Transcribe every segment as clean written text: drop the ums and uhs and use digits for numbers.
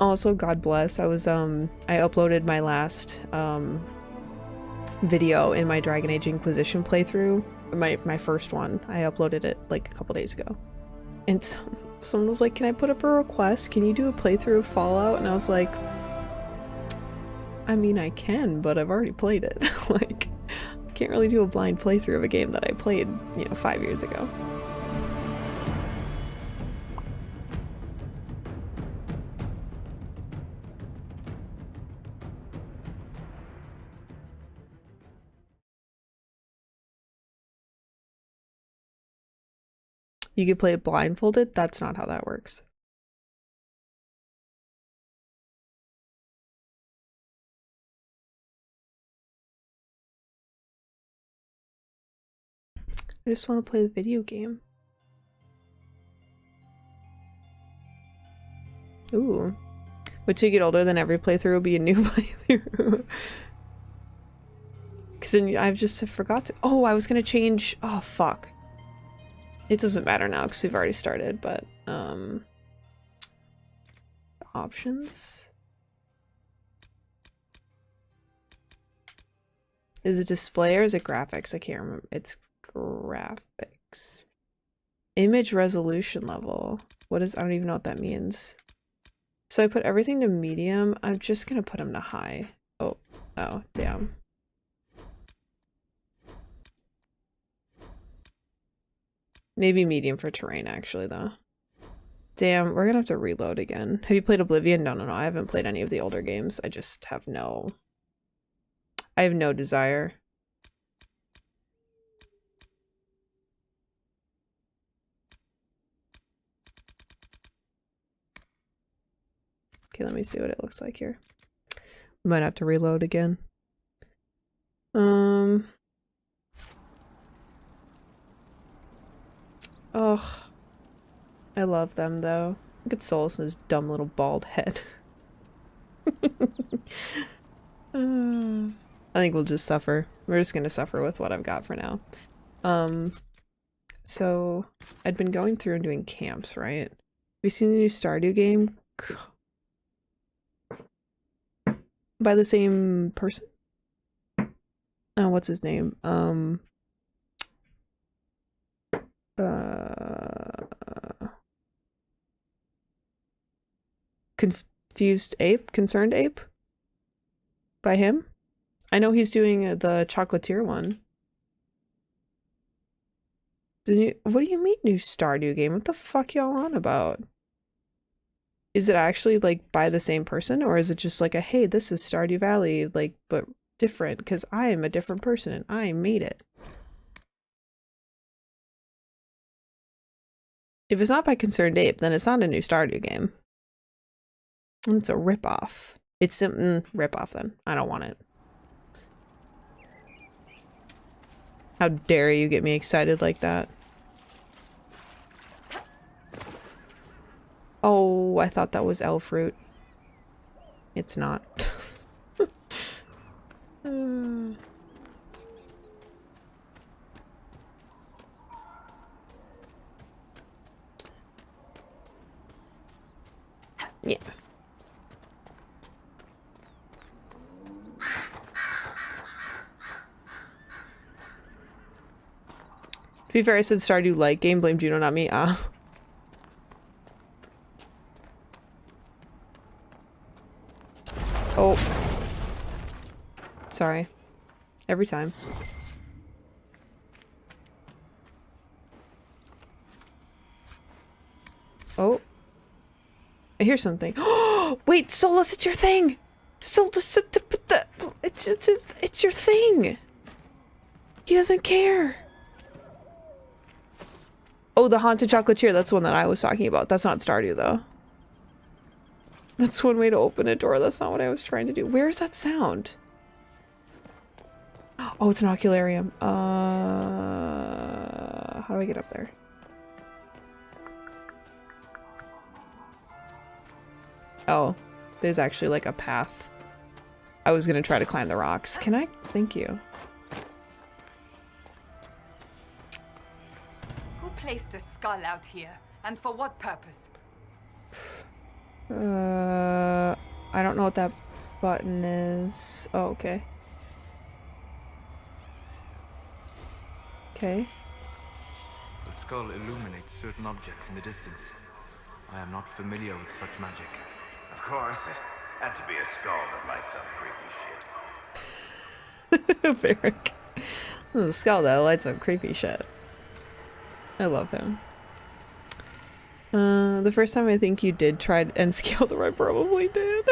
Also, God bless. I uploaded my last video in my Dragon Age Inquisition playthrough. My first one. I uploaded it like a couple days ago. And someone was like, "Can I put up a request? Can you do a playthrough of Fallout?" And I was like, I mean, I can, but I've already played it. Like, I can't really do a blind playthrough of a game that I played, you know, 5 years ago. You could play it blindfolded? That's not how that works. I just want to play the video game. Ooh. But you get older, then every playthrough will be a new playthrough. Because then I've just forgot to- Oh, I was gonna change- Oh, fuck. It doesn't matter now because we've already started, but, options? Is it display or is it graphics? I can't remember. It's graphics. Image resolution level. What is- I don't even know what that means. So I put everything to medium. I'm just gonna put them to high. Oh, damn. Maybe medium for terrain, actually, though. Damn, we're gonna have to reload again. Have you played Oblivion? No, I haven't played any of the older games. I just have no... I have no desire. Okay, let me see what it looks like here. Might have to reload again. Ugh. I love them, though. Look at Solas and his dumb little bald head. I think we'll just suffer. We're just gonna suffer with what I've got for now. So I'd been going through and doing camps, right? Have you seen the new Stardew game? By the same person? Oh, what's his name? Confused Ape? Concerned Ape? By him? I know he's doing the Chocolatier one. What do you mean new Stardew game? What the fuck y'all on about? Is it actually like by the same person, or is it just like a hey, this is Stardew Valley, like, but different because I am a different person and I made it? If it's not by Concerned Ape, then it's not a new Stardew game. It's a ripoff. It's a ripoff then. I don't want it. How dare you get me excited like that? Oh, I thought that was elf fruit. It's not. Yeah. To be fair, I said Stardew like game, blame Juno, not me. Oh. Sorry. Every time. Oh. I hear something. Oh, wait, Solas, it's your thing! Solas, it's your thing! He doesn't care! Oh, the Haunted Chocolatier, that's the one that I was talking about. That's not Stardew, though. That's one way to open a door. That's not what I was trying to do. Where's that sound? Oh, it's an ocularium. How do I get up there? Oh, there's actually like a path. I was gonna try to climb the rocks. Can I? Thank you. Who placed the skull out here, and for what purpose? I don't know what that button is. Oh, okay. Okay. The skull illuminates certain objects in the distance. I am not familiar with such magic. Of course, it had to be a skull that lights up creepy shit. Varric. The skull that lights up creepy shit. I love him. The first time I think you did try and scale them, I probably did.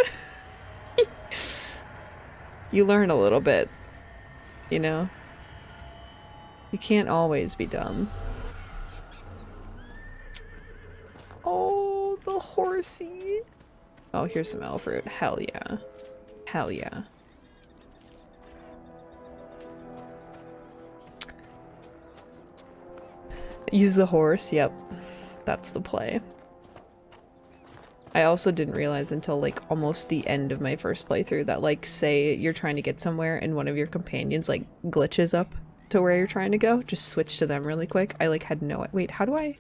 You learn a little bit, you know? You can't always be dumb. Oh, the horsey. Oh, here's some elf fruit. Hell yeah. Hell yeah. Use the horse, yep. That's the play. I also didn't realize until like almost the end of my first playthrough that like say you're trying to get somewhere and one of your companions like glitches up to where you're trying to go, just switch to them really quick. I like had no— wait, how do I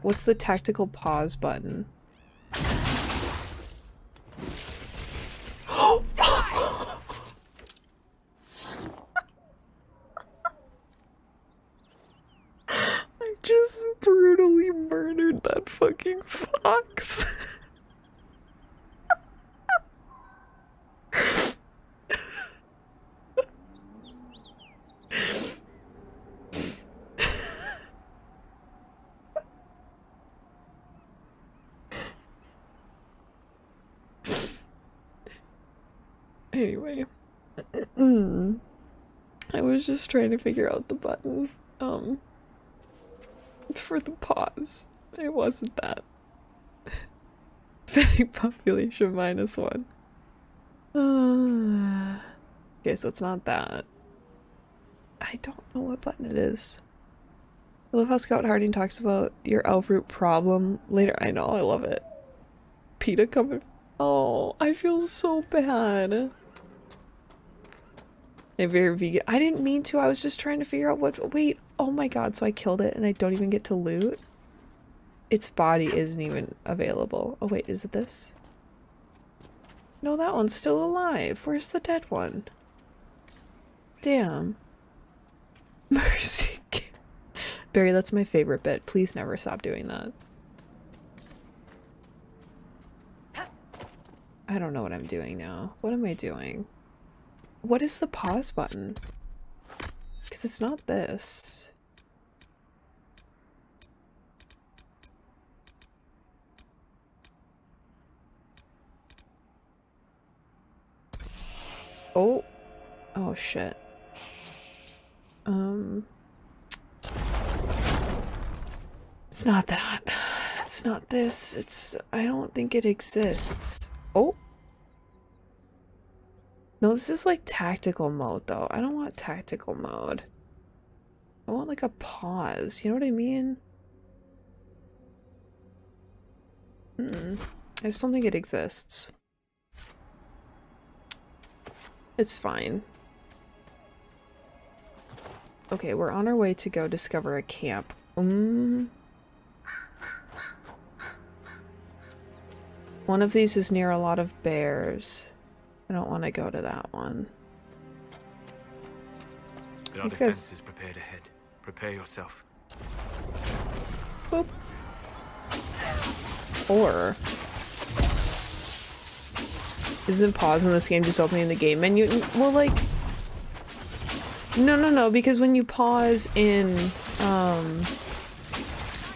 what's the tactical pause button? I just brutally murdered that fucking fox. Anyway, I was just trying to figure out the button, for the pause. It wasn't that. Fitting population -1. Okay, so it's not that. I don't know what button it is. I love how Scout Harding talks about your elf root problem later. I know, I love it. PETA coming. Oh, I feel so bad. If you're vegan— I didn't mean to, I was just trying to figure out what— wait, oh my god, so I killed it and I don't even get to loot? Its body isn't even available. Oh wait, is it this? No, that one's still alive. Where's the dead one? Damn. Mercy. Barry, that's my favorite bit. Please never stop doing that. I don't know what I'm doing now. What am I doing? What is the pause button? Because it's not this. Oh. Oh shit. It's not that. It's not this. It's— I don't think it exists. Oh. No, this is like tactical mode though. I don't want tactical mode. I want like a pause. You know what I mean? I just don't think it exists. It's fine. Okay, we're on our way to go discover a camp. One of these is near a lot of bears. I don't want to go to that one. There are defenses prepared ahead. Prepare yourself. Boop. Or isn't pause in this game just opening the game menu? Well, like, no, because when you pause in,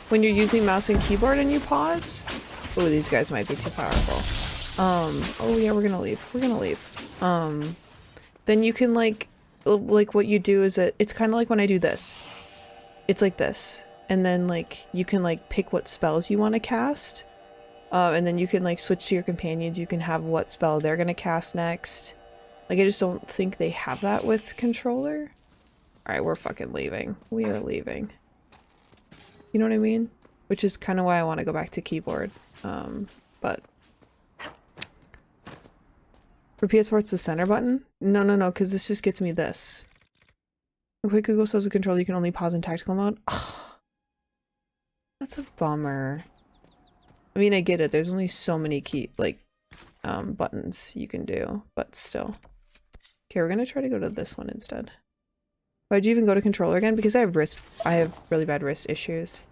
when you're using mouse and keyboard and you pause— oh, these guys might be too powerful. Oh yeah, we're gonna leave. We're gonna leave. Then you can like what you do is it's kind of like when I do this. It's like this. And then like you can like pick what spells you want to cast. And then you can like switch to your companions. You can have what spell they're gonna cast next. Like I just don't think they have that with controller. Alright, we're fucking leaving. We are leaving. You know what I mean? Which is kind of why I want to go back to keyboard. But for PS4 it's the center button? No, because this just gets me this. A quick Google says the controller you can only pause in tactical mode. Oh, that's a bummer. I mean, I get it. There's only so many buttons you can do, but still. Okay, we're gonna try to go to this one instead. Why'd you even go to controller again? Because I have really bad wrist issues.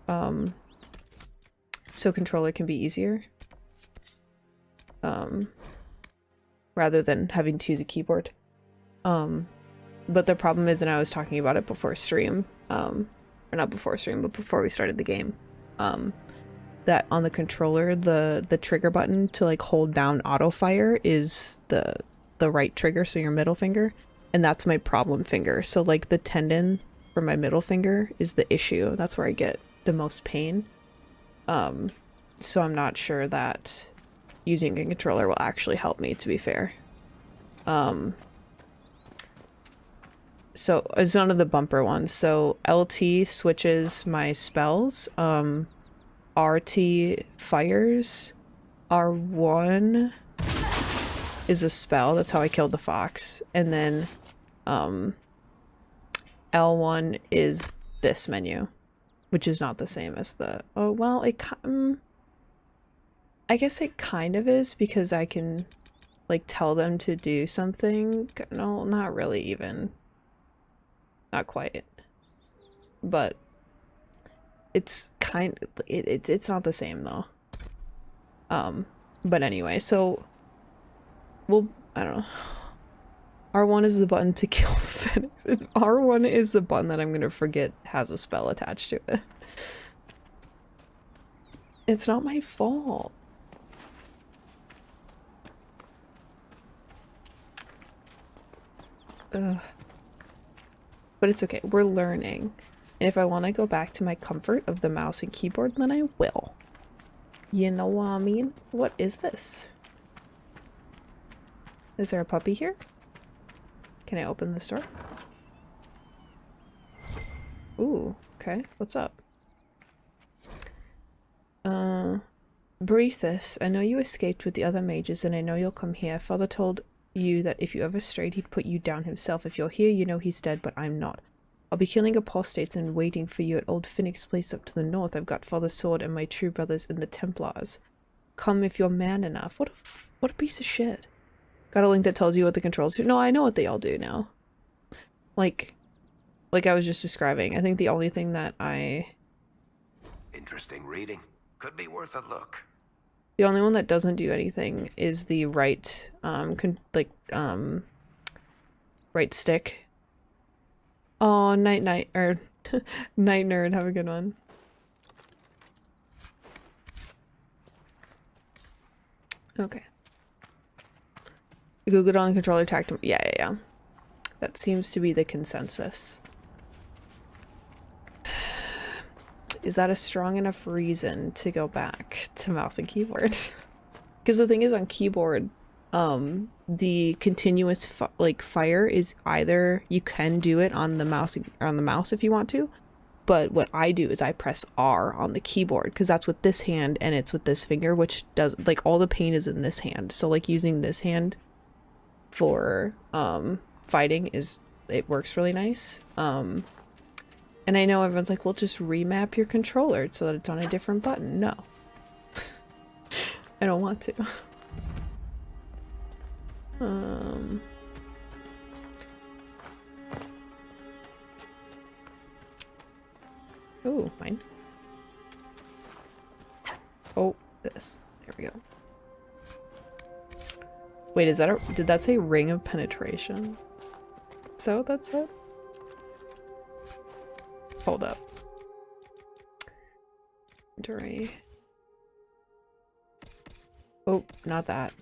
So controller can be easier. Rather than having to use a keyboard. But the problem is, and I was talking about it before stream, or not before stream, but before we started the game, that on the controller, the trigger button to like hold down auto fire is the right trigger, so your middle finger, and that's my problem finger. So like the tendon for my middle finger is the issue. That's where I get the most pain. So I'm not sure that using a controller will actually help me, to be fair. So it's none of the bumper ones. So LT switches my spells. RT fires. R1 is a spell. That's how I killed the fox. And then L1 is this menu, which is not the same as the... Oh, well, I guess it kind of is, because I can like tell them to do something. No, not really even. Not quite. But it's kind of, it's not the same though. But anyway, so well, I don't know. R1 is the button to kill Phoenix. R1 is the button that I'm gonna forget has a spell attached to it. It's not my fault. Ugh. But it's okay, we're learning. And if I want to go back to my comfort of the mouse and keyboard, then I will. You know what I mean? What is this? Is there a puppy here? Can I open this door? Ooh, okay, what's up? Briefus, I know you escaped with the other mages, and I know you'll come here. Father told you that if you ever strayed, he'd put you down himself. If you're here, you know he's dead, but I'm not. I'll be killing apostates and waiting for you at Old Phoenix Place up to the north. I've got Father's sword and my true brothers in the Templars. Come if you're man enough. What a piece of shit. Got a link that tells you what the controls do. No, I know what they all do now. Like I was just describing. I think the only thing that Interesting reading. Could be worth a look. the only one that doesn't do anything is the right, right stick. Oh, night, or night nerd, have a good one. Okay. Googled on the controller tactile. Yeah. That seems to be the consensus. Is that a strong enough reason to go back to mouse and keyboard? Because the thing is, on keyboard, the continuous fire is either you can do it on the mouse if you want to, but what I do is I press R on the keyboard because that's with this hand and it's with this finger, which does like all the pain is in this hand. So like using this hand for fighting it works really nice. And I know everyone's like, well, just remap your controller so that it's on a different button. No. I don't want to. Oh, mine. Oh, this. There we go. Wait, did that say ring of penetration? Is that what that said? Hold up. Inventory. Oh, not that.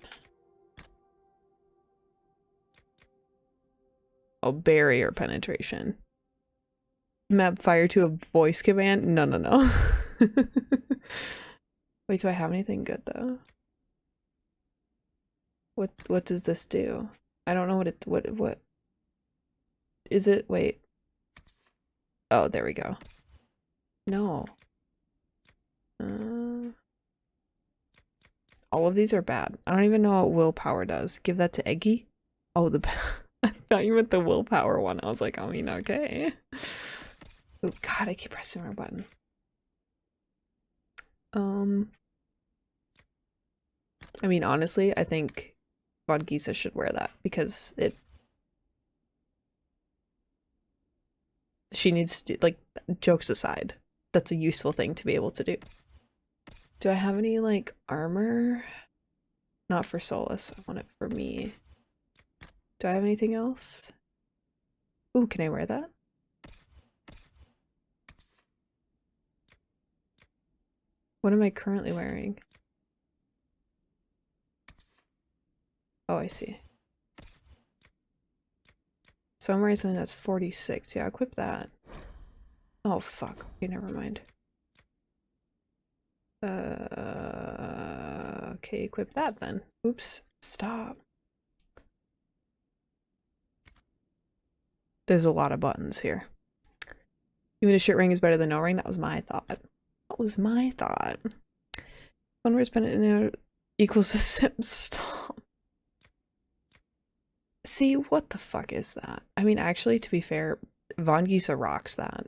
Oh, barrier penetration. Map fire to a voice command? No. Wait, do I have anything good though? What does this do? I don't know what is it? Wait. Oh, there we go. No. All of these are bad. I don't even know what willpower does. Give that to Eggy? Oh, I thought you meant the willpower one. I was like, I mean, okay. Oh, God, I keep pressing the wrong button. I mean, honestly, I think Von Gisa should wear that because she needs to, like, jokes aside, that's a useful thing to be able to do. Do I have any, like, armor? Not for Solas. I want it for me. Do I have anything else? Ooh, can I wear that? What am I currently wearing? Oh, I see. So I'm wearing something that's 46. Yeah, equip that. Oh, fuck. Okay, never mind. Okay, equip that then. Oops, stop. There's a lot of buttons here. Even a shit ring is better than no ring. That was my thought. That was my thought. One word spent in there equals a sim. Stop. See, what the fuck is that? I mean, actually, to be fair, Von Gisa rocks that.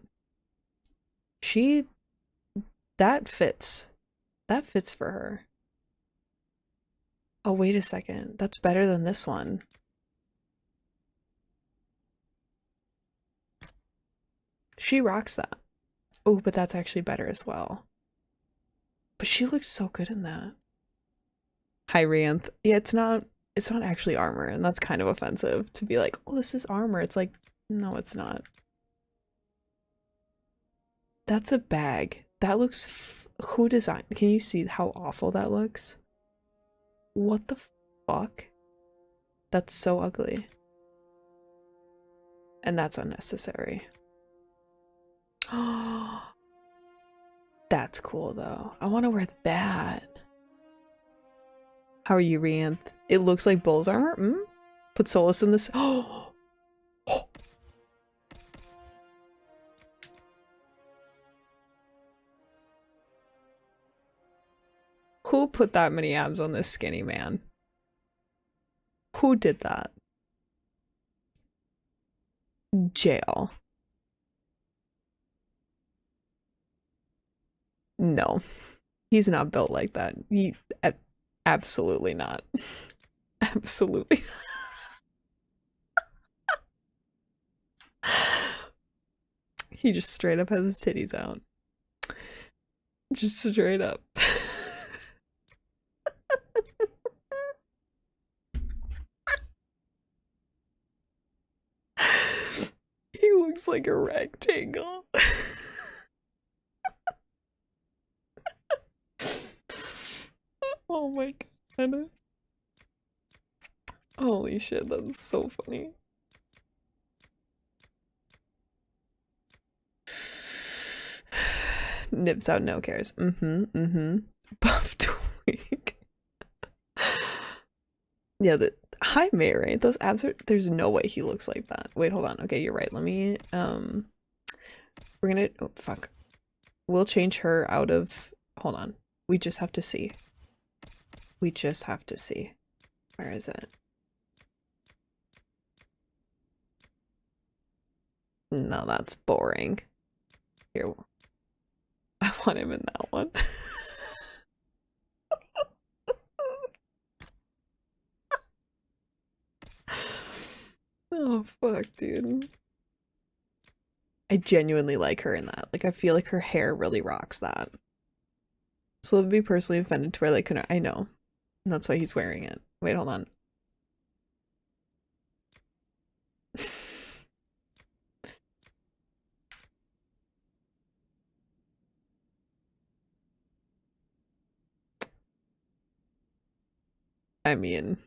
That fits. That fits for her. Oh, wait a second. That's better than this one. She rocks that. Oh, but that's actually better as well. But she looks so good in that. Hi, Rianth. Yeah, it's not actually armor, and that's kind of offensive to be like, oh, this is armor. It's like, no, it's not. That's a bag. That looks who designed? Can you see how awful that looks? What the fuck? That's so ugly. And that's unnecessary. Oh, that's cool though. I want to wear that. How are you, Rianth? It looks like Bull's armor. Put Solas in this. Oh. Who put that many abs on this skinny man? Who did that? Jail. No, he's not built like that. Absolutely not. Absolutely. He just straight up has his titties out. Just straight up. He looks like a rectangle. Oh my god. Holy shit, that's so funny. Nips out, no cares. Buff tweak. Yeah, hi Mary. Those abs are, there's no way he looks like that. Wait, hold on. Okay, you're right. Let me we're gonna, oh fuck. We'll change her out of, hold on. We just have to see. We just have to see. Where is it? No, that's boring. Here. I want him in that one. Oh fuck, dude. I genuinely like her in that. Like, I feel like her hair really rocks that. So it'd be personally offended to wear like, I know. And that's why he's wearing it. Wait, hold on. I mean,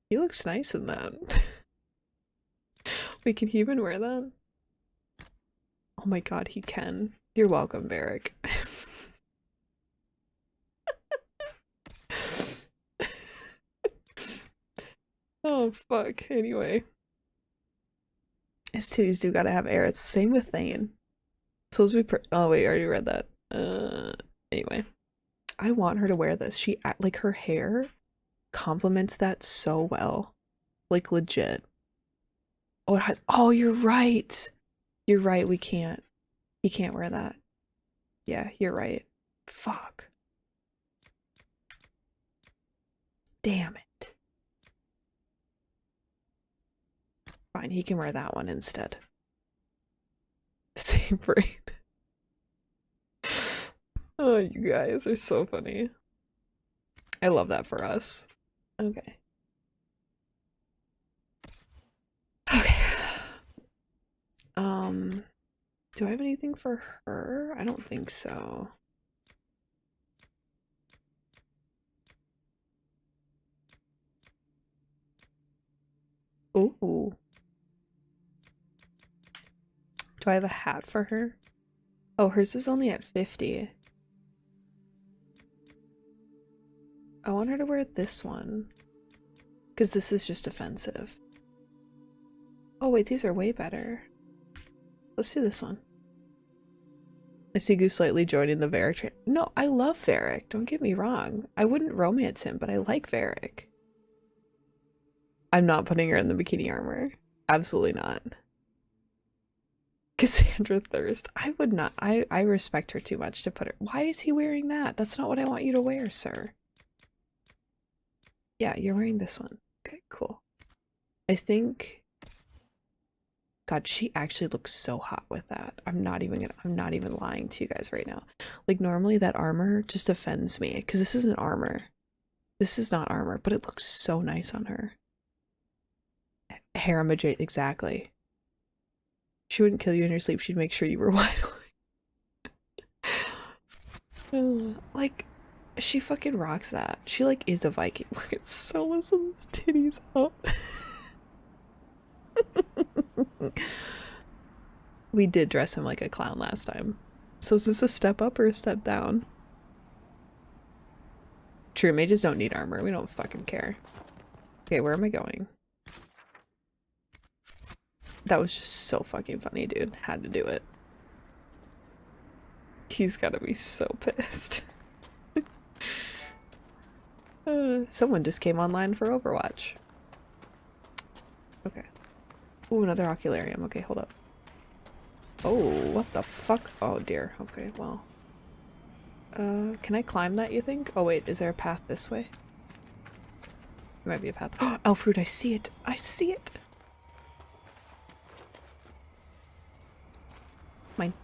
he looks nice in that. Wait, can he even wear that? Oh my god, he can. You're welcome, Varric. Oh fuck, anyway. His titties do gotta have air. It's the same with Thane. Supposed to be oh wait, I already read that. Anyway. I want her to wear this. She, like, her hair complements that so well. Like, legit. Oh, it has, oh, you're right. You're right, we can't. He can't wear that. Yeah, you're right. Fuck. Damn it. Fine, he can wear that one instead. Same brain. Oh, you guys are so funny. I love that for us. Okay. Okay. Do I have anything for her? I don't think so. Ooh. Do I have a hat for her? Oh, hers is only at 50. I want her to wear this one. Because this is just offensive. Oh wait, these are way better. Let's do this one. I see Goose slightly joining the Varric train. No, I love Varric. Don't get me wrong. I wouldn't romance him, but I like Varric. I'm not putting her in the bikini armor. Absolutely not. Cassandra Thirst. I would not. I respect her too much to put her. Why is he wearing that? That's not what I want you to wear, sir. Yeah, you're wearing this one. Okay, cool. I think... God, she actually looks so hot with that. I'm not even lying to you guys right now. Like, normally that armor just offends me because this isn't armor. This is not armor, but it looks so nice on her. Harem adjacent, exactly. She wouldn't kill you in your sleep. She'd make sure you were wide awake. Like, she fucking rocks that. She like is a Viking. Look at Solas and his titties out. We did dress him like a clown last time. So is this a step up or a step down? True, mages don't need armor. We don't fucking care. Okay, where am I going? That was just so fucking funny, dude. Had to do it. He's gotta be so pissed. Someone just came online for Overwatch. Okay. Ooh, another ocularium. Okay, hold up. Oh, what the fuck? Oh dear. Okay, well. Can I climb that, you think? Oh wait, is there a path this way? There might be a path. Oh, Elfruit, I see it! I see it! Mine.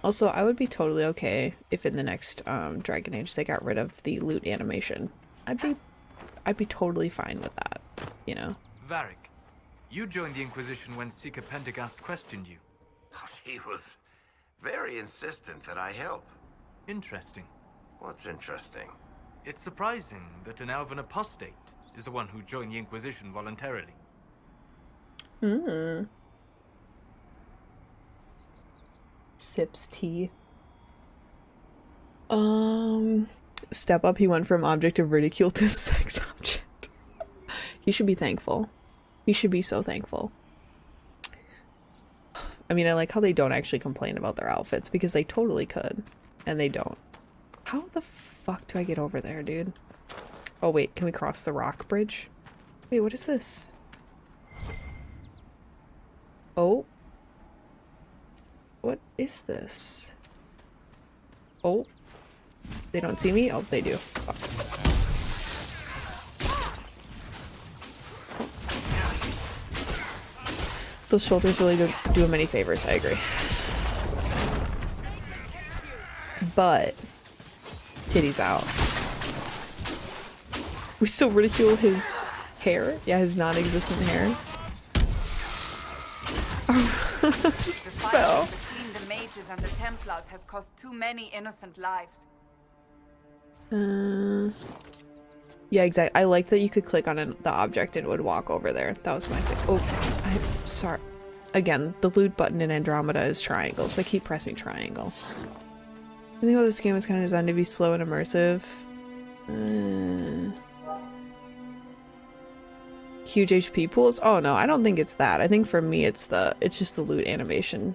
Also, I would be totally okay if in the next Dragon Age they got rid of the loot animation. I'd be totally fine with that, you know? Varric, you joined the Inquisition when Seeker Pendergast questioned you. Oh, she was very insistent that I help. Interesting. What's interesting? It's surprising that an elven apostate is the one who joined the Inquisition voluntarily. Hmm. Sips tea. Step up, he went from object of ridicule to sex object. He should be thankful. He should be so thankful. I mean, I like how they don't actually complain about their outfits because they totally could. And they don't. How the fuck do I get over there, dude? Oh wait, can we cross the rock bridge? Wait, what is this? Oh. What is this? Oh. They don't see me? Oh, they do. Fuck. Those shoulders really don't do him any favors, I agree. But titties out. We still ridicule his hair? Yeah, his non-existent hair. Spell. Between the mages and the Templars has cost too many innocent lives. Yeah, exactly. I like that you could click on the object and it would walk over there. That was my thing. Oh, I'm sorry. Again, the loot button in Andromeda is triangle, so I keep pressing triangle. I think this game is kind of designed to be slow and immersive. Huge HP pools? Oh no, I don't think it's that. I think for me it's just the loot animation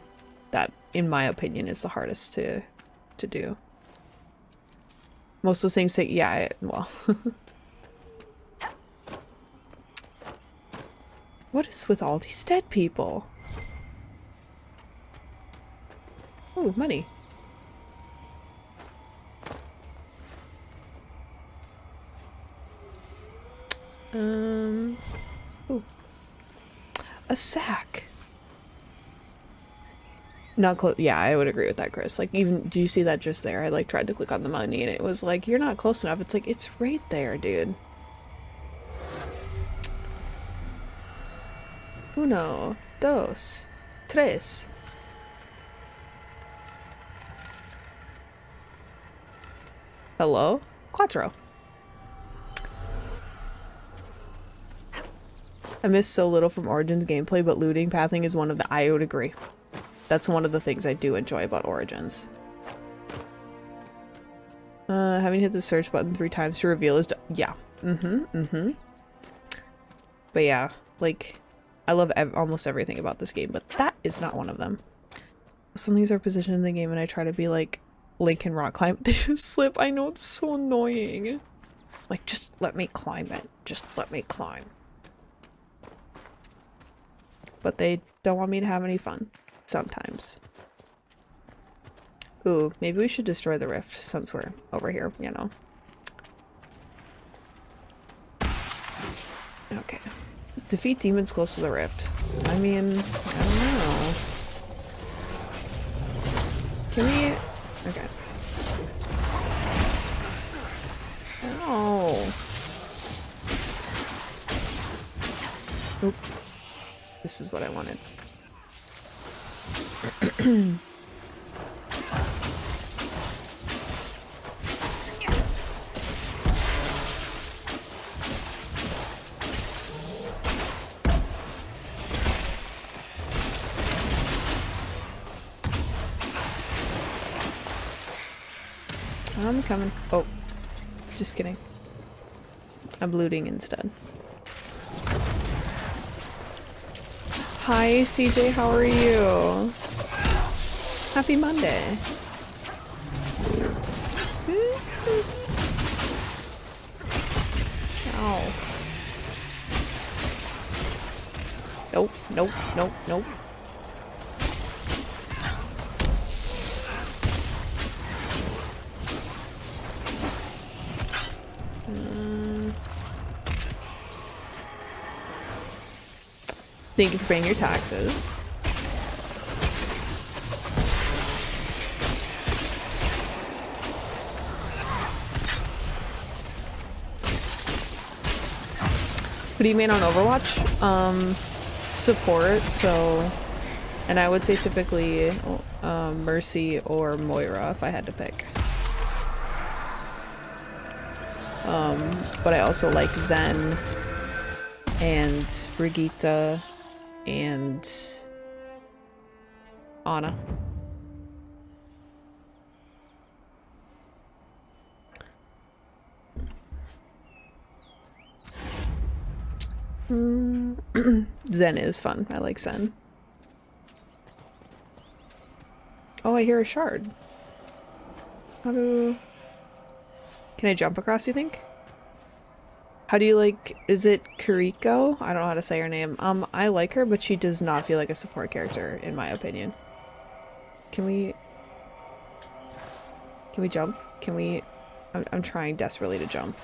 that, in my opinion, is the hardest to do. Most of those things say, yeah, well. What is with all these dead people? Oh, money. A sack. Not close. Yeah, I would agree with that, Chris. Like, even, do you see that just there? I like tried to click on the money and it was like, you're not close enough. It's like, it's right there, dude. Uno, dos, tres. Hello? Cuatro. I miss so little from Origins gameplay, but looting pathing is one of the— I would agree. That's one of the things I do enjoy about Origins. Having hit the search button 3 times to reveal is— yeah. But yeah, like, I love almost everything about this game, but that is not one of them. Some things are positioned in the game and I try to be like Link and rock climb. They just slip. I know, it's so annoying. Like, just let me climb it. Just let me climb. But they don't want me to have any fun. Sometimes. Ooh, maybe we should destroy the rift since we're over here, you know. Okay. Defeat demons close to the rift. I mean, I don't know. Can we— okay. Oh. Oop. This is what I wanted. I'm coming. Oh, just kidding. I'm looting instead. Hi, CJ, how are you? Happy Monday. Ow. Nope, nope, nope, nope. Thank you for paying your taxes. What do you mean on Overwatch? Support, so... and I would say typically Mercy or Moira if I had to pick. But I also like Zen and Brigitte and Anna. Zen is fun. I like Zen. Oh, I hear a shard. How do... can I jump across, you think? How do you like... is it Kiriko? I don't know how to say her name. I like her, but she does not feel like a support character, in my opinion. Can we jump? Can we... I'm trying desperately to jump.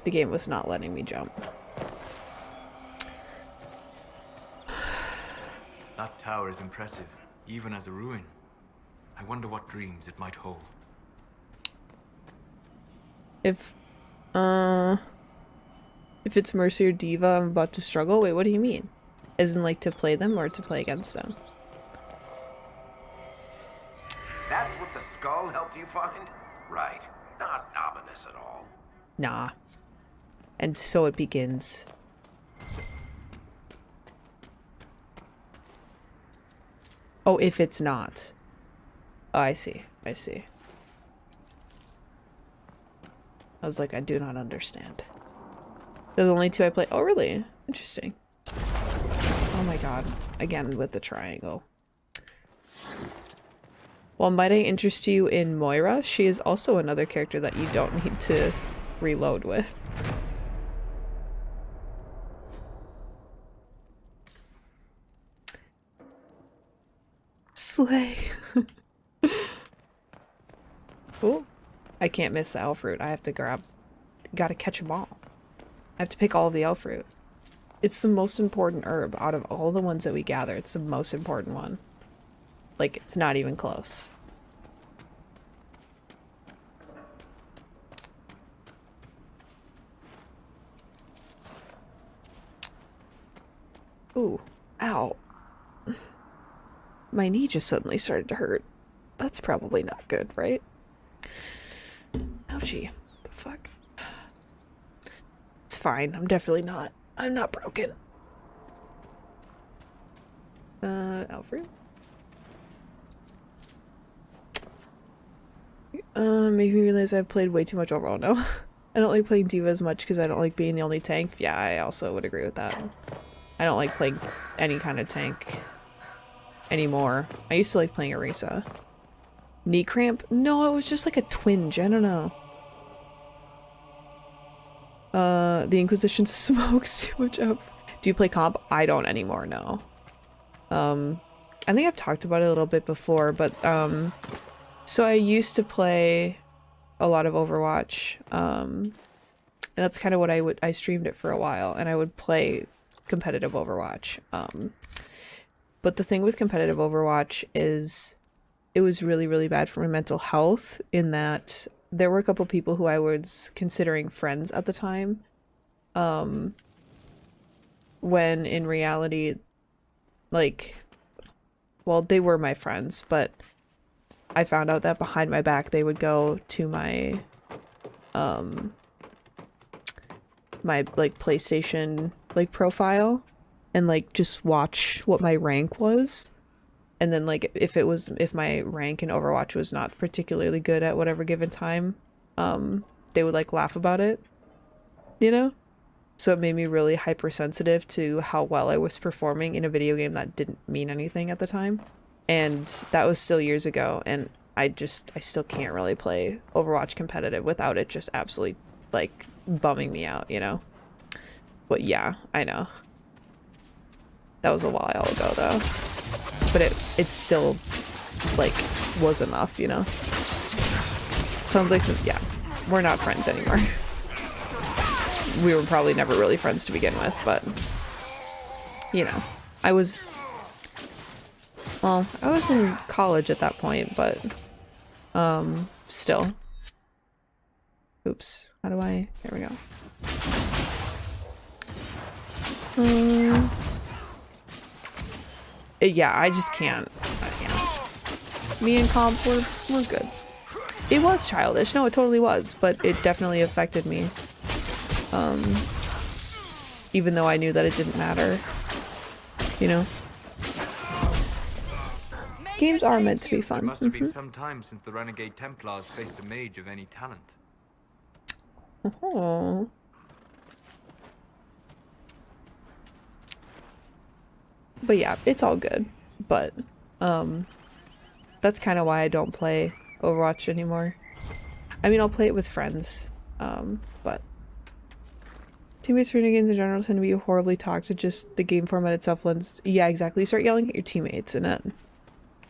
The game was not letting me jump. That tower is impressive, even as a ruin. I wonder what dreams it might hold. If it's Mercy or Diva, I'm about to struggle. Wait, what do you mean? As in, like, to play them or to play against them? That's what the skull helped you find? Right. Not ominous at all. Nah. And so it begins. Oh, if it's not. Oh, I see. I see. I was like, I do not understand. They're the only two I play. Oh, really? Interesting. Oh my god. Again with the triangle. Well, might I interest you in Moira? She is also another character that you don't need to reload with. Slay. Oh, I can't miss the elf fruit. I have to grab... gotta catch them all. I have to pick all of the elf fruit. It's the most important herb out of all the ones that we gather. It's the most important one. Like, it's not even close. Ooh. Ow. My knee just suddenly started to hurt. That's probably not good, right? Ouchie. The fuck? It's fine. I'm not broken. Alfred? Made me realize I've played way too much overall. No. I don't like playing D.Va as much because I don't like being the only tank. Yeah, I also would agree with that. I don't like playing any kind of tank anymore. I used to like playing Orisa. Knee cramp? No, it was just like a twinge. I don't know. The Inquisition smokes too much up. Do you play comp? I don't anymore, no. I think I've talked about it a little bit before, but, so I used to play a lot of Overwatch, and that's kind of what I streamed it for a while, and I would play competitive Overwatch. But the thing with competitive Overwatch is it was really, really bad for my mental health in that there were a couple people who I was considering friends at the time, when in reality, like, well, they were my friends, but I found out that behind my back they would go to my my like PlayStation like profile and like just watch what my rank was, and then like if my rank in Overwatch was not particularly good at whatever given time, they would like laugh about it, you know? So it made me really hypersensitive to how well I was performing in a video game that didn't mean anything at the time. And that was still years ago, and I still can't really play Overwatch competitive without it just absolutely, like, bumming me out, you know? But yeah, I know. That was a while ago, though. But it still, like, was enough, you know? Sounds like some, yeah, we're not friends anymore. We were probably never really friends to begin with, but, you know, I was in college at that point, but, still. Oops, how do I, there we go. Yeah, I just can't, Me and comp, we're good. It was childish, no, it totally was, but it definitely affected me. Even though I knew that it didn't matter, you know? Games are meant to be fun. It must have been some time since the Renegade Templars faced a mage of any talent. Oh. But yeah, it's all good. But, that's kind of why I don't play Overwatch anymore. I mean, I'll play it with friends, but teammates for new games in general tend to be horribly toxic, just the game format itself lends. Yeah, exactly. You start yelling at your teammates and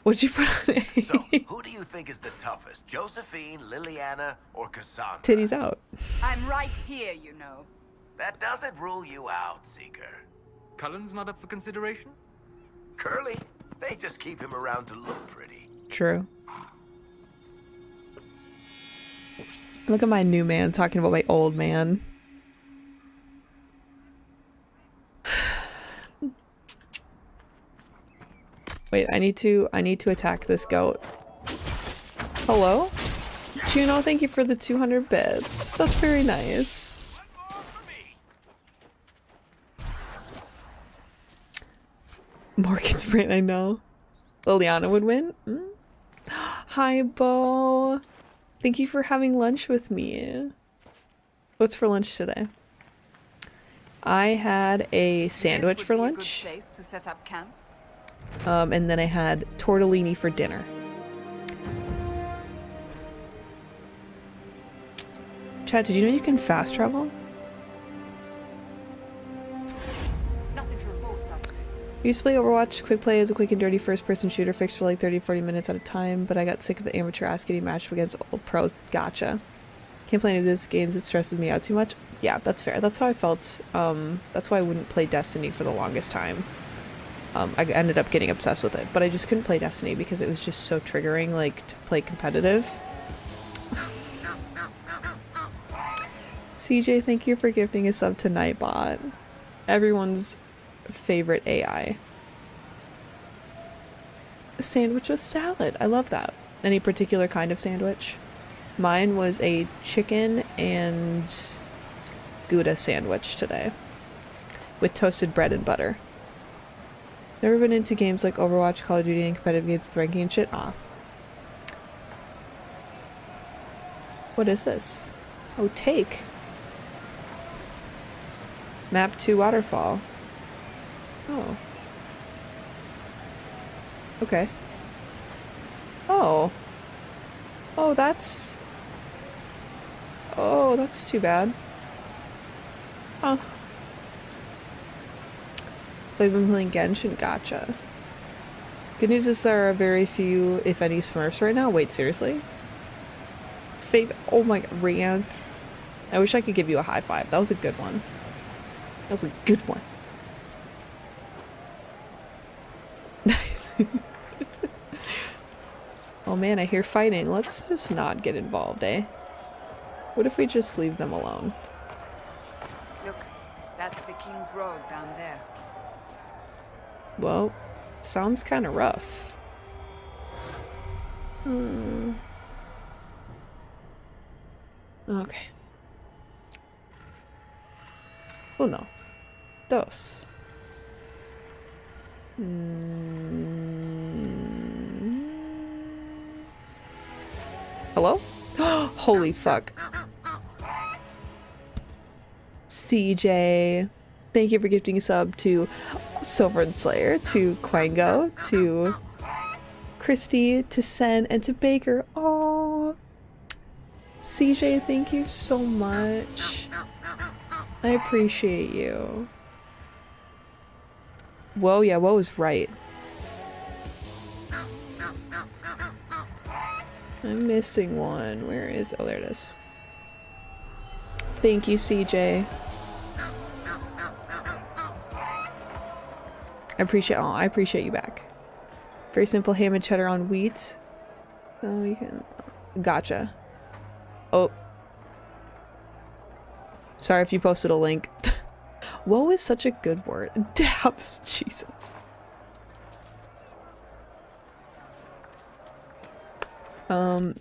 what'd you put on it? So, who do you think is the toughest? Josephine, Liliana, or Cassandra? Titties out. I'm right here, you know. That doesn't rule you out, Seeker. Cullen's not up for consideration? Curly, they just keep him around to look pretty. True. Look at my new man talking about my old man. Wait, I need to attack this goat. Hello? Juno, thank you for the 200 bits. That's very nice. Morgan's brain, I know. Liliana would win? Mm? Hi, Bo. Thank you for having lunch with me. What's for lunch today? I had a sandwich for lunch. This would be a good place to set up camp. And then I had tortellini for dinner. Chad, did you know you can fast travel? Nothing to report, sir. I used to play Overwatch. Quick play is a quick and dirty first-person shooter fixed for like 30-40 minutes at a time, but I got sick of the amateur ass getting matched up against old pros. Gotcha. Can't play any of these games, it stresses me out too much. Yeah, that's fair. That's how I felt. That's why I wouldn't play Destiny for the longest time. I ended up getting obsessed with it, but I just couldn't play Destiny because it was just so triggering, like, to play competitive. CJ, thank you for gifting a sub to Nightbot. Everyone's favorite AI. A sandwich with salad. I love that. Any particular kind of sandwich? Mine was a chicken and Gouda sandwich today with toasted bread and butter. Never been into games like Overwatch, Call of Duty, and competitive games with ranking and shit? Ah. What is this? Oh, take. Map 2 waterfall. Oh. Okay. Oh. Oh, that's... Oh, that's too bad. Oh. So I've been playing Genshin. Gotcha. Good news is there are very few, if any, Smurfs right now. Wait, seriously? Oh my god, Rianth. I wish I could give you a high five. That was a good one. That was a good one. Oh man, I hear fighting. Let's just not get involved, eh? What if we just leave them alone? Look, that's the King's Road down there. Well, sounds kind of rough. Okay. Oh no. Dos. Hello? Holy fuck. CJ. Thank you for gifting a sub to Silver and Slayer, to Quango, to Christy, to Sen, and to Baker. Aww. CJ, thank you so much. I appreciate you. Whoa, yeah, Whoa was right. I'm missing one. Where is... Oh, there it is. Thank you, CJ. I appreciate you back. Very simple ham and cheddar on wheat. Oh, we can... Gotcha. Oh. Sorry if you posted a link. Whoa is such a good word. Dabs. Jesus.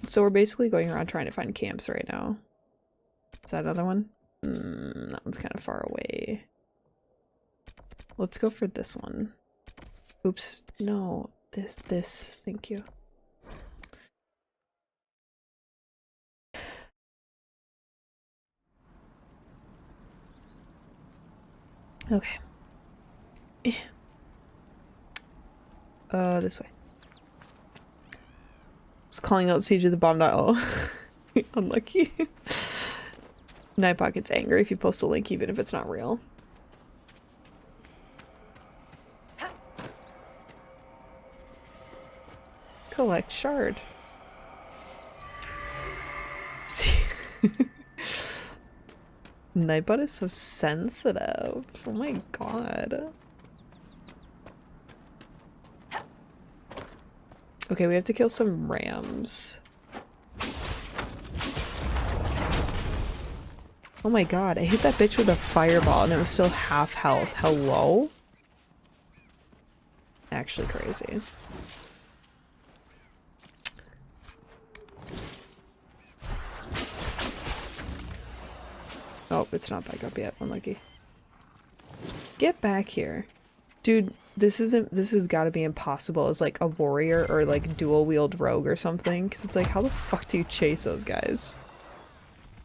So we're basically going around trying to find camps right now. Is that another one? That one's kind of far away. Let's go for this one. Oops. No. This. Thank you. Okay. This way. It's calling out Siege of the Bomb.0. Unlucky. Nightbot gets angry if you post a link even if it's not real. Collect shard. Nightbot is so sensitive. Oh my god. Okay, we have to kill some rams. Oh my god, I hit that bitch with a fireball and it was still half health. Hello? Actually crazy. Oh, it's not back up yet. Unlucky. Get back here. Dude, this has got to be impossible as like a warrior or like dual wield rogue or something. Because it's like, how the fuck do you chase those guys?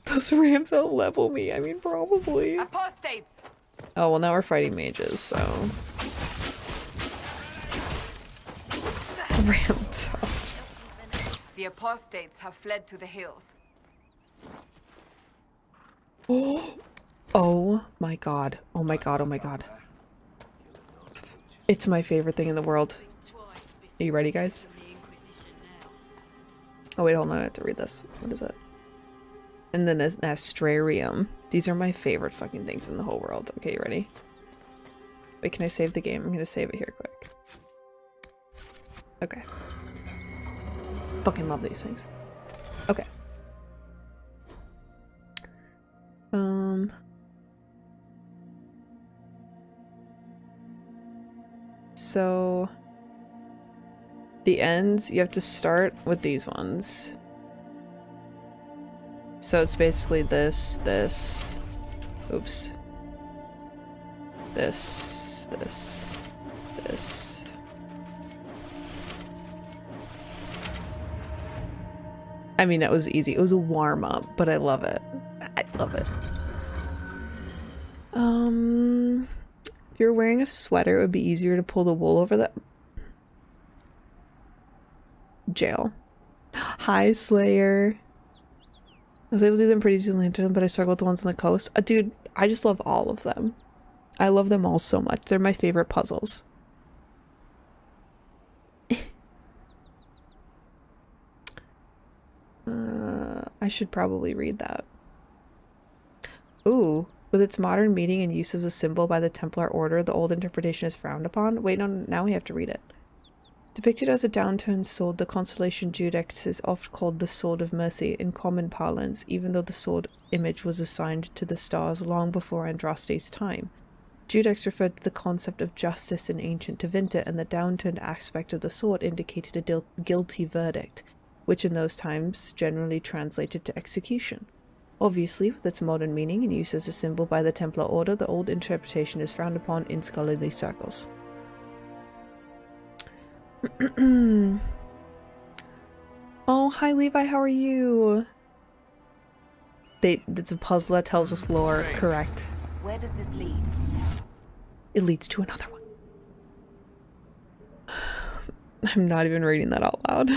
Those rams out level me. I mean, probably. Apostates! Oh, well now we're fighting mages, so. Rams up. The apostates have fled to the hills. Oh my god. Oh my god. Oh my god. It's my favorite thing in the world. Are you ready, guys? Oh wait, hold on. I have to read this. What is it? And then an astrarium. These are my favorite fucking things in the whole world. Okay, you ready? Wait, can I save the game? I'm gonna save it here quick. Okay. Fucking love these things. Okay. So the ends, you have to start with these ones. So it's basically this, oops. This. I mean, that was easy. It was a warm-up, but I love it. I love it. If you're wearing a sweater, it would be easier to pull the wool over that. Jail. Hi, Slayer. I was able to do them pretty easily, but I struggle with the ones on the coast. Dude, I just love all of them. I love them all so much. They're my favorite puzzles. I should probably read that. Ooh, with its modern meaning and use as a symbol by the Templar Order, the old interpretation is frowned upon. Wait, no, now we have to read it. Depicted as a downturned sword, the constellation Judex is oft called the Sword of Mercy in common parlance, even though the sword image was assigned to the stars long before Andraste's time. Judex referred to the concept of justice in ancient Tevinter, and the downturned aspect of the sword indicated a guilty verdict, which in those times generally translated to execution. Obviously, with its modern meaning and use as a symbol by the Templar Order, the old interpretation is frowned upon in scholarly circles. Oh, hi Levi, how are you? It's a puzzle that tells us lore, correct. Where does this lead? It leads to another one. I'm not even reading that out loud.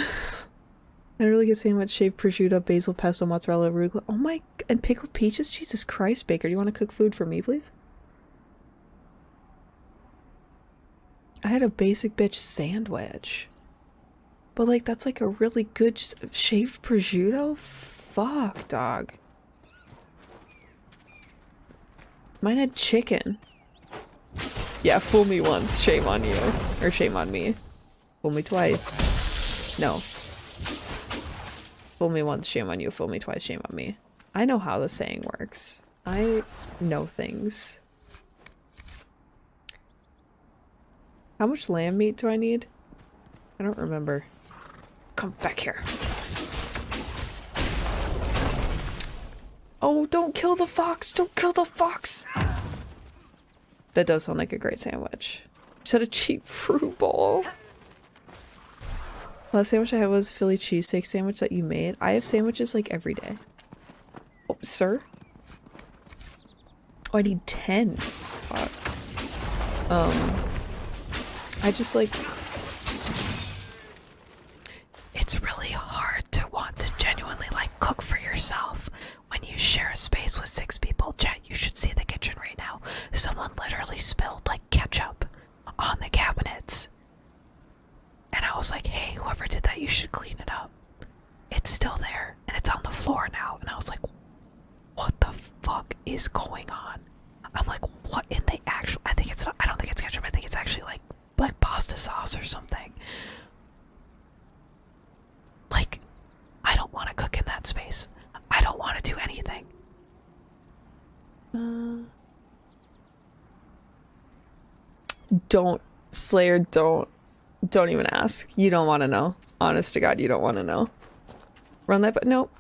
I really get so much shaved prosciutto, basil, pesto, mozzarella, arugula. Oh my, and pickled peaches? Jesus Christ, Baker, do you want to cook food for me, please? I had a basic bitch sandwich. But like, that's like a really good shaved prosciutto? Fuck, dog. Mine had chicken. Yeah, fool me once, shame on you. Or shame on me. Fool me twice. No. Fool me once, shame on you. Fool me twice, shame on me. I know how the saying works. I know things. How much lamb meat do I need? I don't remember. Come back here. Oh, don't kill the fox! Don't kill the fox! That does sound like a great sandwich. Just had a cheap fruit bowl. Last sandwich I had was a Philly cheesesteak sandwich that you made. I have sandwiches like every day. Oh, sir? Oh, I need 10. Fuck. I just like... It's really hard to want to genuinely like cook for yourself when you share a space with 6 people. Chat, you should see the kitchen right now. Someone literally spilled like ketchup on the cabinets. And I was like, hey, whoever did that, you should clean it up. It's still there and it's on the floor now. And I was like, what the fuck is going on? I'm like, what in the actual... I don't think it's ketchup. I think it's actually like pasta sauce or something. Like, I don't want to cook in that space. I don't want to do anything. Don't, Slayer, don't even ask. You don't want to know. Honest to God, you don't want to know. Run that, but nope.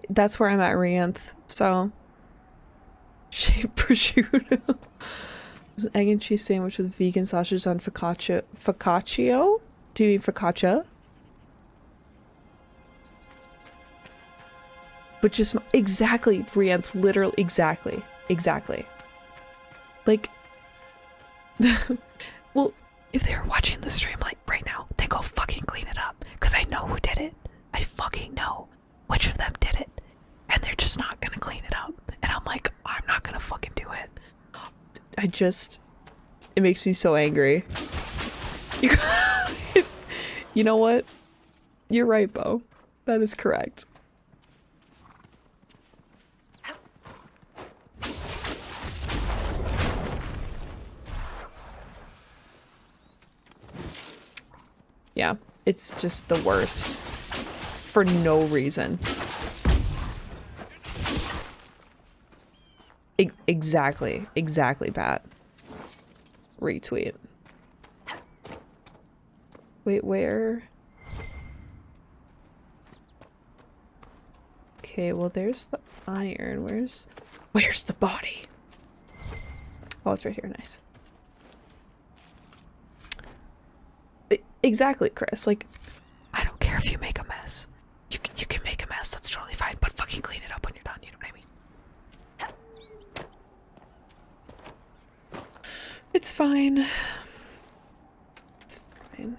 That's where I'm at, Rianth. So, shaved prosciutto. It's an egg and cheese sandwich with vegan sausage on focaccia. Focaccio? Do you mean focaccia? But just exactly, Rianth. Literally, exactly. Like, well, if they were watching the stream like right now, they go fucking clean it up. Because I know who did it. I fucking know which of them did it. And they're just not gonna clean it up. And I'm like, I'm not gonna fucking do it. It makes me so angry. You know what? You're right, Bo. That is correct. Yeah, it's just the worst. For no reason. Exactly, Pat. Retweet. Wait, where? Okay, well there's the iron. Where's the body? Oh, it's right here, nice. Exactly, Chris. Like, I don't care if you make a mess. You can make a mess, that's totally fine, but fucking clean it up when you're done, you know what I mean? It's fine. It's fine.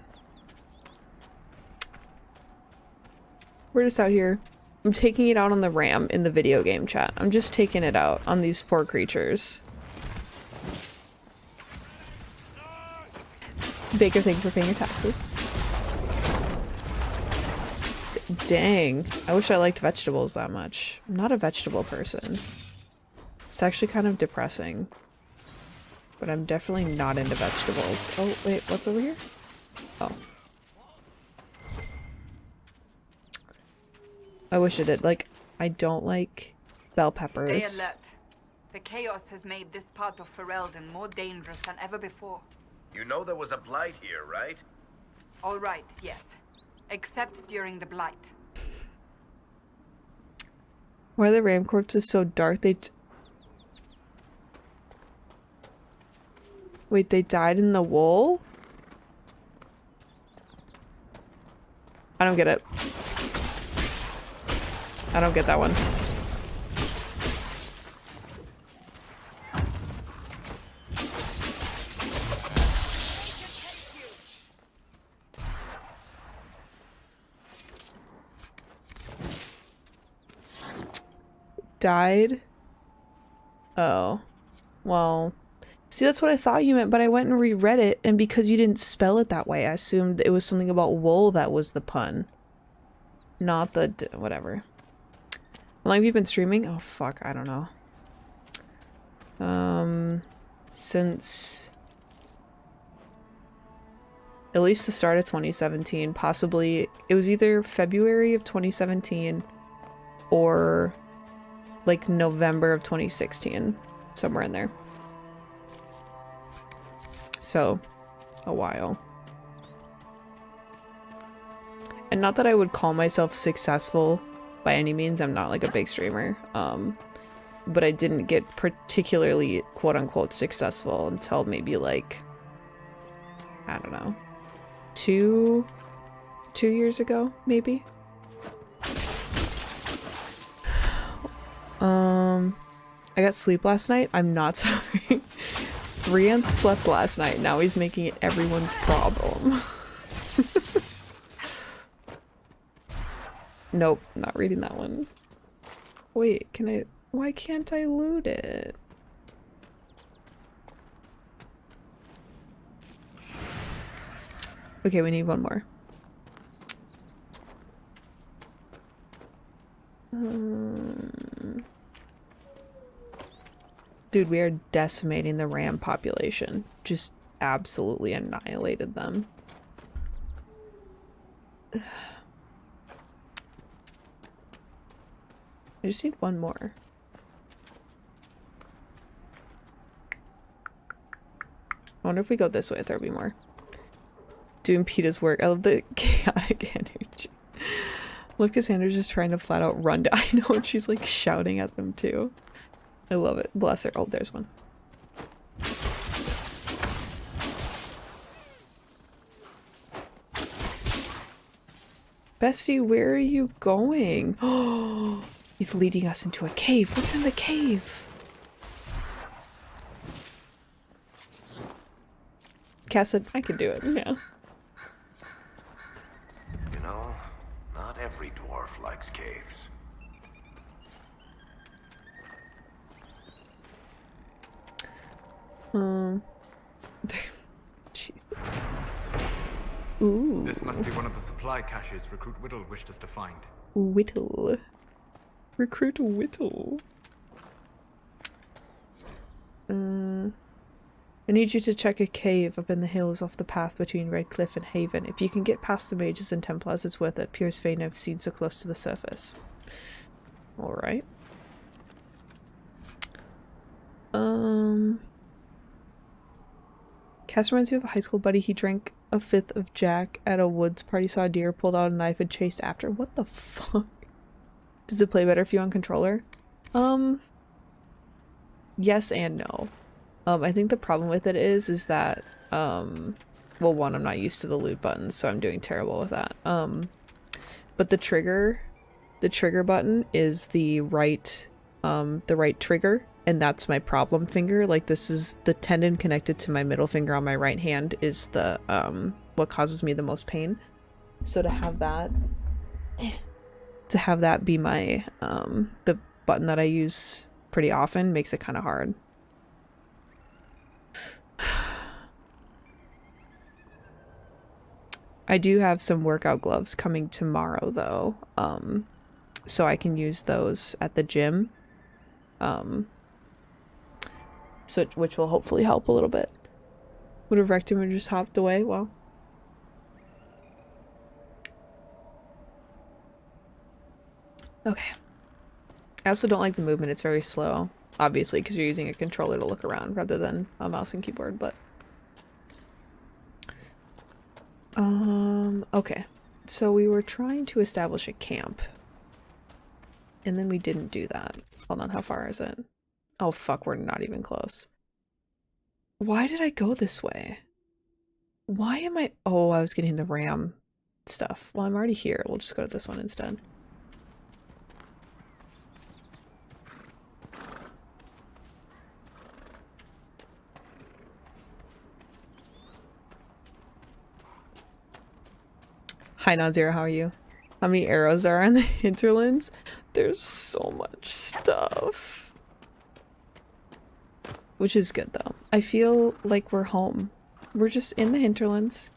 We're just out here. I'm taking it out on the ram in the video game chat. I'm just taking it out on these poor creatures. Baker, thank you for paying your taxes. Dang, I wish I liked vegetables that much. I'm not a vegetable person. It's actually kind of depressing. But I'm definitely not into vegetables. Oh, wait, what's over here? Oh. I wish it did. Like, I don't like bell peppers. Stay alert. The chaos has made this part of Ferelden more dangerous than ever before. You know there was a blight here, right? All right, yes. Except during the blight. Why are the ram corpses so dark? Wait, they died in the wool? I don't get it. I don't get that one. Died? Oh. Well. See, that's what I thought you meant, but I went and reread it, and because you didn't spell it that way, I assumed it was something about wool that was the pun. Not the whatever. How long have you been streaming? Oh, fuck, I don't know. Since at least the start of 2017, possibly. It was either February of 2017 or like November of 2016, somewhere in there. So, a while. And not that I would call myself successful by any means, I'm not like a big streamer, but I didn't get particularly quote-unquote successful until maybe like, I don't know, two years ago, maybe? I got sleep last night. I'm not sorry. Rian slept last night. Now he's making it everyone's problem. Nope, not reading that one. Wait, why can't I loot it? Okay, we need one more. Dude, we are decimating the ram population. Just absolutely annihilated them. I just need one more. I wonder if we go this way if there'll be more. Doing Peta's work. I love the chaotic energy. Look, Cassandra's just trying to flat out run down. I know, and she's like shouting at them too. I love it. Bless her. Oh, there's one. Bestie, where are you going? Oh, he's leading us into a cave. What's in the cave? Cass said, I can do it. Yeah. You know, not every dwarf likes caves. Jesus. Ooh. This must be one of the supply caches Recruit Whittle wished us to find. Whittle. Recruit Whittle. I need you to check a cave up in the hills off the path between Red Cliff and Haven. If you can get past the mages and Templars, it's worth it. Pure Fane I've seen so close to the surface. Alright. Cass reminds me of a high school buddy. He drank a fifth of Jack at a woods party, saw a deer, pulled out a knife, and chased after. What the fuck? Does it play better if you on controller? Yes and no. I think the problem with it is that, well, one, I'm not used to the loot buttons, so I'm doing terrible with that. But the trigger button is the right trigger, and that's my problem finger. Like, this is the tendon connected to my middle finger on my right hand is the, what causes me the most pain. So to have that be my, the button that I use pretty often makes it kind of hard. I do have some workout gloves coming tomorrow though, so I can use those at the gym, which will hopefully help a little bit. Would have wrecked him and just hopped away? Well. Okay. I also don't like the movement, it's very slow. Obviously, because you're using a controller to look around rather than a mouse and keyboard, but... okay. So we were trying to establish a camp. And then we didn't do that. Hold on, how far is it? Oh fuck, we're not even close. Why did I go this way? Why am I... Oh, I was getting the RAM stuff. Well, I'm already here. We'll just go to this one instead. Hi Non-Zero, how are you? How many arrows are in the hinterlands? There's so much stuff. Which is good though. I feel like we're home. We're just in the hinterlands,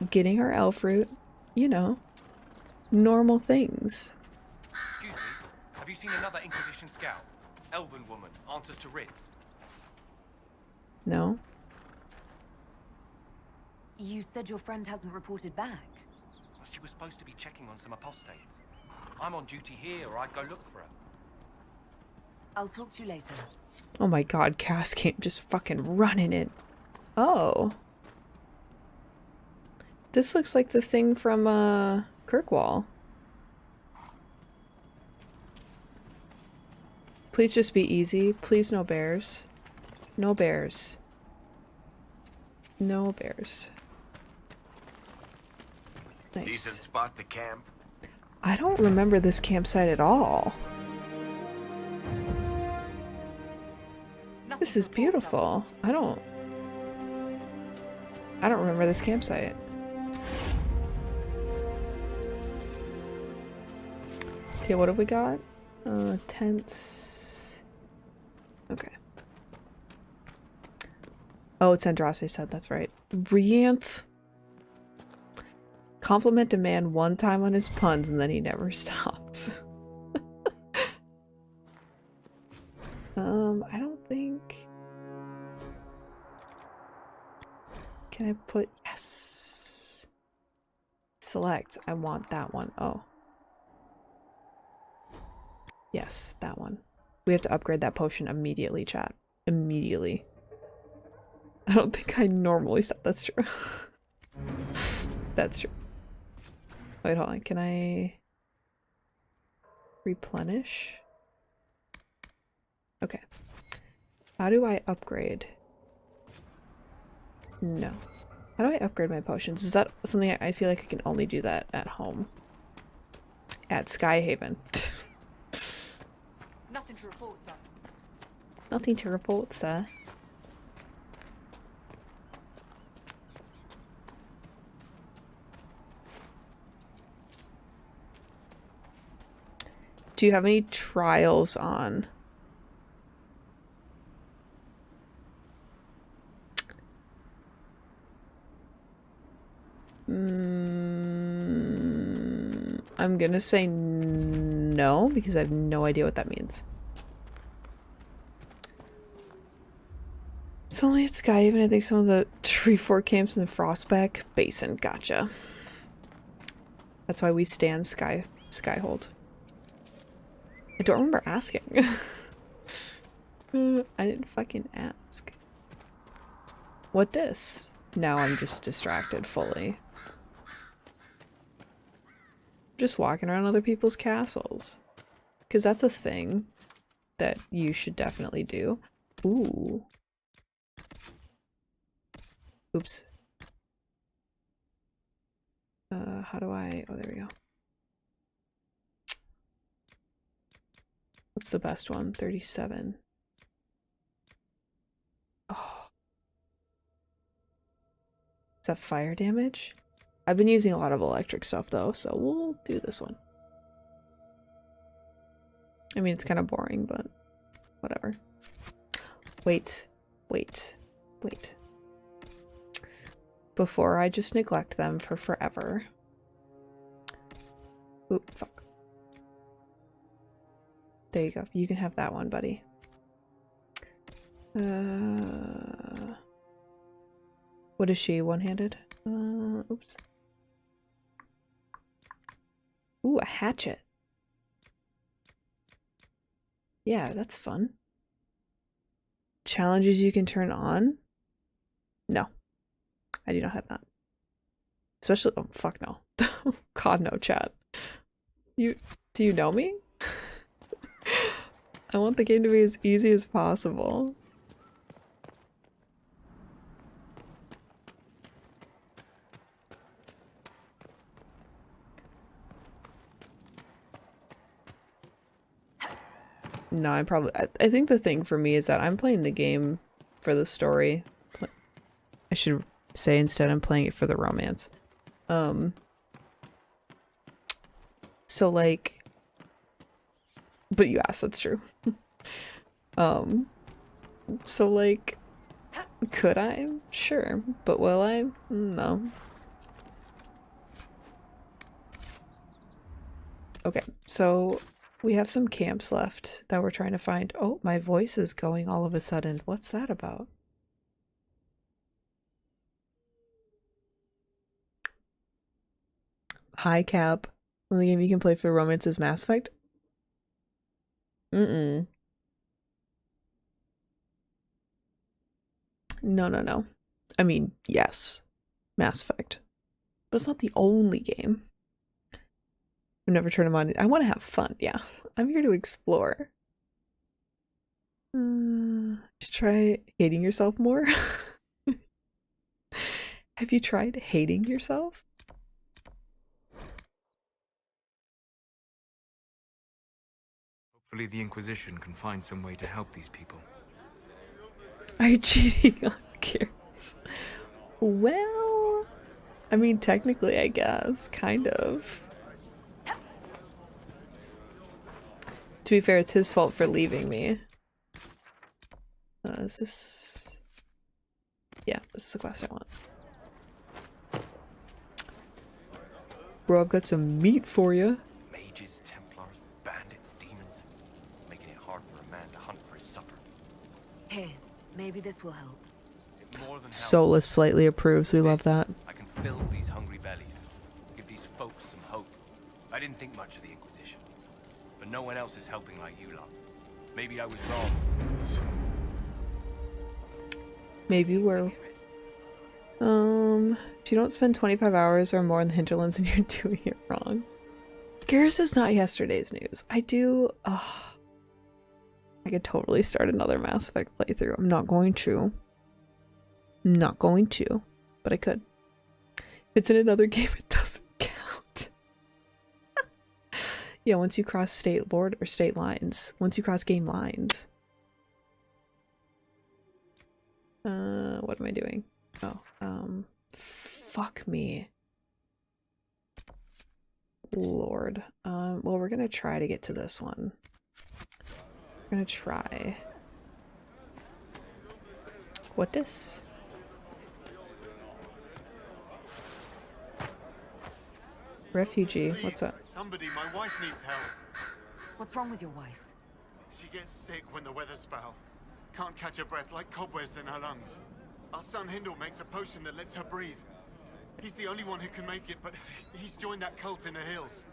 getting our elf fruit, you know, normal things. Excuse me, have you seen another Inquisition scout? Elven woman, answers to writs. No? You said your friend hasn't reported back. Well, she was supposed to be checking on some apostates. I'm on duty here, or I'd go look for her. I'll talk to you later. Oh my god, Cass came just fucking running it. Oh. This looks like the thing from, Kirkwall. Please just be easy. Please no bears. No bears. No bears. Nice. Decent spot to camp. I don't remember this campsite at all. This is beautiful. I don't remember this campsite. Okay, what have we got? Tents. Okay. Oh, it's Andraste said, that's right. Brianth. Compliment a man one time on his puns and then he never stops. I don't think... Can I put... Yes! Select. I want that one. Oh. Yes, that one. We have to upgrade that potion immediately, chat. Immediately. I don't think I normally stop. That's true. That's true. Wait, hold on. Can I replenish? Okay. How do I upgrade? No. How do I upgrade my potions? Is that something I feel like I can only do that at home? At Skyhaven. Nothing to report, sir. Nothing to report, sir. Do you have any trials on? I'm gonna say no, because I have no idea what that means. It's only at Skyhaven. I think some of the tree fort camps in the Frostback Basin. Gotcha. That's why we stand Skyhold. I don't remember asking. I didn't fucking ask. What this? Now I'm just distracted fully. Just walking around other people's castles. Because that's a thing that you should definitely do. Ooh. Oops. How do I... Oh, there we go. What's the best one? 37. Oh. Is that fire damage? I've been using a lot of electric stuff though, so we'll do this one. I mean, it's kind of boring, but whatever. Wait. Before I just neglect them for forever. Oop, fuck. There you go. You can have that one, buddy. What is she? One-handed? Oops. Ooh, a hatchet. Yeah, that's fun. Challenges you can turn on? No. I do not have that. Especially, oh fuck no. God no, chat. Do you know me? I want the game to be as easy as possible. No, I think the thing for me is that I'm playing the game for the story. I should say instead I'm playing it for the romance. So like, but you asked, that's true. So like, could I? Sure. But will I? No. Okay, so we have some camps left that we're trying to find. Oh, my voice is going all of a sudden. What's that about? Hi, Cap. Only game you can play for romance is Mass Effect? Mm-mm. No. I mean, yes. Mass Effect. But it's not the only game. I've never turned them on. I want to have fun, yeah. I'm here to explore. Try hating yourself more? Have you tried hating yourself? Hopefully the Inquisition can find some way to help these people. Are you cheating on Gears? Well, I mean, technically, I guess. Kind of. To be fair, it's his fault for leaving me. Is this... Yeah, this is the quest I want. Bro, I've got some meat for you. Mages, Templars, bandits, demons. Making it hard for a man to hunt for his supper. Here, maybe this will help. It more than helps. Solas slightly approves. We love that. I can fill these hungry bellies. Give these folks some hope. I didn't think much of the Inquisition. But no one else is helping like you lot. Maybe I was wrong. Maybe we're... if you don't spend 25 hours or more in the hinterlands, then you're doing it wrong. Garrus is not yesterday's news. I could totally start another Mass Effect playthrough. I'm not going to. But I could. If it's in another game, it doesn't count. Yeah, once you cross state border or state lines. Once you cross game lines. What am I doing? Oh, fuck me. Lord. Well, we're gonna try to get to this one. We're gonna try. What this? Refugee, Please, what's up? somebody, my wife needs help. What's wrong with your wife? She gets sick when the weather's foul. Can't catch her breath, like cobwebs in her lungs. Our son Hindle makes a potion that lets her breathe. He's the only one who can make it, but he's joined that cult in the hills.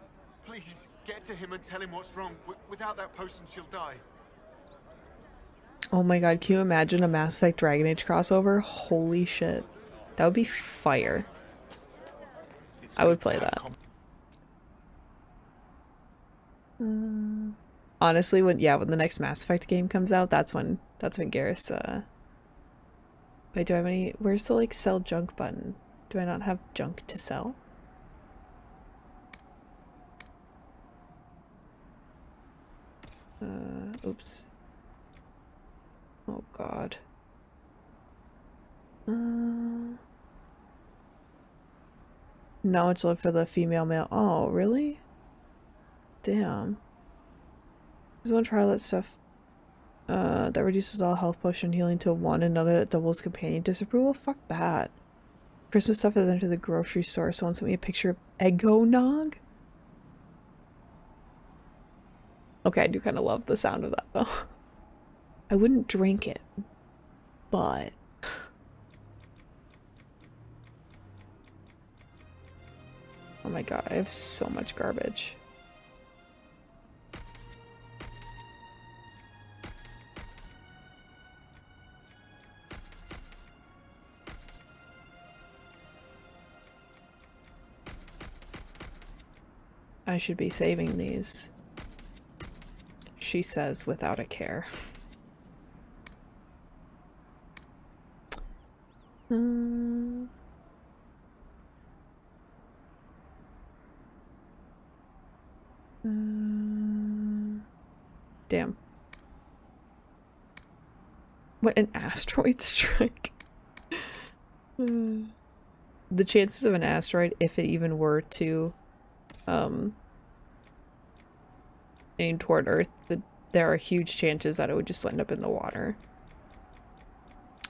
Please, get to him and tell him what's wrong. Without that potion, she'll die. Oh my god, can you imagine a Mass Effect Dragon Age crossover? Holy shit. That would be fire. I would play that. Honestly, when the next Mass Effect game comes out, that's when Garrus wait, do I have any? Where's the like sell junk button? Do I not have junk to sell? Oops. Oh god. Knowledge love for the female male. Oh, really? Damn. Just want to try all that stuff. That reduces all health potion healing to 1, another that doubles companion disapproval? Fuck that. Christmas stuff is entered the grocery store. Someone sent me a picture of eggnog. Okay, I do kind of love the sound of that though. I wouldn't drink it, but oh my god, I have so much garbage. I should be saving these, she says without a care. Damn. What an asteroid strike. The chances of an asteroid, if it even were to aim toward Earth, there are huge chances that it would just end up in the water.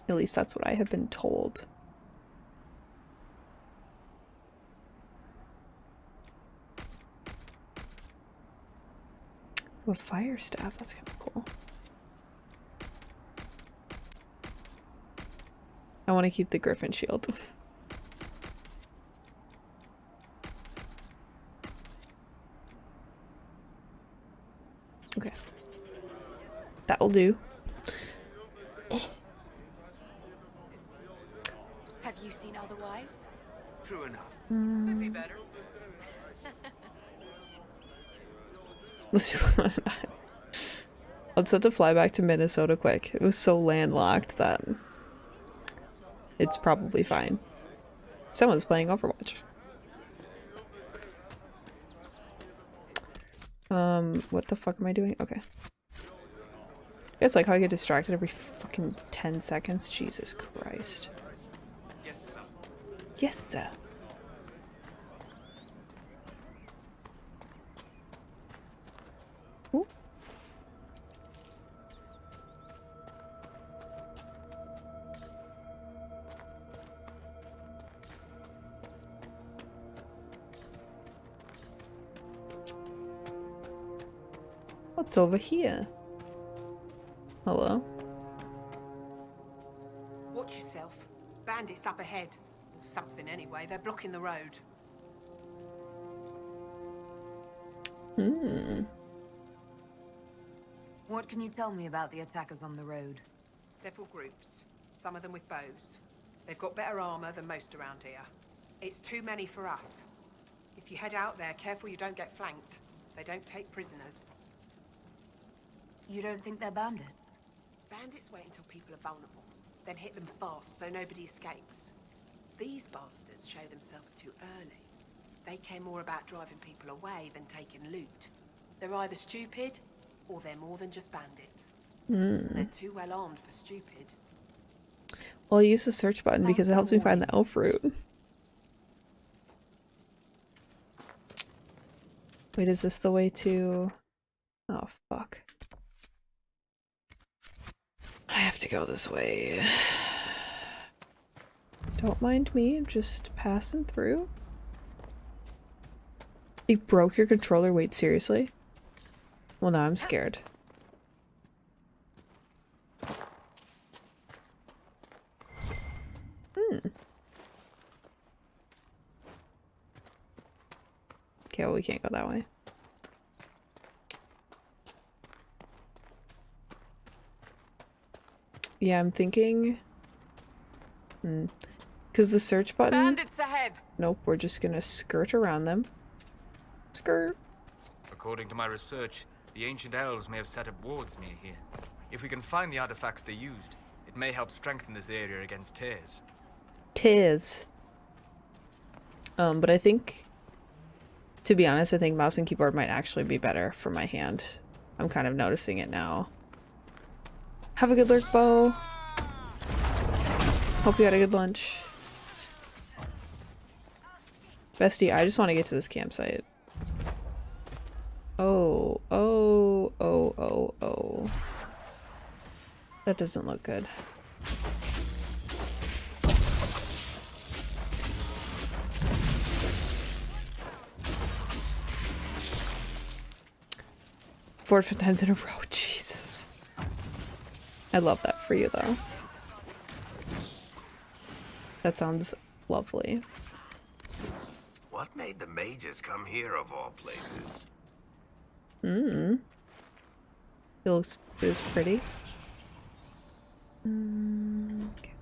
At least that's what I have been told. A fire staff, that's kind of cool. I want to keep the griffin shield. Okay. That will do. Have you seen otherwise? True enough. Could be better. Let's have to fly back to Minnesota quick. It was so landlocked that it's probably fine. Someone's playing Overwatch. What the fuck am I doing? Okay. It's like how I get distracted every fucking 10 seconds. Jesus Christ. Yes, sir. Yes, sir. Ooh. What's over here? Hello? Watch yourself. Bandits up ahead. Or something anyway. They're blocking the road. What can you tell me about the attackers on the road? Several groups. Some of them with bows. They've got better armor than most around here. It's too many for us. If you head out there, careful you don't get flanked. They don't take prisoners. You don't think they're bandits? Bandits wait until people are vulnerable, then hit them fast so nobody escapes. These bastards show themselves too early. They care more about driving people away than taking loot. They're either stupid, or they're more than just bandits. They're too well armed for stupid. Well, I use the search button because it helps me find the elf route. Wait, is this the way to... Oh, fuck. I have to go this way. Don't mind me, I'm just passing through. You broke your controller? Wait, seriously? Well, now I'm scared. Okay, well, we can't go that way. Yeah, I'm thinking... Because the search button... Bandits ahead! Nope, we're just gonna skirt around them. Skirt. According to my research, the ancient elves may have set up wards near here. If we can find the artifacts they used, it may help strengthen this area against tears. Tis. But I think... To be honest, I think mouse and keyboard might actually be better for my hand. I'm kind of noticing it now. Have a good lurk, Bo. Hope you had a good lunch. Bestie, I just want to get to this campsite. Oh. That doesn't look good. Four times in a row, Jesus. I love that for you, though. That sounds lovely. What made the mages come here of all places? It looks pretty. Okay.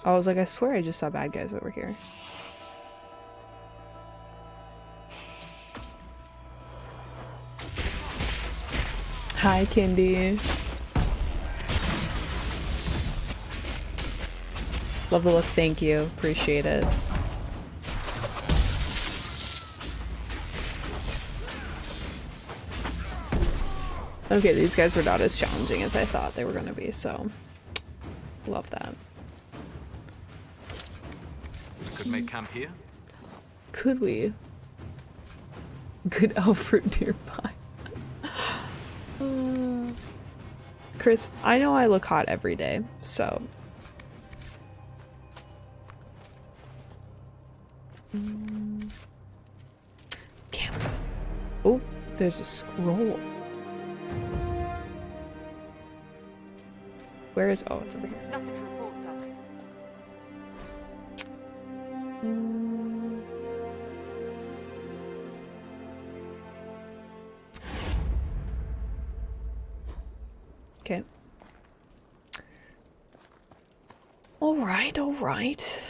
I was like, I swear I just saw bad guys over here. Hi, Kindy. Love the look, thank you. Appreciate it. Okay, these guys were not as challenging as I thought they were going to be, so love that. We could make camp here. Could we? Good elf fruit nearby. Chris, I know I look hot every day, so... Camp. Oh, there's a scroll. Where is... Oh, it's over here. Nothing to report, sir. Okay. Alright, alright.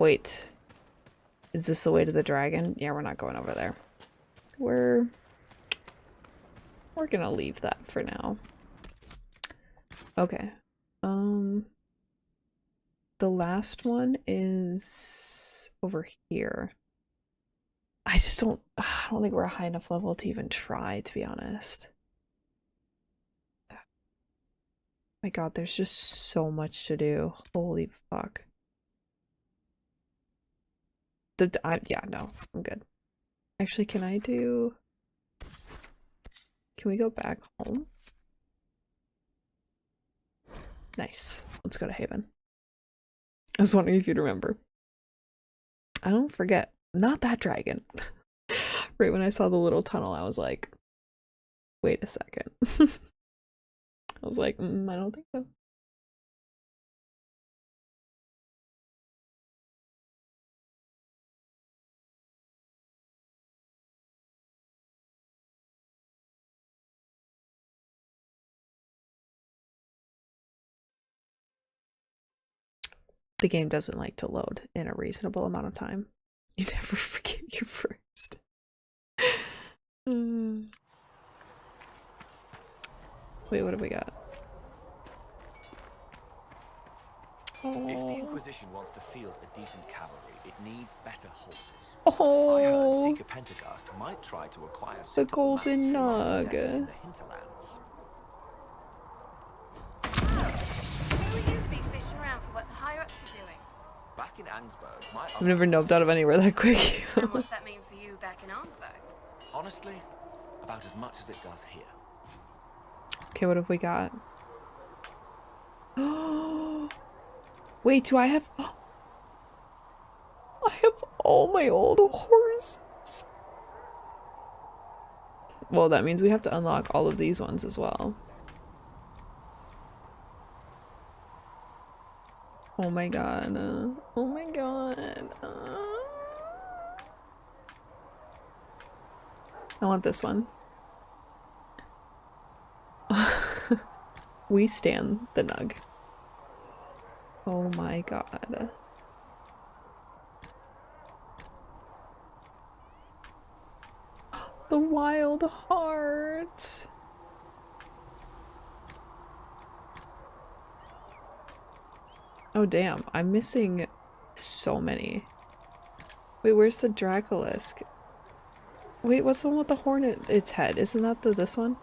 Wait. Is this the way to the dragon? Yeah, we're not going over there. We're gonna leave that for now. Okay. The last one is over here. I don't think we're a high enough level to even try, to be honest. My god, there's just so much to do. Holy fuck. Yeah, no, I'm good. Actually, can we go back home? Nice. Let's go to Haven. I was wondering if you'd remember. I don't forget. Not that dragon. Right when I saw the little tunnel, I was like, wait a second. I was like, I don't think so. The game doesn't like to load in a reasonable amount of time. You never forget your first. Wait, what have we got? If the Inquisition wants to field a decent cavalry, it needs better horses. Oh, I heard Seeker Pentagast might try to acquire the golden nog nug. in the hinterlands. Who are you to be fishing around for what the higher-ups are doing? Back in Angsburg, my I've never noped out of anywhere that quick. And what's that mean for you back in Arnsberg? Honestly, about as much as it does here. Okay, what have we got? Wait, do I have... I have all my old horses. Well, that means we have to unlock all of these ones as well. Oh my god. Oh my god. I want this one. We stand the nug. Oh my god. The wild heart. Oh damn, I'm missing so many. Wait, where's the Dracolisk? Wait, what's the one with the horn in its head? Isn't that this one?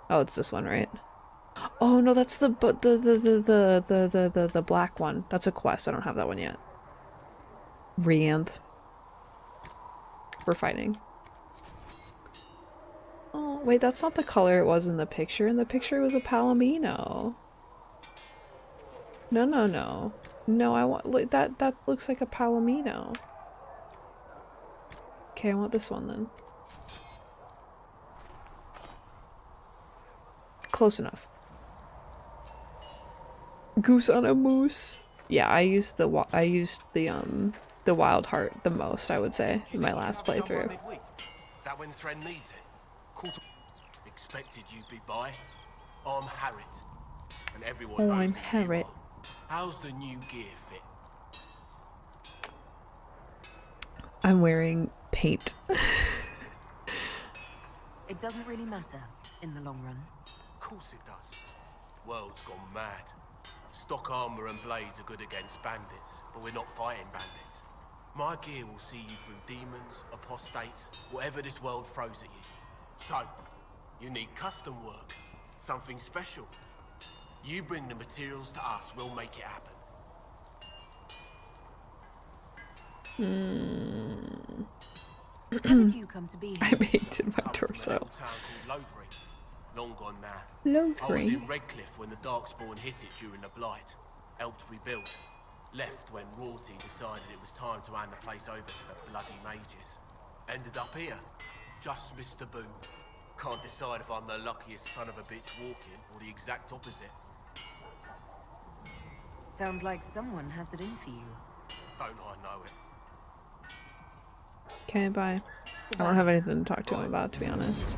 Oh, it's this one, right? Oh no, that's the black one. That's a quest. I don't have that one yet. Rianth. We're fighting. Oh, wait, that's not the color it was in the picture. In the picture it was a Palomino. No, no, no. No, I want like that looks like a Palomino. Okay, I want this one then. Close enough. Goose on a moose. Yeah, I used the wild heart the most, I would say, in my last playthrough. That when Thren needs it. Expected you'd be by. I'm Harriet. And everyone Oh, knows I'm that you Harriet. are. How's the new gear fit? I'm wearing paint. It doesn't really matter in the long run. Of course it does. World's gone mad. Stock armor and blades are good against bandits, but we're not fighting bandits. My gear will see you through demons, apostates, whatever this world throws at you. So, you need custom work, something special. You bring the materials to us, we'll make it happen. How did you come to be here? I painted my torso. Long gone now. Lothry. I was in Redcliffe when the Darkspawn hit it during the Blight. Helped rebuild. Left when Rorty decided it was time to hand the place over to the bloody mages. Ended up here. Just missed the boom. Can't decide if I'm the luckiest son of a bitch walking or the exact opposite. Sounds like someone has it in for you. Don't I know it? Okay, bye. I don't have anything to talk to him about, to be honest.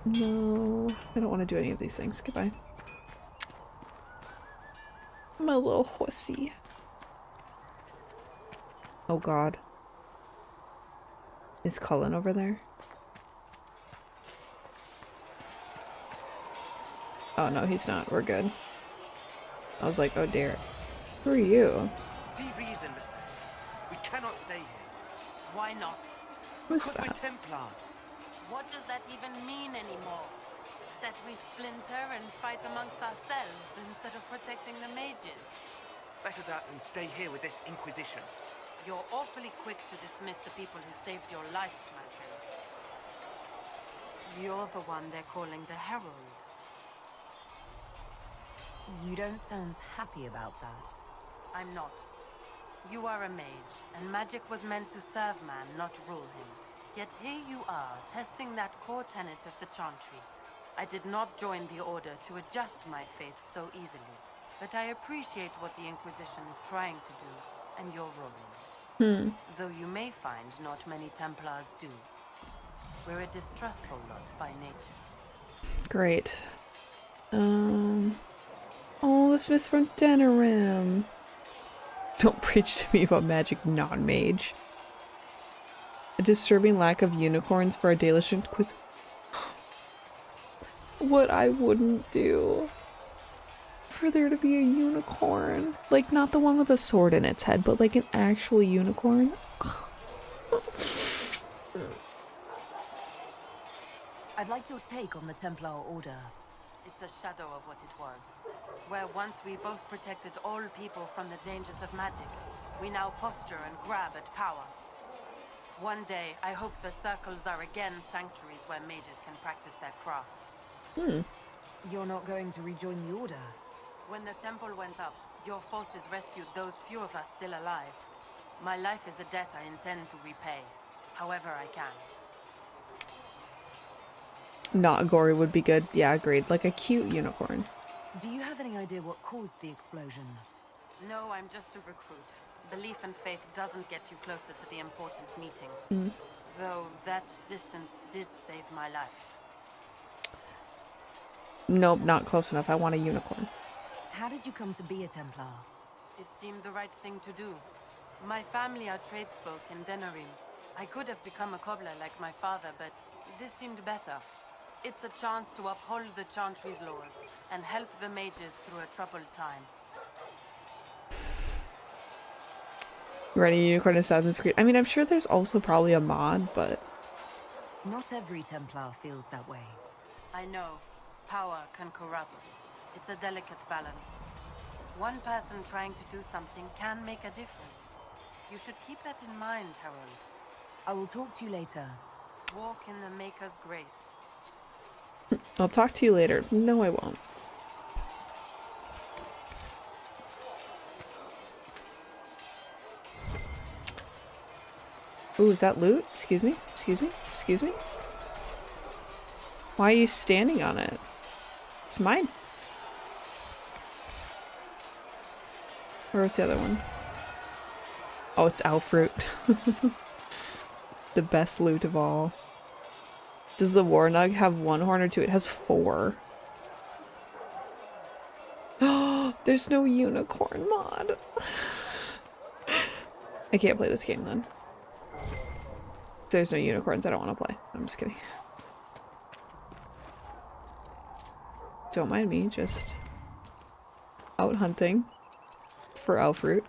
No, I don't want to do any of these things. Goodbye. My little horsey. Oh god. Is Cullen over there? Oh no, he's not. We're good. I was like, oh dear. Who are you? See reason, mister. We cannot stay here. Why not? Who's Because we're that? Templars. What does that even mean anymore? That we splinter and fight amongst ourselves instead of protecting the mages? Better that than stay here with this Inquisition. You're awfully quick to dismiss the people who saved your life, my friend. You're the one they're calling the Herald. You don't sound happy about that. I'm not. You are a mage, and magic was meant to serve man, not rule him. Yet here you are, testing that core tenet of the Chantry. I did not join the Order to adjust my faith so easily, but I appreciate what the Inquisition is trying to do, and your role in it. Though you may find not many Templars do. We're a distrustful lot by nature. Great. Oh, the Smith from Denerim. Don't preach to me about magic, non-mage. A disturbing lack of unicorns for our Dalish Inquisition. What I wouldn't do for there to be a unicorn. Like, not the one with a sword in its head, but like an actual unicorn. I'd like your take on the Templar Order. It's a shadow of what it was. Where once we both protected all people from the dangers of magic, we now posture and grab at power. One day, I hope the circles are again sanctuaries where mages can practice their craft. You're not going to rejoin the Order? When the temple went up, your forces rescued those few of us still alive. My life is a debt I intend to repay, however I can. Not gory would be good. Yeah, agreed. Like a cute unicorn. Do you have any idea what caused the explosion? No, I'm just a recruit. Belief and faith doesn't get you closer to the important meetings. Though that distance did save my life. Nope, not close enough. I want a unicorn. How did you come to be a Templar? It seemed the right thing to do. My family are tradesfolk in Denerim. I could have become a cobbler like my father, but this seemed better. It's a chance to uphold the Chantry's laws and help the mages through a troubled time. Running a unicorn in Assassin's Creed. I mean, I'm sure there's also probably a mod, but... Not every Templar feels that way. I know. Power can corrupt. It's a delicate balance. One person trying to do something can make a difference. You should keep that in mind, Harold. I will talk to you later. Walk in the Maker's grace. I'll talk to you later. No, I won't. Ooh, is that loot? Excuse me? Excuse me? Excuse me? Why are you standing on it? It's mine. Where's the other one? Oh, it's owl fruit. The best loot of all. Does the Warnug have one horn or two? It has 4. Oh, there's no unicorn mod. I can't play this game then. If there's no unicorns, I don't want to play. I'm just kidding. Don't mind me, just out hunting for owl fruit.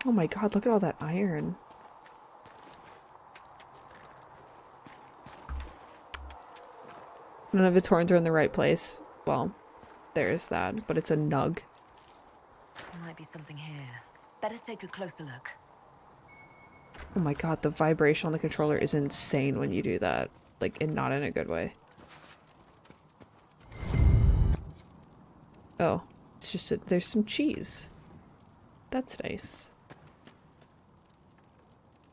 Oh my god, look at all that iron. None of its horns are in the right place. Well, there's that, but it's a nug. There might be something here. Better take a closer look. Oh my god, the vibration on the controller is insane when you do that. Like, and not in a good way. Oh, it's just there's some cheese. That's nice.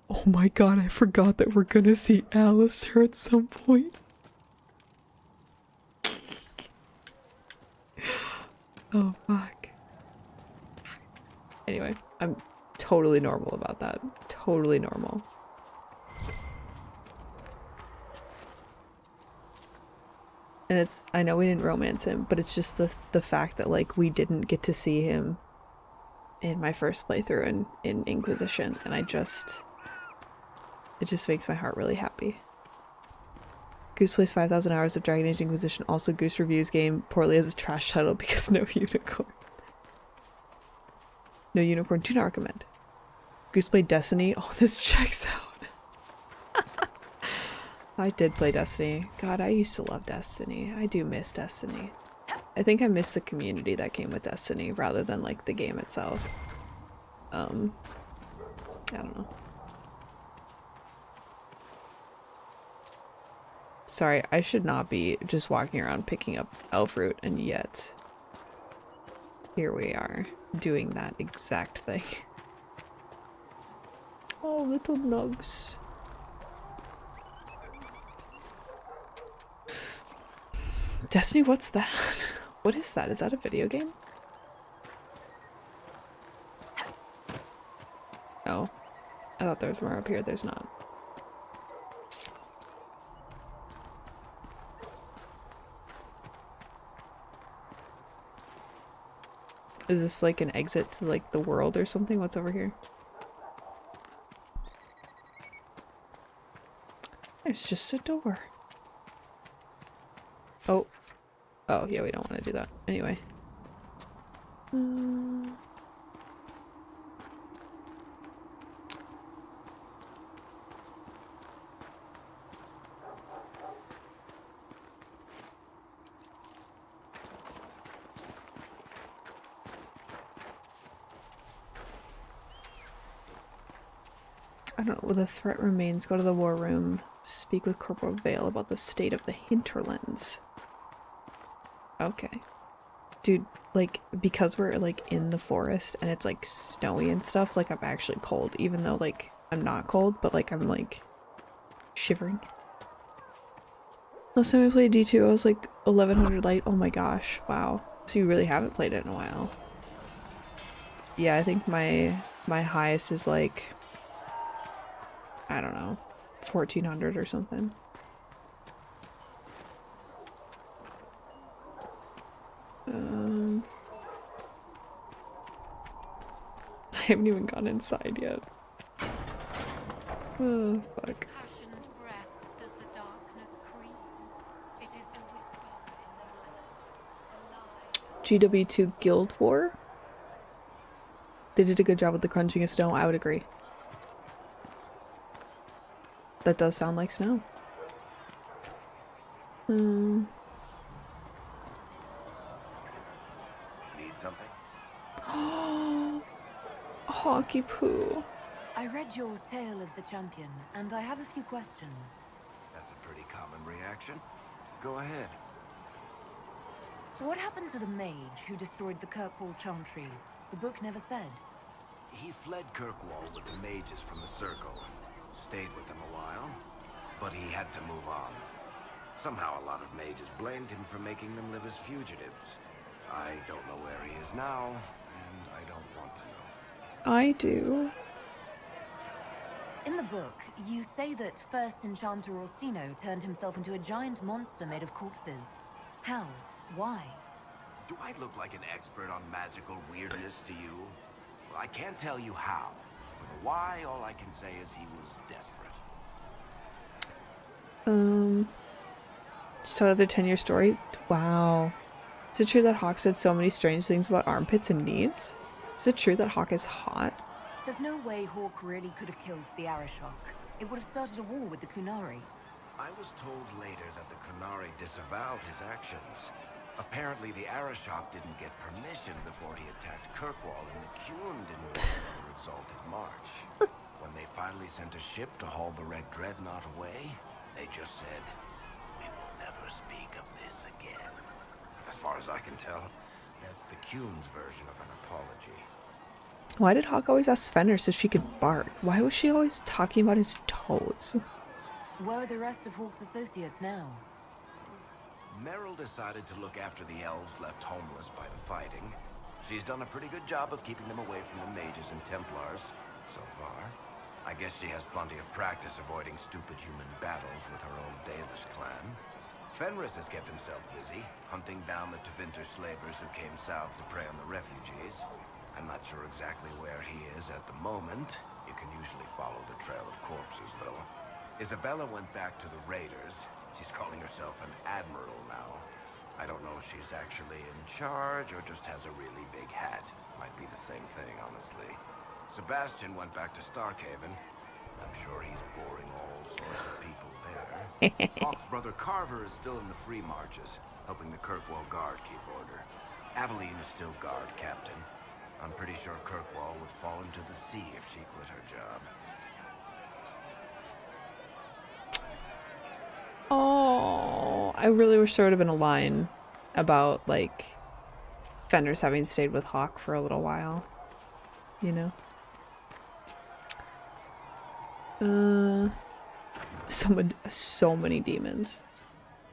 Oh my god, I forgot that we're gonna see Alistair at some point. Oh fuck. Anyway, I'm totally normal about that. Totally normal. And it's, I know we didn't romance him, but it's just the fact that like we didn't get to see him in my first playthrough in Inquisition, and it just makes my heart really happy. Goose plays 5,000 hours of Dragon Age Inquisition. Also, Goose reviews game poorly as a trash title because no unicorn. No unicorn. Do not recommend. Goose played Destiny. Oh, this checks out. I did play Destiny. God, I used to love Destiny. I do miss Destiny. I think I miss the community that came with Destiny rather than like the game itself. I don't know. Sorry, I should not be just walking around picking up elf fruit, and yet here we are doing that exact thing. Oh, little nugs. Destiny, what's that? What is that? Is that a video game? Oh, I thought there was more up here. There's not. Is this like an exit to like the world or something? What's over here? There's just a door. Oh. Oh, yeah, we don't want to do that. Anyway. I don't know. The threat remains. Go to the war room. Speak with Corporal Vale about the state of the hinterlands. Okay. Dude, like, because we're, like, in the forest and it's, like, snowy and stuff, like, I'm actually cold. Even though, like, I'm not cold, but, like, I'm, like, shivering. Last time I played D2, I was, like, 1100 light. Oh my gosh. Wow. So you really haven't played it in a while. Yeah, I think my highest is, like, I don't know, 1400 or something. I haven't even gone inside yet. Oh, fuck. GW2 Guild War? They did a good job with the crunching of snow, I would agree. That does sound like snow. Need something? Hockey poo. I read your Tale of the Champion, and I have a few questions. That's a pretty common reaction. Go ahead. What happened to the mage who destroyed the Kirkwall Chantry? The book never said. He fled Kirkwall with the mages from the Circle. Stayed with them a while, but he had to move on. Somehow a lot of mages blamed him for making them live as fugitives. I don't know where he is now, and I don't want to know. I do. In the book, you say that first Enchanter Orsino turned himself into a giant monster made of corpses. How? Why? Do I look like an expert on magical weirdness to you? Well, I can't tell you how. For the why, all I can say is he was desperate. Just another 10-year story? Wow. Is it true that Hawk said so many strange things about armpits and knees? Is it true that Hawk is hot? There's no way Hawk really could have killed the Arishok. It would have started a war with the Kunari. I was told later that the Kunari disavowed his actions. Apparently the Arishok didn't get permission before he attacked Kirkwall, and the Qun didn't want another exalted march. When they finally sent a ship to haul the Red Dreadnought away, they just said, "We will never speak of this again." As far as I can tell, that's the Qun's version of an apology. Why did Hawk always ask Fenrir so she could bark? Why was she always talking about his toes? Where are the rest of Hawk's associates now? Meryl decided to look after the elves left homeless by the fighting. She's done a pretty good job of keeping them away from the mages and Templars, so far. I guess she has plenty of practice avoiding stupid human battles with her own Dalish clan. Fenris has kept himself busy, hunting down the Tevinter slavers who came south to prey on the refugees. I'm not sure exactly where he is at the moment. You can usually follow the trail of corpses, though. Isabella went back to the raiders. She's calling herself an admiral now. I don't know if she's actually in charge or just has a really big hat. Might be the same thing, honestly. Sebastian went back to Starkhaven. I'm sure he's boring all sorts of people there. Hawk's brother Carver is still in the free marches, helping the Kirkwall Guard keep order. Aveline is still guard captain. I'm pretty sure Kirkwall would fall into the sea if she quit her job. Oh, I really wish there would have been a line about, like, Fenris having stayed with Hawk for a little while. You know? So many demons.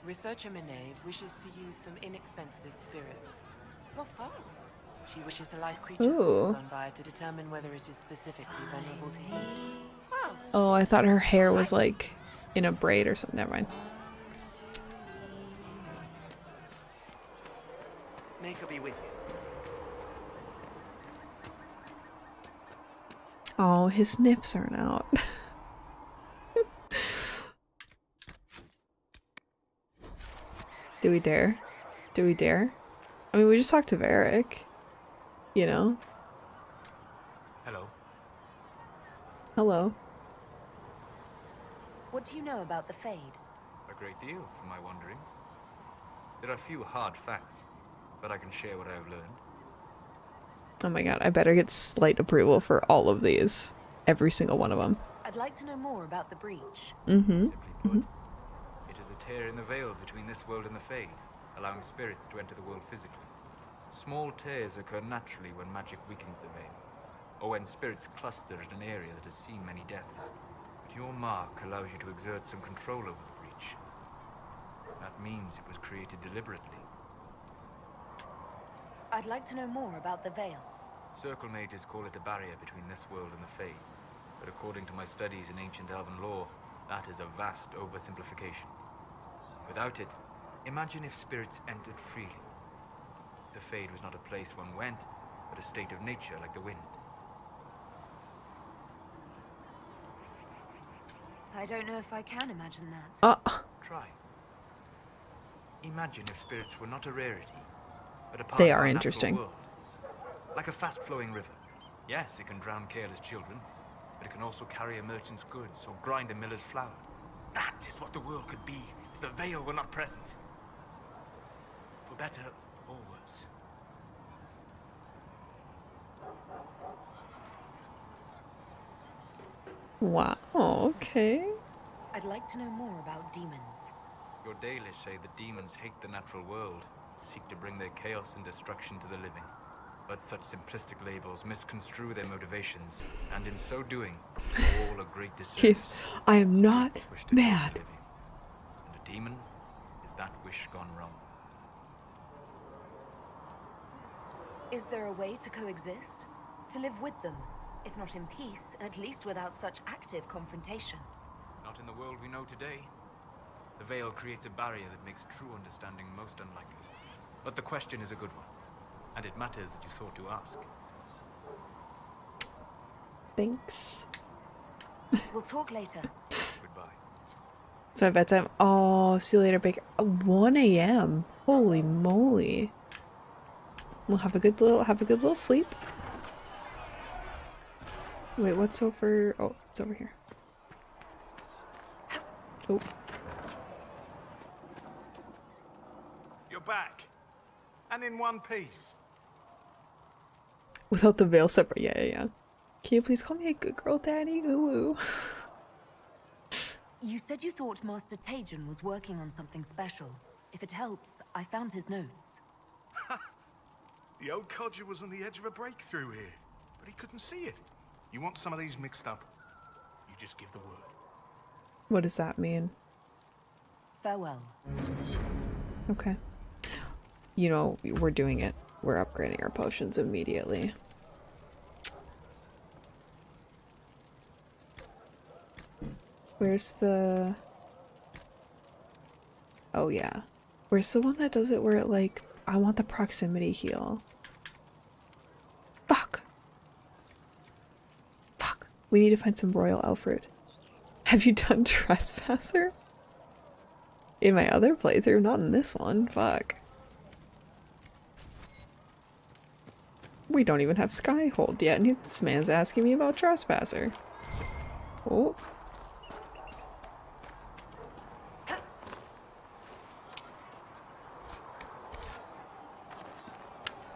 Researcher Minave wishes to use some inexpensive spirits. What for? She wishes to light creatures' corpse on fire to determine whether it is specifically vulnerable to heat. Oh, I thought her hair was, like, in a braid or something. Never mind. Make her be with you. Oh, his nips aren't out. Do we dare? Do we dare? I mean, we just talked to Varric. You know? Hello. Hello. What do you know about the Fade? A great deal, from my wanderings. There are few hard facts, but I can share what I have learned. Oh my god, I better get slight approval for all of these. Every single one of them. I'd like to know more about the breach. Simply put, it is a tear in the veil between this world and the Fade, allowing spirits to enter the world physically. Small tears occur naturally when magic weakens the veil, or when spirits cluster at an area that has seen many deaths. But your mark allows you to exert some control over the breach. That means it was created deliberately. I'd like to know more about the veil. Circle mages call it a barrier between this world and the Fade, but according to my studies in ancient elven lore, that is a vast oversimplification. Without it, imagine if spirits entered freely. The Fade was not a place one went, but a state of nature like the wind. I don't know if I can imagine that. Try. Imagine if spirits were not a rarity, but a part They of are our interesting. natural world. Like a fast-flowing river. Yes, it can drown careless children, but it can also carry a merchant's goods or grind a miller's flour. That is what the world could be if the veil were not present. For better or worse. Wow, okay. I'd like to know more about demons. Your Dalish say the demons hate the natural world, seek to bring their chaos and destruction to the living. But such simplistic labels misconstrue their motivations, and in so doing, all a great disservice. Yes, I am not Spirits wish to mad. kill the living, and a demon is that wish gone wrong. Is there a way to coexist? To live with them? If not in peace, at least without such active confrontation. Not in the world we know today. The veil creates a barrier that makes true understanding most unlikely. But the question is a good one, and it matters that you thought to ask. Thanks. We'll talk later. Goodbye. It's my bedtime. Oh, see you later, Baker. 1 a.m. Holy moly. We'll have a good little sleep. Wait, what's over? Oh, it's over here. Oh. You're back. And in one piece. Without the veil separate. Yeah. Can you please call me a good girl, Daddy? Ooh. You said you thought Master Tajan was working on something special. If it helps, I found his notes. The old codger was on the edge of a breakthrough here, but he couldn't see it. You want some of these mixed up? You just give the word. What does that mean? Farewell. Okay. You know, we're doing it. We're upgrading our potions immediately. Where's the... Oh yeah. Where's the one that does it where it like... I want the proximity heal. Fuck! We need to find some royal Alfred. Have you done Trespasser? In my other playthrough, not in this one. Fuck. We don't even have Skyhold yet, and this man's asking me about Trespasser. Oh.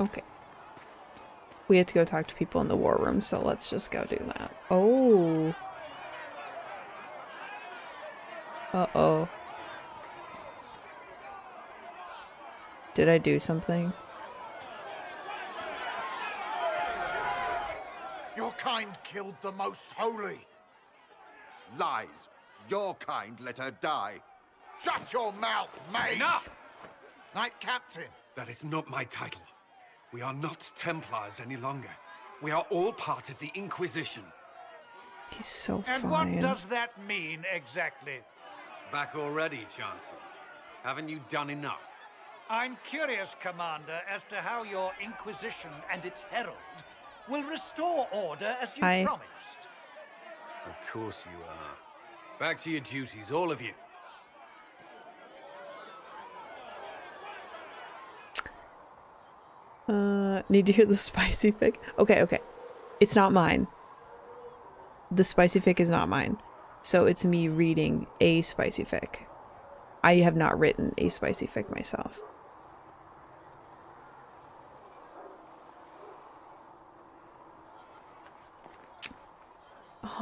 Okay. We have to go talk to people in the war room, so let's just go do that. Oh. Uh-oh. Did I do something? Your kind killed the most holy. Lies. Your kind let her die. Shut your mouth, mate! Enough! Knight Captain. That is not my title. We are not Templars any longer. We are all part of the Inquisition. He's so And fine. what does that mean, exactly? Back already, Chancellor. Haven't you done enough? I'm curious, Commander, as to how your Inquisition and its herald will restore order as you promised. Of course you are. Back to your duties, all of you. Need to hear the spicy fic? Okay. It's not mine. The spicy fic is not mine. So it's me reading a spicy fic. I have not written a spicy fic myself.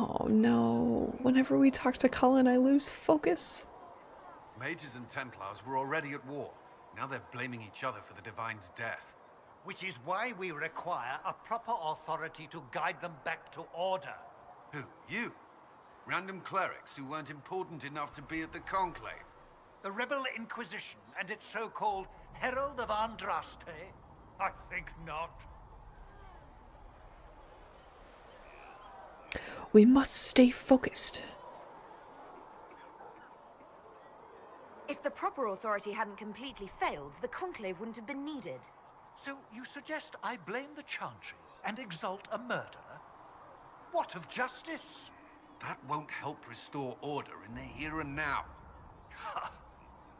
Oh no. Whenever we talk to Cullen, I lose focus. Mages and Templars were already at war. Now they're blaming each other for the Divine's death. Which is why we require a proper authority to guide them back to order. Who? You? Random clerics who weren't important enough to be at the Conclave? The Rebel Inquisition and its so-called Herald of Andraste? I think not. We must stay focused. If the proper authority hadn't completely failed, the Conclave wouldn't have been needed. So you suggest I blame the Chantry and exalt a murderer? What of justice? That won't help restore order in the here and now.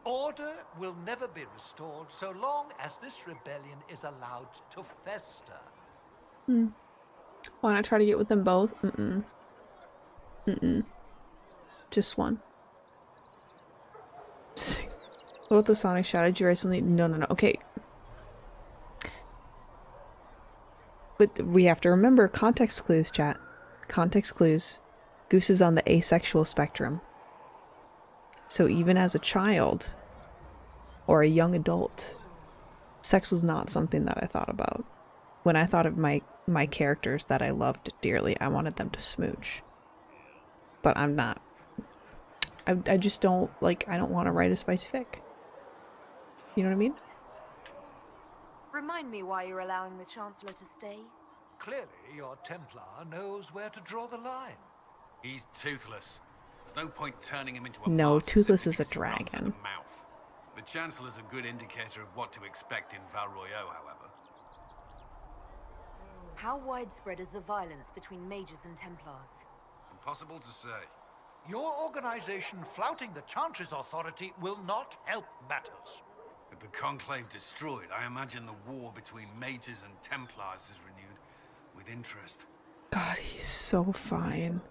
Order will never be restored so long as this rebellion is allowed to fester. Why not try to get with them both? Just one. What about the Sonic shot? Did you write something? No. Okay. But we have to remember context clues, chat. Context clues. Goose is on the asexual spectrum. So even as a child or a young adult, sex was not something that I thought about. When I thought of my characters that I loved dearly, I wanted them to smooch. But I'm not. I just don't, like, I don't want to write a spicy fic. You know what I mean? Remind me why you're allowing the Chancellor to stay? Clearly, your Templar knows where to draw the line. He's toothless. There's no point turning him into a No, bastard Toothless simply is a because he runs at dragon. the mouth. The Chancellor's a good indicator of what to expect in Val Royeaux, however. How widespread is the violence between mages and Templars? Impossible to say. Your organization flouting the Chantry's authority will not help matters. With the Conclave destroyed, I imagine the war between mages and Templars is renewed with interest. God, he's so fine.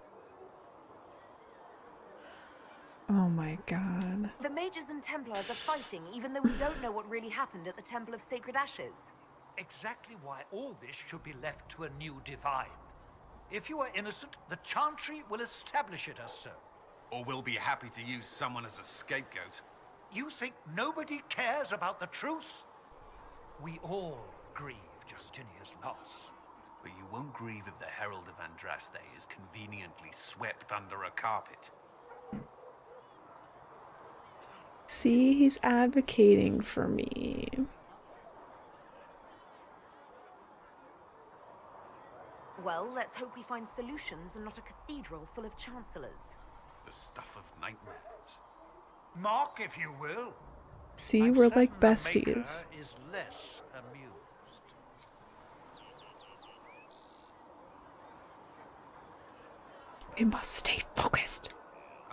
Oh my god. The mages and Templars are fighting, even though we don't know what really happened at the Temple of Sacred Ashes. Exactly why all this should be left to a new divine. If you are innocent, the Chantry will establish it as so. Or we'll be happy to use someone as a scapegoat. You think nobody cares about the truth? We all grieve Justinia's loss. But you won't grieve if the Herald of Andraste is conveniently swept under a carpet. See, he's advocating for me. Well, let's hope we find solutions and not a cathedral full of chancellors. The stuff of nightmares. Mock, if you will. See, I'm we're certain like the Maker besties. is less amused. We must stay focused.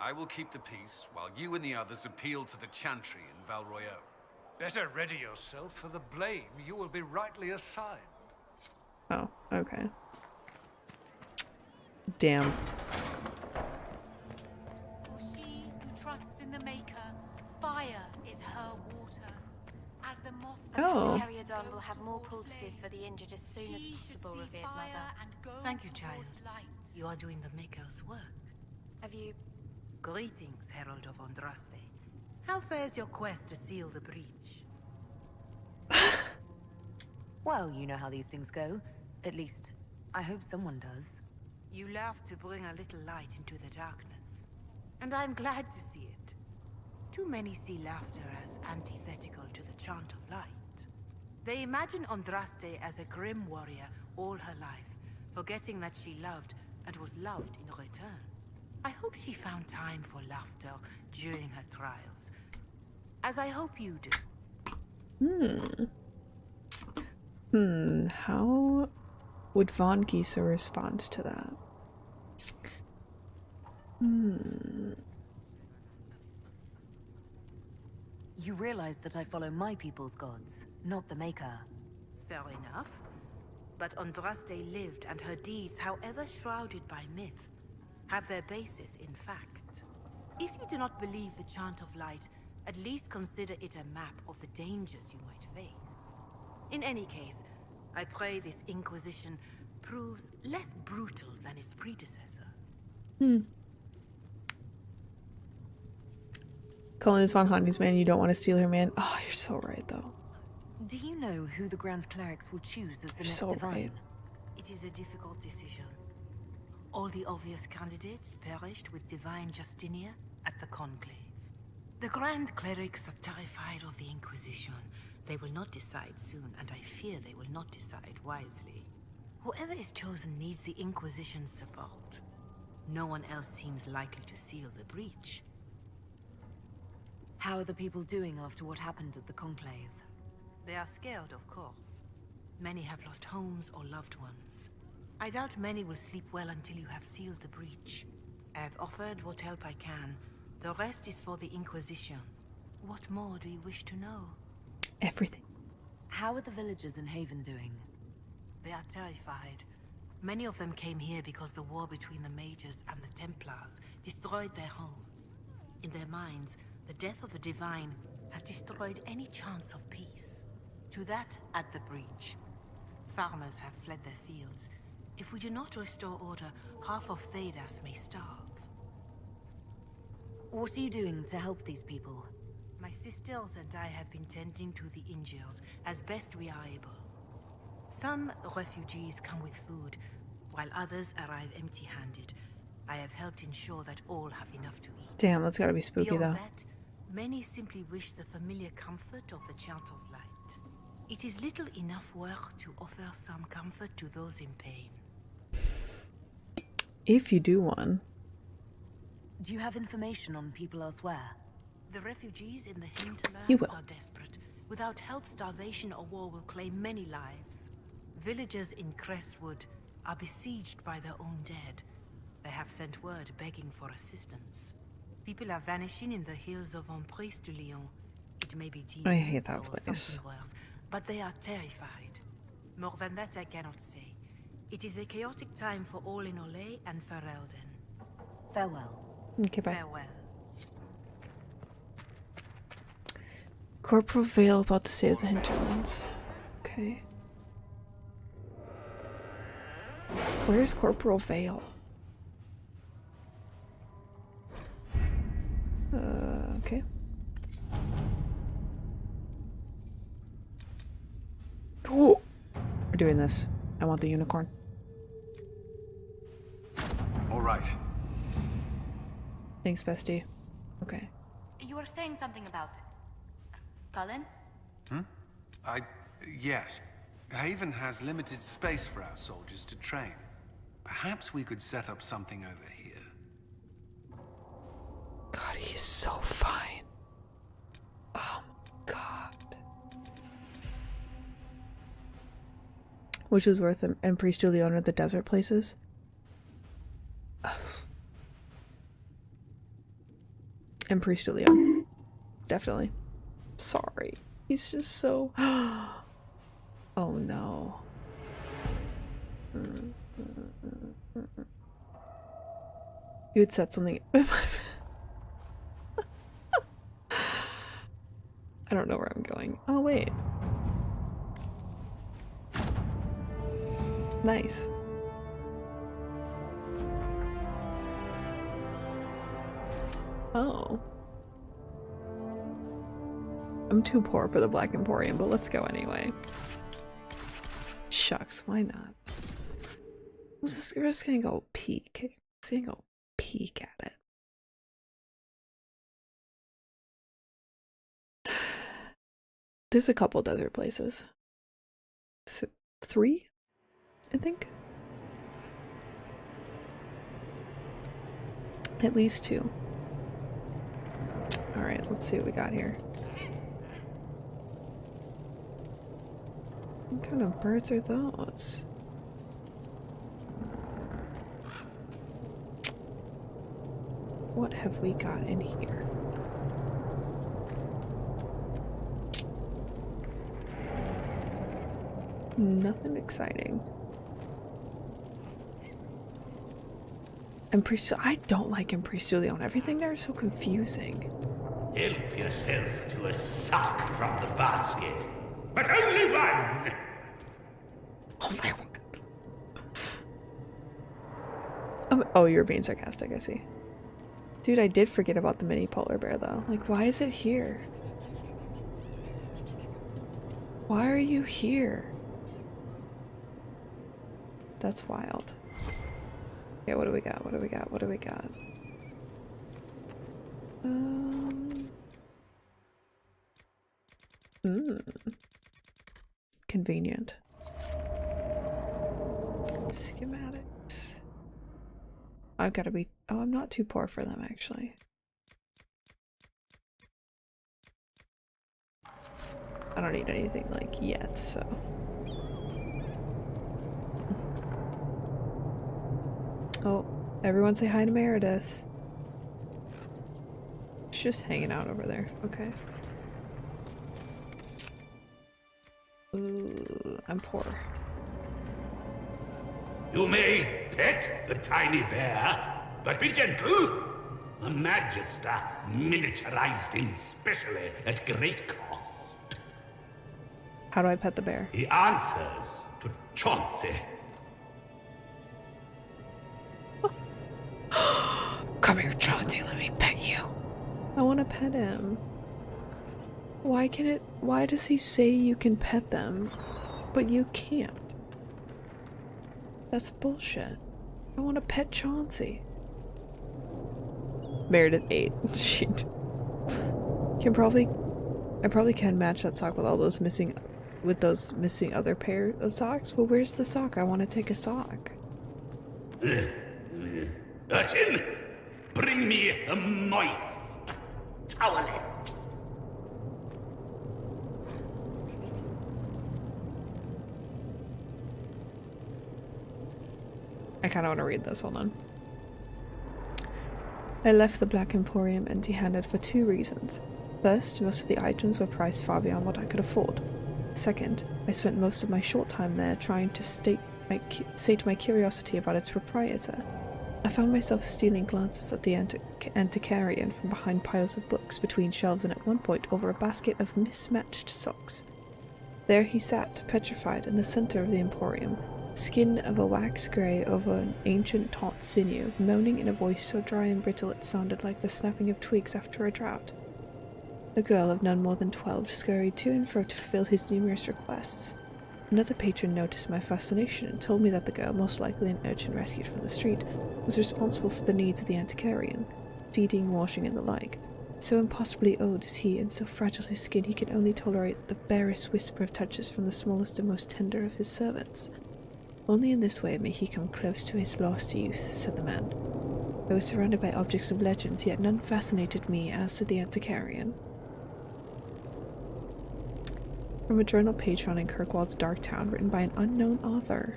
I will keep the peace while you and the others appeal to the Chantry in Val Royeaux. Better ready yourself for the blame you will be rightly assigned. Oh, okay. Damn. For she who trusts in the Maker, fire is her water. As the moth Oh. Caryodon will have more poultices for the injured as soon as possible, revered mother. Thank you, child. You are doing the Maker's work. Have you? Greetings, Herald of Andraste. How fares your quest to seal the breach? Well, you know how these things go. At least, I hope someone does. You laugh to bring a little light into the darkness. And I'm glad to see it. Too many see laughter as antithetical to the chant of light. They imagine Andraste as a grim warrior all her life, forgetting that she loved and was loved in return. I hope she found time for laughter during her trials. As I hope you do. How would Von Gieser respond to that? You realize that I follow my people's gods, not the Maker. Fair enough. But Andraste lived, and her deeds, however shrouded by myth, have their basis in fact. If you do not believe the Chant of Light, at least consider it a map of the dangers you might face. In any case, I pray this Inquisition proves less brutal than its predecessor. Colin is von Honey's man. You don't want to steal her man. Oh, you're so right, though. Do you know who the Grand Clerics will choose as the You're next so divine? right. It is a difficult decision. All the obvious candidates perished with Divine Justinia at the Conclave. The Grand Clerics are terrified of the Inquisition. They will not decide soon, and I fear they will not decide wisely. Whoever is chosen needs the Inquisition's support. No one else seems likely to seal the breach. How are the people doing after what happened at the Conclave? They are scared, of course. Many have lost homes or loved ones. I doubt many will sleep well until you have sealed the breach. I have offered what help I can. The rest is for the Inquisition. What more do you wish to know? Everything. How are the villagers in Haven doing? They are terrified. Many of them came here because the war between the Mages and the Templars destroyed their homes. In their minds, the death of a divine has destroyed any chance of peace. To that, add the breach. Farmers have fled their fields. If we do not restore order, half of Thedas may starve. What are you doing to help these people? My sisters and I have been tending to the injured as best we are able. Some refugees come with food, while others arrive empty-handed. I have helped ensure that all have enough to eat. Damn, that's gotta be spooky, Beyond though. that, many simply wish the familiar comfort of the Chant of Light. It is little enough work to offer some comfort to those in pain. If you do one. Do you have information on people elsewhere? The refugees in the You hinterlands will. are desperate. Without help, starvation or war will claim many lives. Villagers in Crestwood are besieged by their own dead. They have sent word begging for assistance. People are vanishing in the hills of Emprise de Lyon. It may be I hate demons that or place. something worse, but they are terrified. More than that I cannot say. It is a chaotic time for all in Olay and Ferelden. Farewell. Okay, bye. Farewell. Corporal Vale about to save the hinterlands. Okay. Where's Corporal Vale? Okay. Ooh. We're doing this. I want the unicorn. All right. Thanks, bestie. Okay. You were saying something about... Cullen? Yes. Haven has limited space for our soldiers to train. Perhaps we could set up something over here. God, he's so fine. Oh my god. Which was worth and Priest to Leon are the desert places. And Priest to Leon. Definitely. Sorry. He's just so... Oh no. You had said something in my... I don't know where I'm going. Oh, wait. Nice. Oh. I'm too poor for the Black Emporium, but let's go anyway. Shucks, why not? We're just gonna go peek. Just gonna go peek at it. There's a couple desert places. 3, I think. At least 2. Alright, let's see what we got here. What kind of birds are those? What have we got in here? Nothing exciting. I don't like Impristo Leon. Everything there is so confusing. Help yourself to a sock from the basket. But only one! Only one. Oh, you were being sarcastic, I see. Dude, I did forget about the mini polar bear though. Like, why is it here? Why are you here? That's wild. Okay, what do we got? What do we got? What do we got? Convenient. Schematics. I've got to be. Oh, I'm not too poor for them actually. I don't need anything like yet, so. Oh, everyone say hi to Meredith. She's just hanging out over there. Okay. Ooh, I'm poor. You may pet the tiny bear, but be gentle. A Magister miniaturized him specially at great cost. How do I pet the bear? He answers to Chauncey. Come here, Chauncey, let me pet you. I want to pet him. Why does he say you can pet them, but you can't? That's bullshit. I want to pet Chauncey. Meredith 8. Shit. I probably can match that sock with all those missing, other pair of socks. Well, where's the sock? I want to take a sock. Urchin, bring me a moist towelette. I kind of want to read this. Hold on. I left the Black Emporium empty-handed for two reasons. First, most of the items were priced far beyond what I could afford. Second, I spent most of my short time there trying to sate my curiosity about its proprietor. I found myself stealing glances at the antiquarian from behind piles of books between shelves and at one point over a basket of mismatched socks. There he sat, petrified, in the center of the emporium, skin of a wax grey over an ancient taut sinew, moaning in a voice so dry and brittle it sounded like the snapping of twigs after a drought. A girl of none more than 12 scurried to and fro to fulfill his numerous requests. Another patron noticed my fascination and told me that the girl, most likely an urchin rescued from the street, was responsible for the needs of the antiquarian, feeding, washing, and the like. So impossibly old is he, and so fragile his skin he can only tolerate the barest whisper of touches from the smallest and most tender of his servants. Only in this way may he come close to his lost youth, said the man. I was surrounded by objects of legends, yet none fascinated me as did the antiquarian. From a journal page found in Kirkwall's Dark Town, written by an unknown author.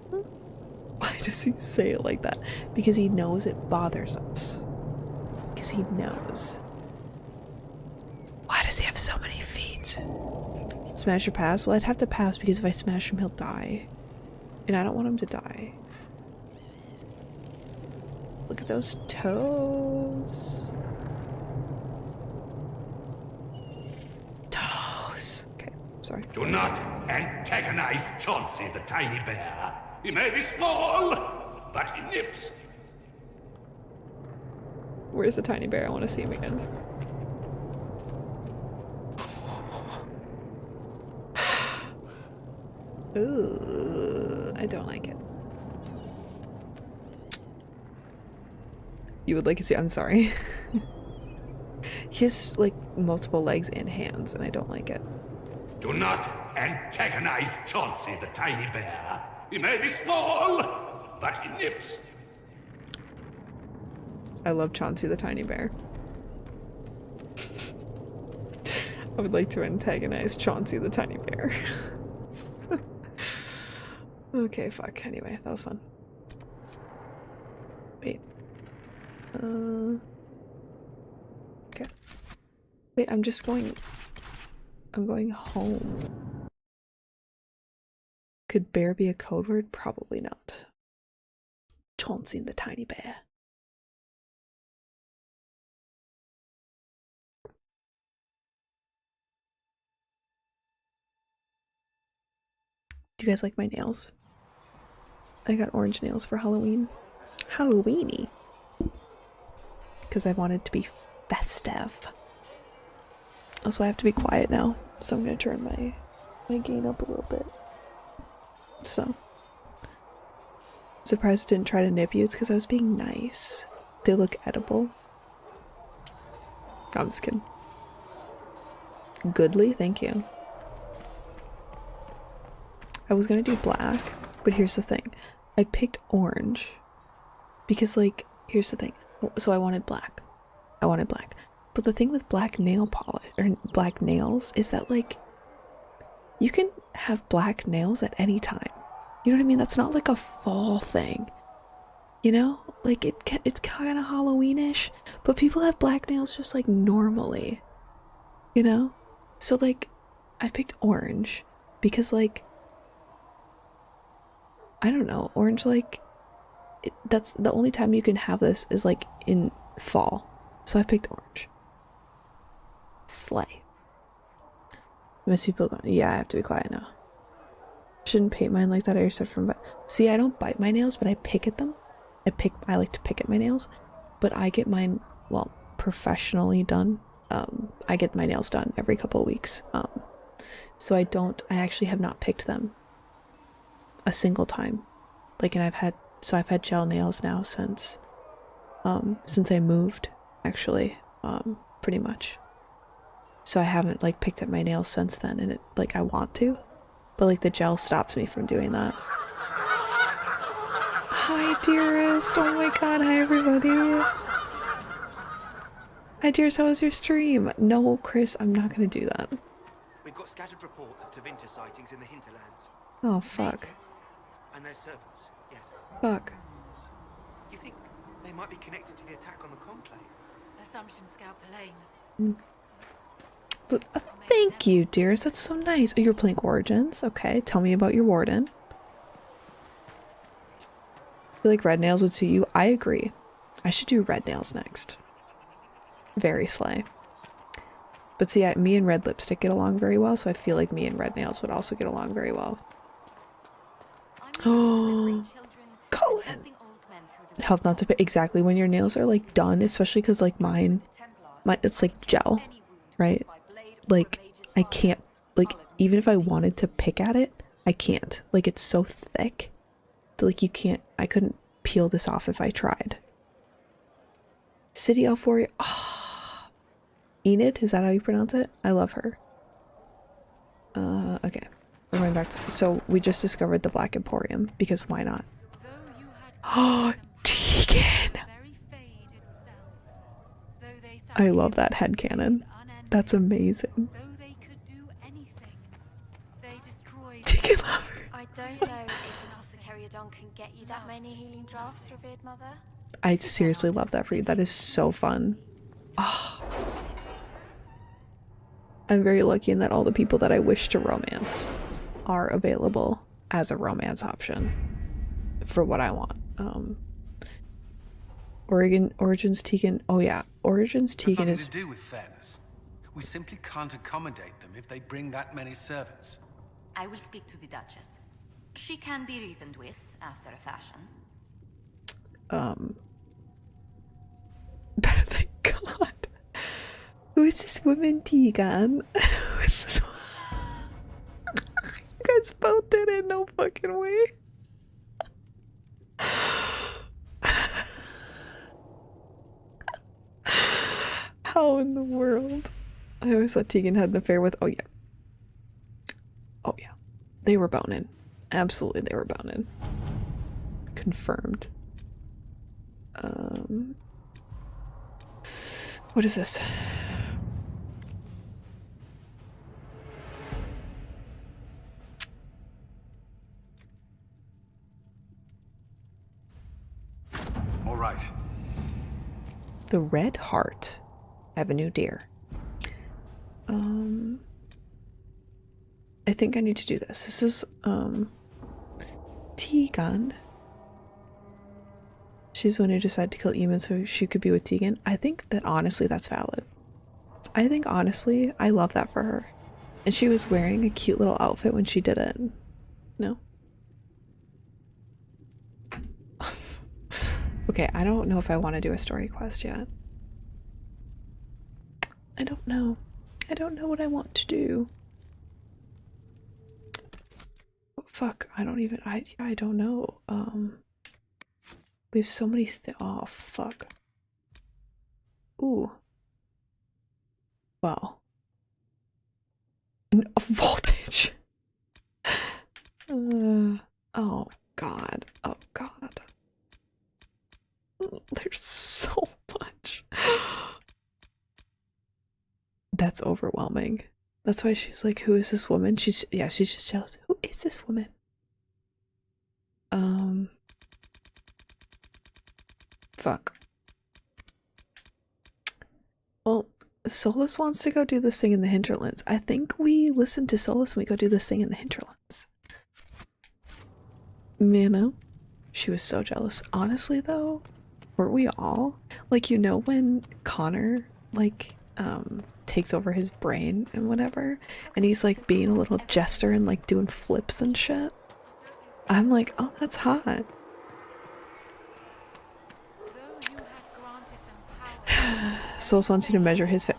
Why does he say it like that? Because he knows it bothers us. Because he knows. Why does he have so many feet? Smash or pass? Well, I'd have to pass because if I smash him, he'll die. And I don't want him to die. Look at those toes. Okay, sorry. Do not antagonize Chauncey the tiny bear. He may be small, but he nips. Where's the tiny bear? I want to see him again. Ooh, I don't like it. You would like to see? I'm sorry. He has like multiple legs and hands, and I don't like it. Do not antagonize Chauncey the tiny bear. He may be small, but he nips. I love Chauncey the tiny bear. I would like to antagonize Chauncey the tiny bear. Okay, fuck. Anyway, that was fun. Wait. Okay. Wait, I'm going home. Could bear be a code word? Probably not. Chauncey the tiny bear. Do you guys like my nails? I got orange nails for Halloween. Halloweeny. Because I wanted to be festive. Also, I have to be quiet now, so I'm gonna turn my gain up a little bit. So, I'm surprised I didn't try to nip you. It's because I was being nice. They look edible. I'm just kidding. Goodly, thank you. I was gonna do black, but here's the thing. I picked orange because, like, here's the thing. So I wanted black. But the thing with black nail polish or black nails is that, like, you can have black nails at any time. You know what I mean? That's not like a fall thing. You know? Like, it's kind of Halloweenish, but people have black nails just like normally. You know? So, like, I picked orange because, like, I don't know, orange, like, that's the only time you can have this is like in fall. So I picked orange. Slay. Miss people going, yeah, I have to be quiet now. Shouldn't paint mine like that. I said from, see, I don't bite my nails, but I pick at them. I like to pick at my nails, but I get mine, well, professionally done. I get my nails done every couple of weeks. So I actually have not picked them a single time. Like, and I've had gel nails now since I moved, actually, pretty much. So I haven't, like, picked up my nails since then, and it, like, I want to, but, like, the gel stops me from doing that. Hi, dearest. Oh my god, hi, everybody. Hi, dearest, how was your stream? No, Chris, I'm not gonna do that. We've got scattered reports of Tevinter sightings in the hinterlands. Oh, fuck. And their servants, yes. Fuck. You think they might be connected to the attack on the Conclave? Assumption Scout Pelaine. Thank you, dearest. That's so nice. Oh, you're playing Origins? Okay, tell me about your warden. I feel like red nails would suit you. I agree. I should do red nails next. Very slay. But see, me and red lipstick get along very well, so I feel like me and red nails would also get along very well. Oh, Cullen! Help not to pay exactly when your nails are, like, done, especially because, like, mine, it's like gel, right? Like, I can't, like, even if I wanted to pick at it, I can't. Like, it's so thick that, like, I couldn't peel this off if I tried. City Elf Warrior, Enid, is that how you pronounce it? I love her. Okay. We're going back to, so we just discovered the Black Emporium, because why not? Oh, Tegan! I love that headcanon. That's amazing. Tegan love her. I don't know if Nothacariodon can get you that many healing drafts, revered mother. I seriously love that for you. That is so fun. Oh. I'm very lucky in that all the people that I wish to romance are available as a romance option for what I want. Origins Tegan. Oh yeah, Origins Tegan is. Nothing to do with fairness. We simply can't accommodate them if they bring that many servants. I will speak to the Duchess. She can be reasoned with after a fashion. Thank God. Who is this woman, Tegan? Who is this? You guys both did it, no fucking way. How in the world? I always thought Tegan had an affair with. Oh yeah. Oh yeah. They were boning. Absolutely, they were boning. Confirmed. What is this? All right. The Red Heart. Avenue Deer. I think I need to do this. This is, Tegan. She's the one who decided to kill Eamon so she could be with Tegan. I think that honestly that's valid. I think honestly, I love that for her. And she was wearing a cute little outfit when she did it. No? Okay, I don't know if I want to do a story quest yet. I don't know. I don't know what I want to do. Oh, fuck, I don't even, I don't know. We have so many oh, fuck. Ooh. Well. A voltage. Oh, God. Oh, God. There's so much. That's overwhelming. That's why she's like, who is this woman? She's just jealous. Who is this woman? Fuck. Well, Solas wants to go do this thing in the hinterlands. I think we listen to Solas when we go do this thing in the hinterlands. You know? She was so jealous. Honestly, though, weren't we all? Like, you know when Connor, like, takes over his brain and whatever, and he's, like, being a little jester and, like, doing flips and shit? I'm like, oh, that's hot. Solas wants you to measure his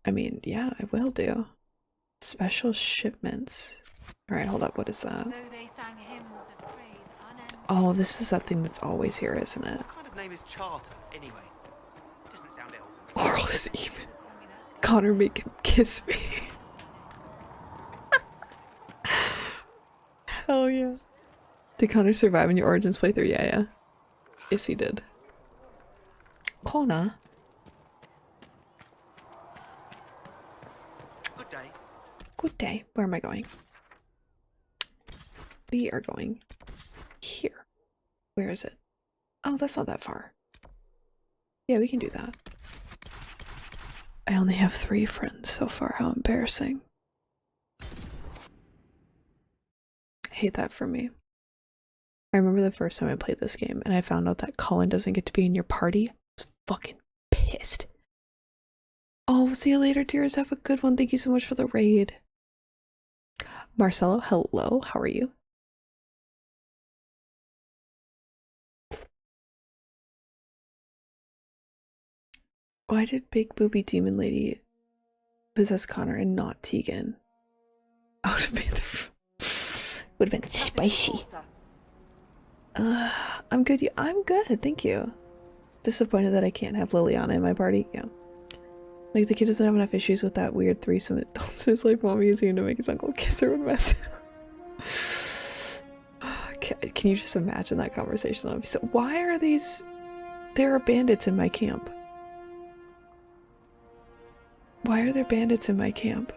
I mean, yeah, I will do. Special shipments. Alright, hold up, what is that? Oh, this is that thing that's always here, isn't it? What kind of name is Charter, anyway? Doesn't sound elven. Oral is even. Connor, make him kiss me. Hell yeah. Did Connor survive in your Origins playthrough? Yeah. Yes, he did. Connor. Good day. Good day. Where am I going? We are going here. Where is it? Oh, that's not that far. Yeah, we can do that. I only have 3 friends so far. How embarrassing. Hate that for me. I remember the first time I played this game and I found out that Colin doesn't get to be in your party. I was fucking pissed. Oh, see you later, dears. Have a good one. Thank you so much for the raid. Marcelo, hello. How are you? Why did Big Booby Demon Lady possess Connor and not Tegan? I would have been spicy. I'm good. I'm good. Thank you. Disappointed that I can't have Liliana in my party. Yeah. Like, the kid doesn't have enough issues with that weird threesome. It says, like, mommy is going to make his uncle kiss her with mess. Can you just imagine that conversation? That would be so. Why are these? There are bandits in my camp. Why are there bandits in my camp?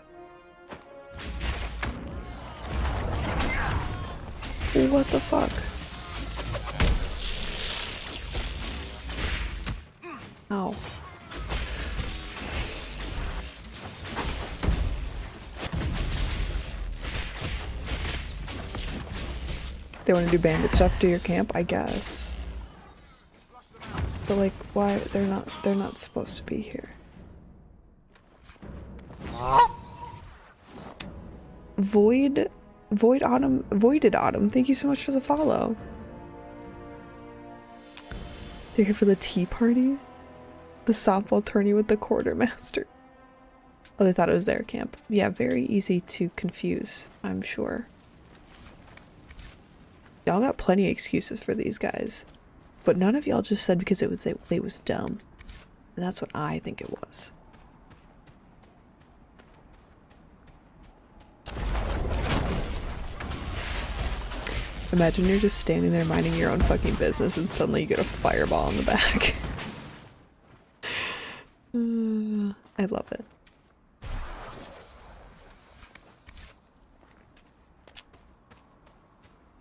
What the fuck? Ow. They want to do bandit stuff to your camp, I guess. But like, why? They're not supposed to be here. Voided Autumn, thank you so much for the follow. They're here for the tea party? The softball tourney with the quartermaster. Oh, they thought it was their camp. Yeah, very easy to confuse, I'm sure. Y'all got plenty of excuses for these guys. But none of y'all just said because they was dumb. And that's what I think it was. Imagine you're just standing there minding your own fucking business and suddenly you get a fireball in the back. I love it.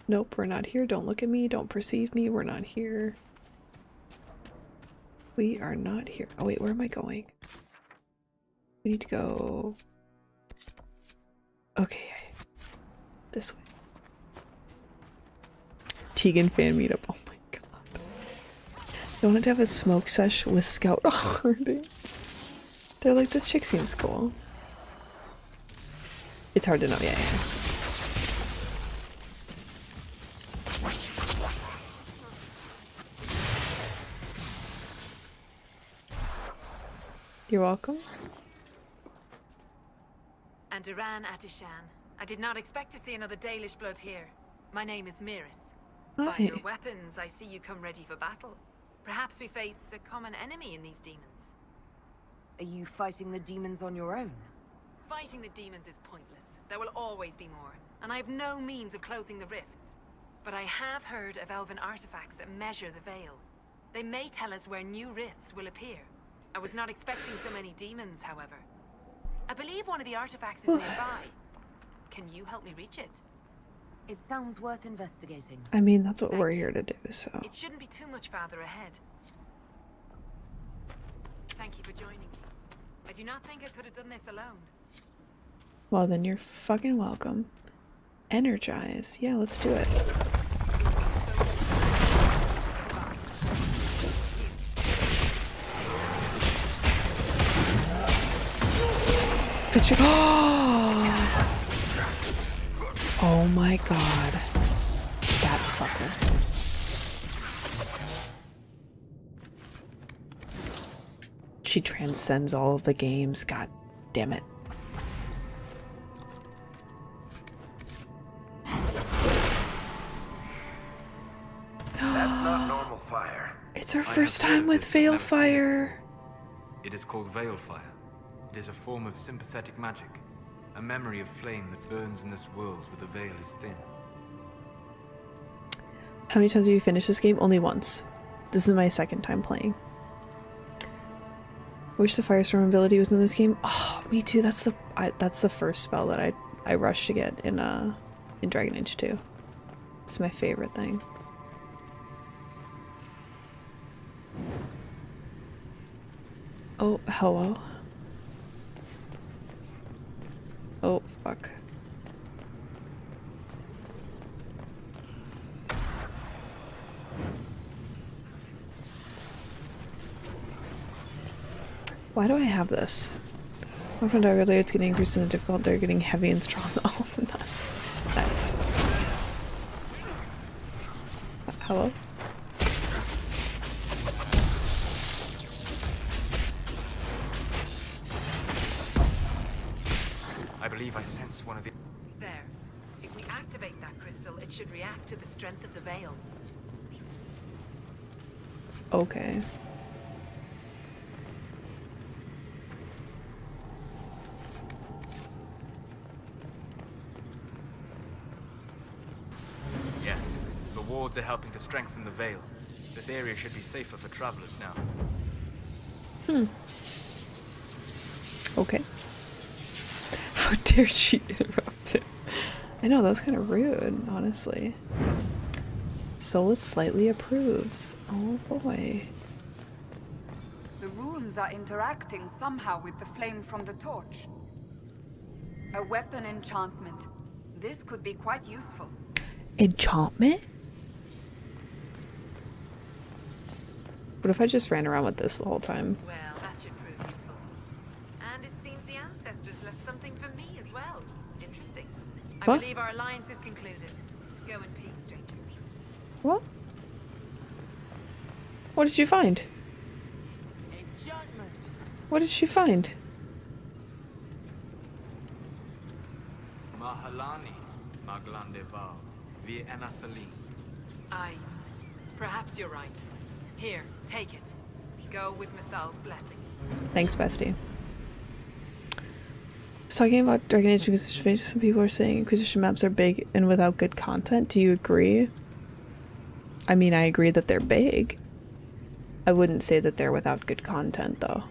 Nope, we're not here. Don't look at me. Don't perceive me. We're not here. We are not here. Oh wait, where am I going? We need to go... Okay. This way. Tegan fan meetup. Oh my god. I wanted to have a smoke sesh with Scout Hardy. They're like, this chick seems cool. It's hard to know, yeah. You're welcome. And Iran Atishan. I did not expect to see another Dalish blood here. My name is Miris. By Hi. your weapons, I see you come ready for battle. Perhaps we face a common enemy in these demons. Are you fighting the demons on your own? Fighting the demons is pointless. There will always be more, and I have no means of closing the rifts. But I have heard of elven artifacts that measure the veil. They may tell us where new rifts will appear. I was not expecting so many demons, however. I believe one of the artifacts is nearby. Can you help me reach it? It sounds worth investigating. I mean, that's what we're here to do, so. It shouldn't be too much farther ahead. Thank you for joining me. I do not think I could have done this alone. Well, then you're fucking welcome. Energize. Yeah, let's do it. Picture. Oh my god. That fucker. She transcends all of the games. God damn it. That's not normal fire. It's our first time with Veil Fire. It is called Veil Fire. It is a form of sympathetic magic. A memory of flame that burns in this world where the veil is thin. How many times have you finished this game? Only once. This is my second time playing. Wish the Firestorm ability was in this game. Oh, me too. That's the first spell that I rushed to get in Dragon Age 2. It's my favorite thing. Oh, hello. Oh, fuck. Why do I have this? My friend earlier, it's getting increasingly difficult. They're getting heavy and strong. Oh, nice. Hello? I believe I sense one of the... There. If we activate that crystal, it should react to the strength of the veil. Okay. Yes, the wards are helping to strengthen the veil. This area should be safer for travelers now. Okay. How dare she interrupt him? I know, that was kind of rude, honestly. Solas slightly approves. Oh boy. The runes are interacting somehow with the flame from the torch. A weapon enchantment. This could be quite useful. Enchantment? What if I just ran around with this the whole time? Well, that should prove useful. And it seems the ancestors left something for me as well. Interesting. I What? believe our alliance is concluded. Go in peace, stranger. What? What did you find? Enchantment. What did she find? Mahalani, Maglandeval, via Enasali. Aye. Perhaps you're right. Here, take it. Go with Mithal's blessing. Thanks, bestie. Talking about Dragon Age Inquisition, some people are saying Inquisition maps are big and without good content. Do you agree? I mean, I agree that they're big. I wouldn't say that they're without good content, though.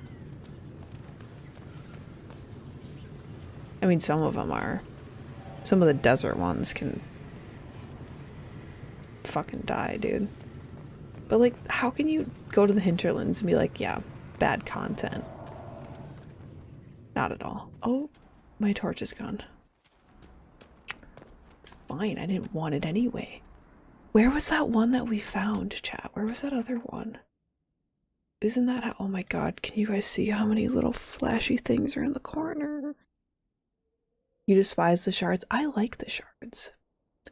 I mean, some of them are. Some of the desert ones can fucking die, dude. But, like, how can you go to the hinterlands and be like, yeah, bad content? Not at all. Oh, my torch is gone. Fine, I didn't want it anyway. Where was that one that we found, chat? Where was that other one? Isn't that how— oh my god, can you guys see how many little flashy things are in the corner? You despise the shards? I like the shards.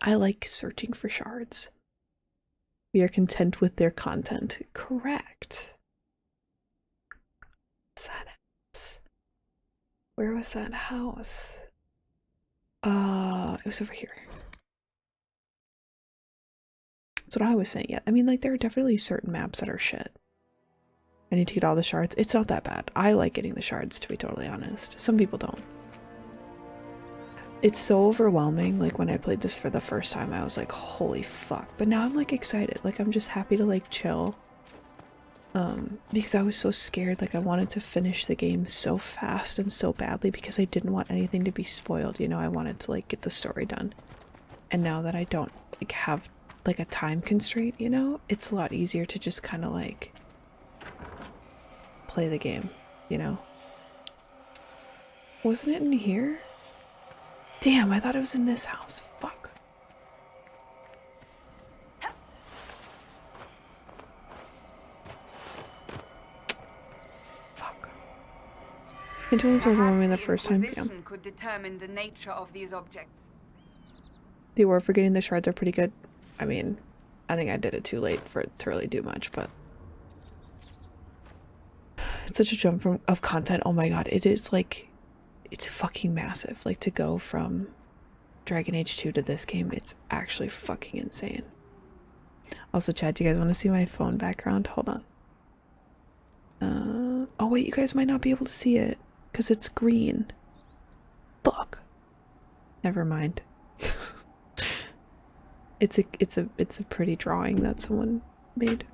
I like searching for shards. We are content with their content. Correct. What's that? Where was that house? It was over here. That's what I was saying. Yeah, I mean, like, there are definitely certain maps that are shit. I need to get all the shards. It's not that bad. I like getting the shards, to be totally honest. Some people don't. It's so overwhelming. Like, when I played this for the first time, I was like, holy fuck. But now I'm, like, excited. Like, I'm just happy to, like, chill. Because I was so scared. Like, I wanted to finish the game so fast and so badly because I didn't want anything to be spoiled. You know, I wanted to, like, get the story done. And now that I don't, like, have, like, a time constraint, you know, it's a lot easier to just kind of, like, play the game, you know? Wasn't it in here? Damn, I thought it was in this house. Fuck. Fuck. Interlins were overwhelming the first time. Yeah. Could determine the nature of these objects. The award for getting the shards are pretty good. I mean, I think I did it too late for it to really do much, but it's such a jump of content. Oh my god, it is like, it's fucking massive. Like, to go from Dragon Age 2 to this game, it's actually fucking insane. Also, Chad, do you guys want to see my phone background? Hold on. Oh wait, you guys might not be able to see it because it's green. Fuck. Never mind. It's a pretty drawing that someone made.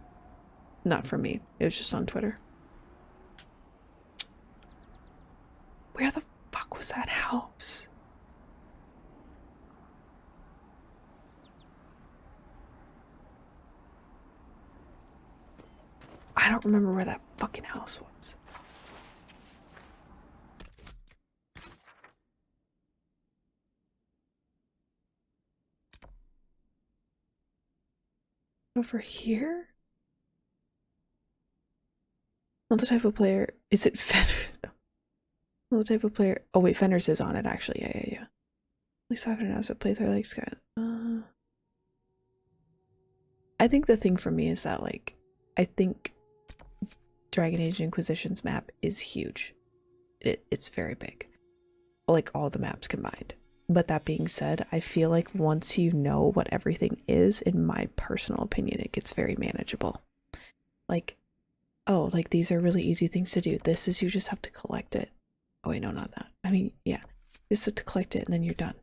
Not for me. It was just on Twitter. Where the fuck was that house? I don't remember where that fucking house was. Over here? Not the type of player. Is it Fenders? Not the type of player. Oh wait, Fenders is on it actually. Yeah. At least I haven't announced it playthrough like Sky. I think the thing for me is that, like, I think Dragon Age Inquisition's map is huge. It's very big. Like, all the maps combined. But that being said, I feel like once you know what everything is, in my personal opinion, it gets very manageable. Like, oh, like, these are really easy things to do. This is, you just have to collect it. Oh wait, no, not that. I mean, yeah. You just have to collect it and then you're done.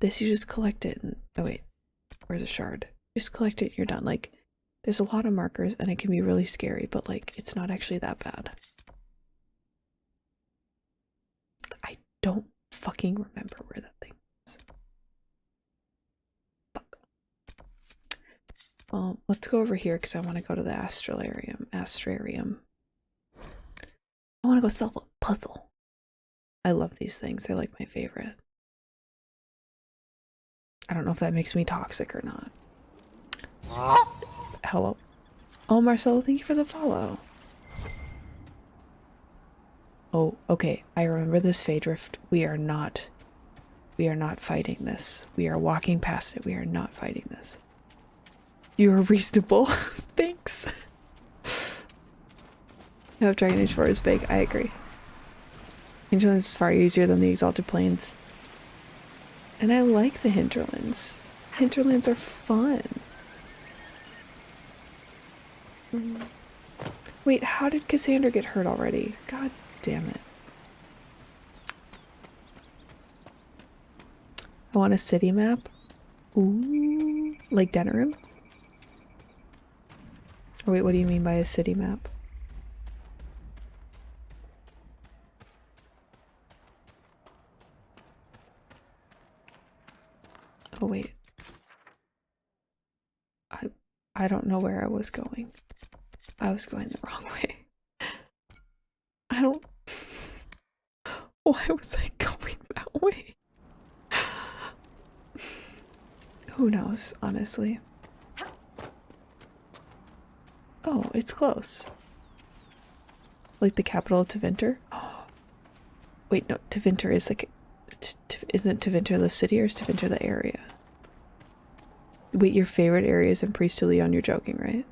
This, you just collect it and... Oh wait, where's a shard? Just collect it and you're done. Like, there's a lot of markers and it can be really scary, but, like, it's not actually that bad. I don't fucking remember where that thing is. Fuck. Well, let's go over here because I want to go to the Astrarium. I want to go solve a puzzle. I love these things. They're like my favorite. I don't know if that makes me toxic or not. Hello. Oh, Marcelo, thank you for the follow. Oh, okay. I remember this Fade Rift. We are not fighting this. We are walking past it. We are not fighting this. You are reasonable. Thanks. No, if Dragon Age 4 is big, I agree. Hinterlands is far easier than the Exalted Plains. And I like the Hinterlands. Hinterlands are fun. Wait, how did Cassandra get hurt already? God damn it. I want a city map. Ooh, like Denerim? Oh wait, what do you mean by a city map? Oh wait. I don't know where I was going. I was going the wrong way. I don't... Why was I going that way? Who knows, honestly. Oh, it's close. Like the capital of Tevinter? Oh. Wait, no, Tevinter is like... Isn't Tevinter the city or is Tevinter the area? Wait, your favorite area is in Priest to Leon, you're joking, right?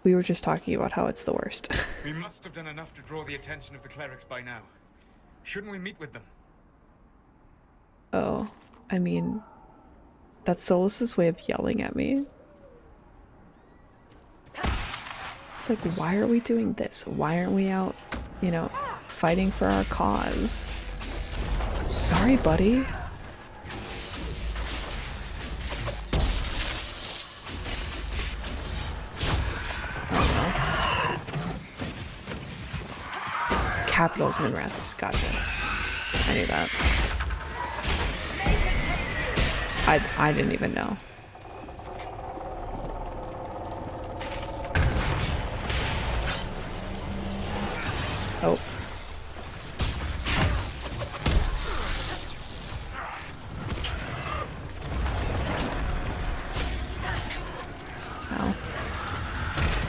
We were just talking about how it's the worst. We must have done enough to draw the attention of the clerics by now. Shouldn't we meet with them? Oh, I mean, that's Solas's way of yelling at me. It's like, why are we doing this? Why aren't we out, you know, fighting for our cause? Sorry, buddy. Capitals Minrathis, gotcha. I knew that. I didn't even know. Oh. Ow.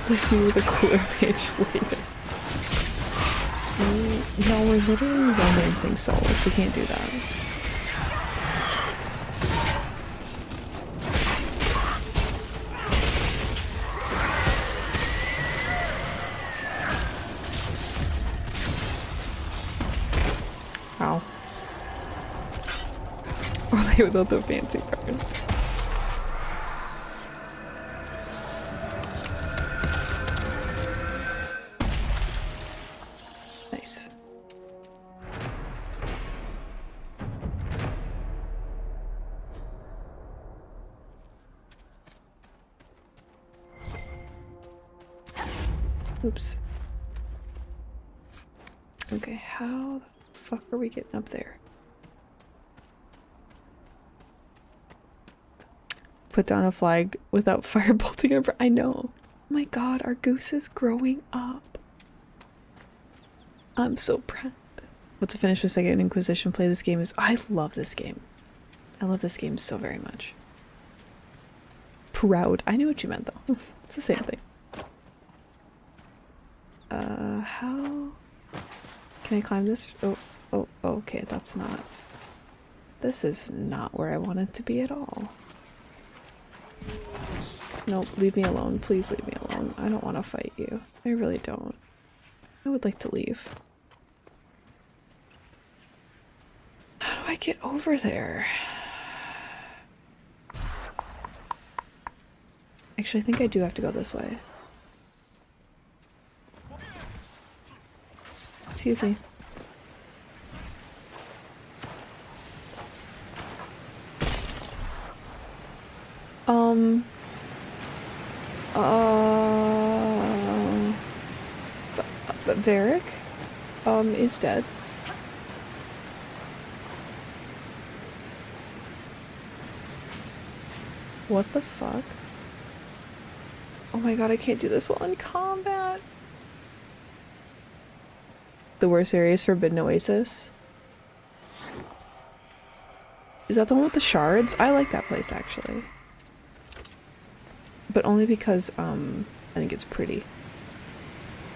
Listen to the cooler page later. No, we're literally romancing Solas. We can't do that. Ow. Or like without the fancy card. Nice. Oops. Okay, how the fuck are we getting up there? Put down a flag without firebolting over. I know. Oh my god, our goose is growing up. I'm so proud. What's to finish the second Inquisition play this game is I love this game. I love this game so very much. Proud. I knew what you meant though. It's the same thing. How can I climb this? Oh, okay, that's not. This is not where I want it to be at all. Nope, leave me alone. Please leave me alone. I don't want to fight you. I really don't. I would like to leave. How do I get over there? Actually, I think I do have to go this way. Excuse me. Varric, is dead. What the fuck? Oh my god, I can't do this while in combat. The worst area is Forbidden Oasis. Is that the one with the shards? I like that place actually. But only because, I think it's pretty.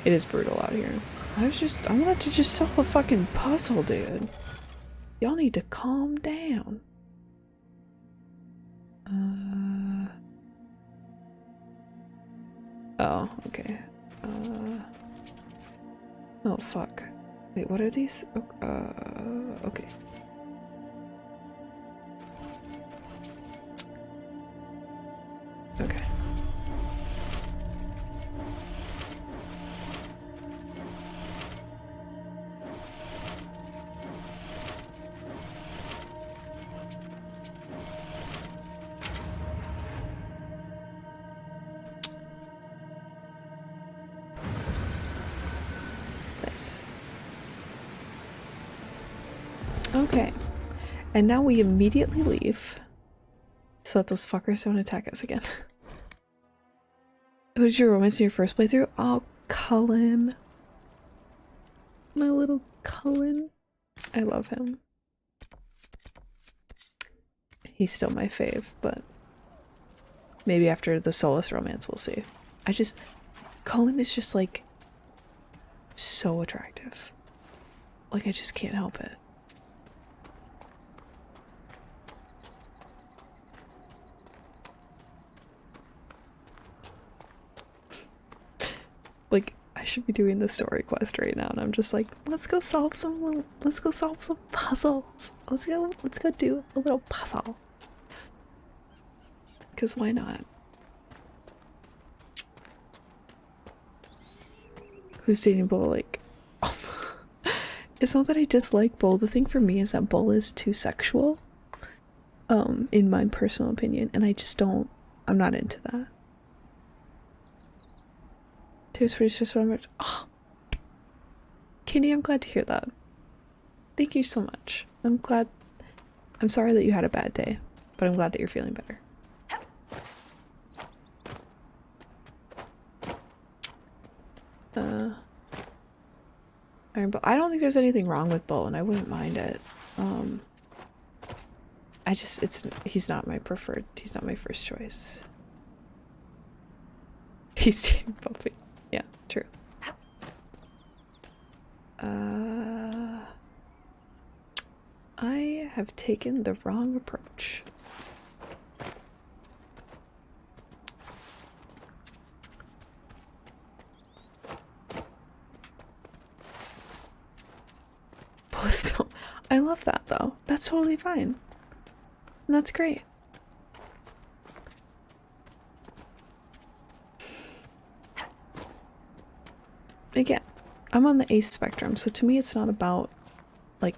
It is brutal out here. I wanted to just solve a fucking puzzle, dude. Y'all need to calm down. Oh, okay. Oh, fuck. Wait, what are these? Okay. Okay. Nice. Okay. And now we immediately leave so that those fuckers don't attack us again. Who did you romance in your first playthrough? Oh, Cullen. My little Cullen. I love him. He's still my fave, but maybe after the Solas romance we'll see. Cullen is just like so attractive. Like I just can't help it. Like, I should be doing the story quest right now, and I'm just like, let's go solve some puzzles. Let's go do a little puzzle. Cause why not? Who's dating Bull? Like, it's not that I dislike Bull. The thing for me is that Bull is too sexual. In my personal opinion, and I just don't. I'm not into that. Tears pretty just what I'm. Oh, Candy, I'm glad to hear that. Thank you so much. I'm glad. I'm sorry that you had a bad day, but I'm glad that you're feeling better. Iron Bull. I don't think there's anything wrong with Bull, and I wouldn't mind it. He's not my preferred. He's not my first choice. He's dating Buffy. Yeah, true. I have taken the wrong approach. I love that though. That's totally fine. And that's great. Again, I'm on the ace spectrum, so to me it's not about like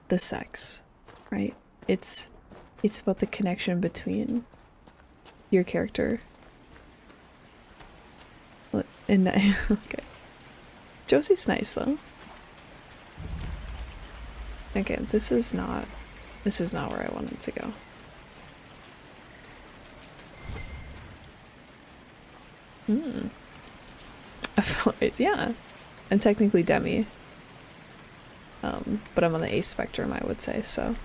the sex, right? It's about the connection between your character and okay. Josie's nice though. Okay, this is not where I wanted to go. I feel like, yeah. I'm technically Demi. But I'm on the ace spectrum, I would say, so.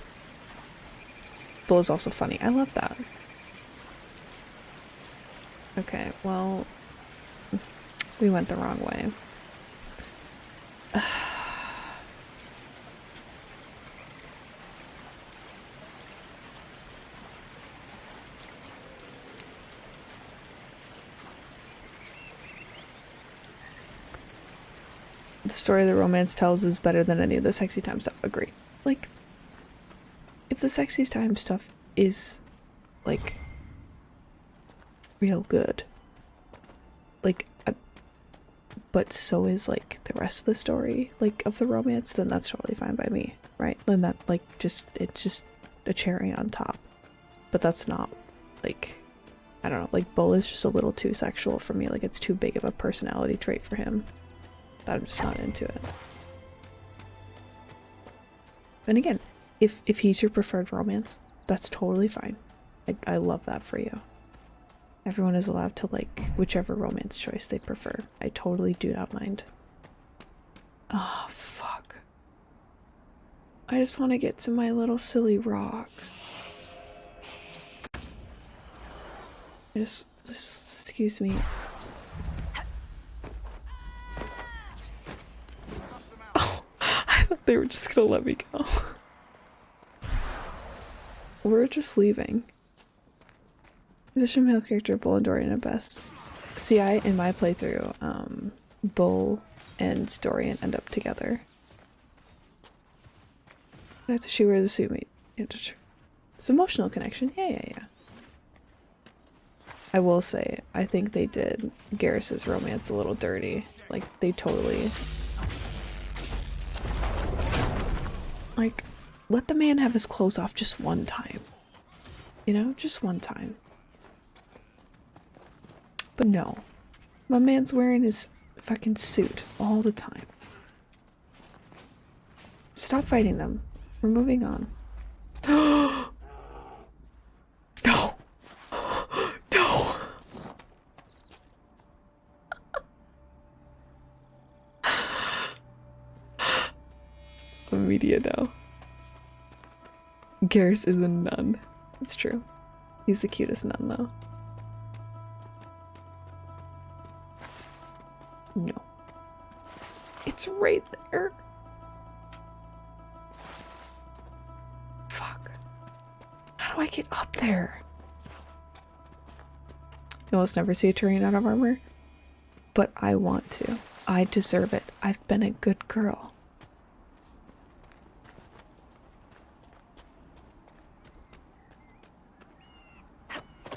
Bull is also funny. I love that. Okay, well, we went the wrong way. The story the romance tells is better than any of the sexy time stuff. Agree. Like, if the sexy time stuff is, like, real good, like, but so is, like, the rest of the story, like, of the romance, then that's totally fine by me, right? Then that, like, it's just a cherry on top. But that's not, like, I don't know, like, Bull is just a little too sexual for me. Like, it's too big of a personality trait for him. I'm just not into it. And again, if he's your preferred romance, that's totally fine. I love that for you. Everyone is allowed to like whichever romance choice they prefer. I totally do not mind. Oh, fuck. I just want to get to my little silly rock. Just excuse me. They were just gonna let me go. We're just leaving. Position male character Bull and Dorian at best. See, in my playthrough, Bull and Dorian end up together. I have to shoot where the suit mate. It's emotional connection. Yeah. I will say, I think they did Garrus's romance a little dirty. Like, they totally. Like, let the man have his clothes off just one time. You know, just one time. But no. My man's wearing his fucking suit all the time. Stop fighting them. We're moving on. No! No! Media now. Garrus is a nun. It's true. He's the cutest nun though. No. It's right there. Fuck. How do I get up there? You almost never see a Turian out of armor, but I want to. I deserve it. I've been a good girl.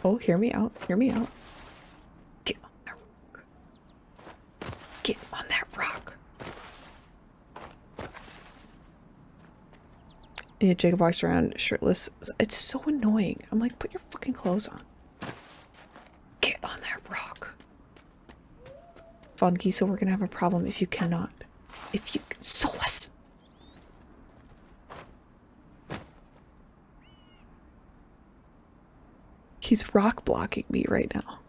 Oh, hear me out. Hear me out. Get on that rock. Get on that rock. Yeah, Jacob walks around shirtless. It's so annoying. I'm like, put your fucking clothes on. Get on that rock. Von Giesel, we're gonna have a problem if you cannot. If you... Solas! He's rock blocking me right now.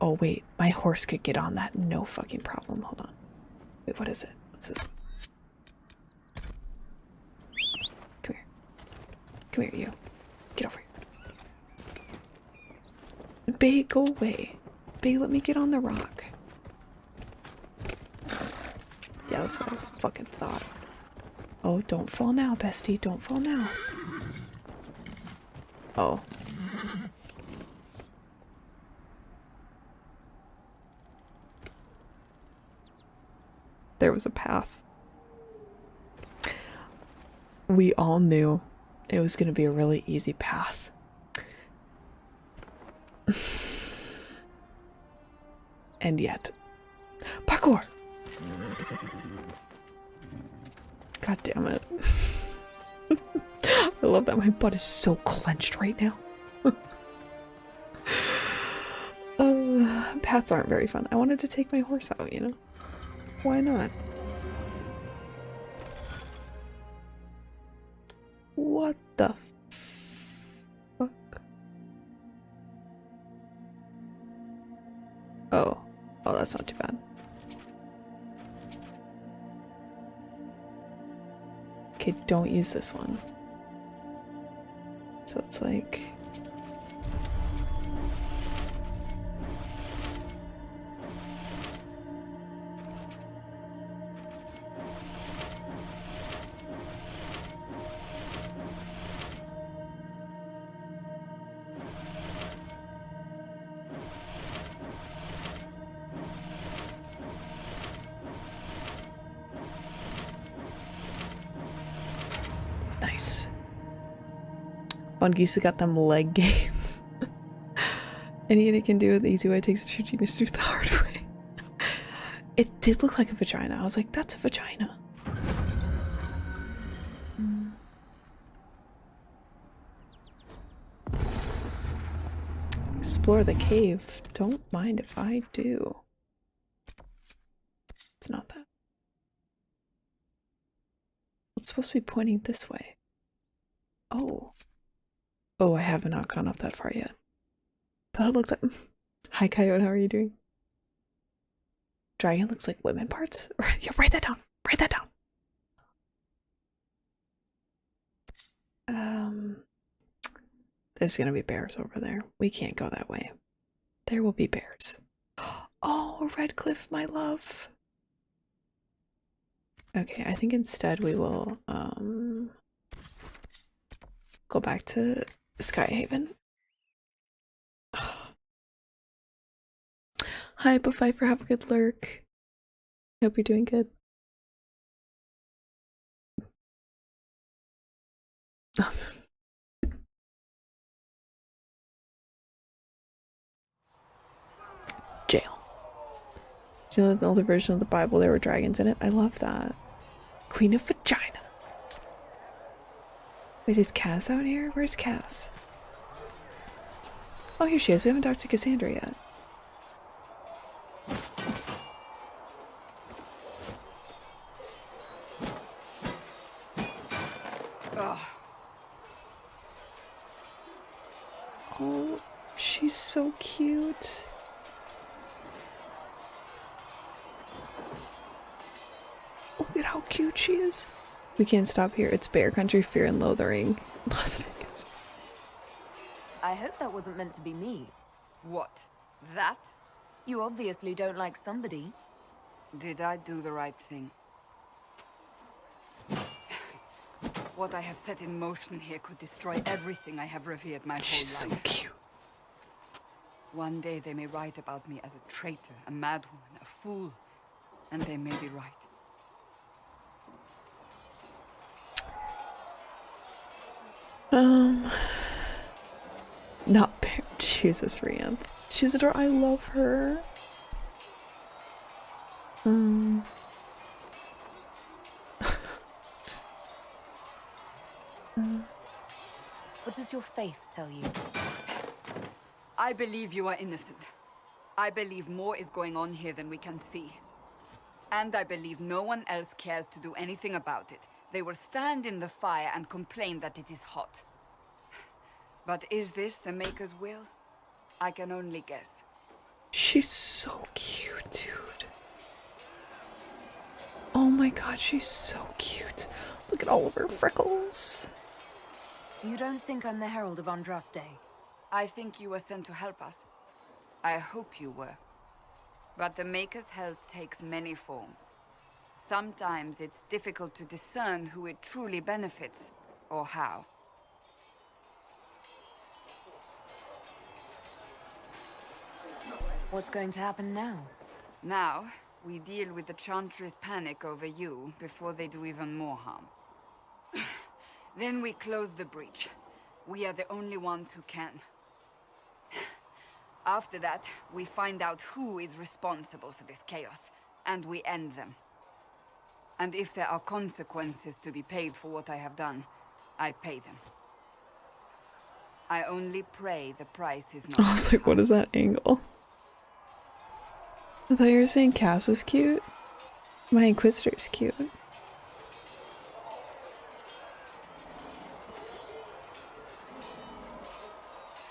Oh wait, my horse could get on that, no fucking problem. Hold on. Wait, what is it? What's this? Come here. Come here, you. Get over here. Bay, go away. Bay, let me get on the rock. Yeah, that's what I fucking thought. Oh, don't fall now, bestie. Don't fall now. Oh. There was a path. We all knew it was going to be a really easy path. And yet. Parkour! God damn it. I love that my butt is so clenched right now. Paths aren't very fun. I wanted to take my horse out, you know? Why not? What the fuck? Oh. Oh, that's not too bad. Okay, don't use this one. So it's like... Nice. Von Giesel got them leg gains. Any idiot can do it the easy way. It takes a true genius to do it the hard way. It did look like a vagina. I was like, that's a vagina. Explore the cave. Don't mind if I do. It's not that. It's supposed to be pointing this way. Oh. Oh, I have not gone up that far yet. Thought it looked like... Hi, Coyote, how are you doing? Dragon looks like women parts? Yeah, write that down. Write that down. There's gonna be bears over there. We can't go that way. There will be bears. Oh, Red Cliff, my love. Okay, I think instead we will go back to Skyhaven. Hi, but Viper, have a good lurk. Hope you're doing good. Jail. Do you know the older version of the Bible, there were dragons in it? I love that. Queen of Vagina. Wait, is Cass out here? Where's Cass? Oh, here she is. We haven't talked to Cassandra yet. Oh, she's so cute. Look at how cute she is. We can't stop here. It's bear country, fear and loathing. Las Vegas. I hope that wasn't meant to be me. What? That? You obviously don't like somebody. Did I do the right thing? What I have set in motion here could destroy everything I have revered my whole life. She's so cute. One day they may write about me as a traitor, a madwoman, a fool, and they may be right. Not Jesus, Rian. She's adorable. I love her. What does your faith tell you? I believe you are innocent. I believe more is going on here than we can see. And I believe no one else cares to do anything about it. They will stand in the fire and complain that it is hot. But is this the Maker's will? I can only guess. She's so cute, dude. Oh my god, she's so cute. Look at all of her freckles. You don't think I'm the Herald of Andraste? I think you were sent to help us. I hope you were. But the Maker's help takes many forms. Sometimes it's difficult to discern who it truly benefits, or how. What's going to happen now? Now, we deal with the Chantry's panic over you before they do even more harm. Then we close the breach. We are the only ones who can. After that, we find out who is responsible for this chaos, and we end them. And if there are consequences to be paid for what I have done, I pay them. I only pray the price is not. I was like, what is that angle? I thought you were saying Cass was cute. My Inquisitor's cute.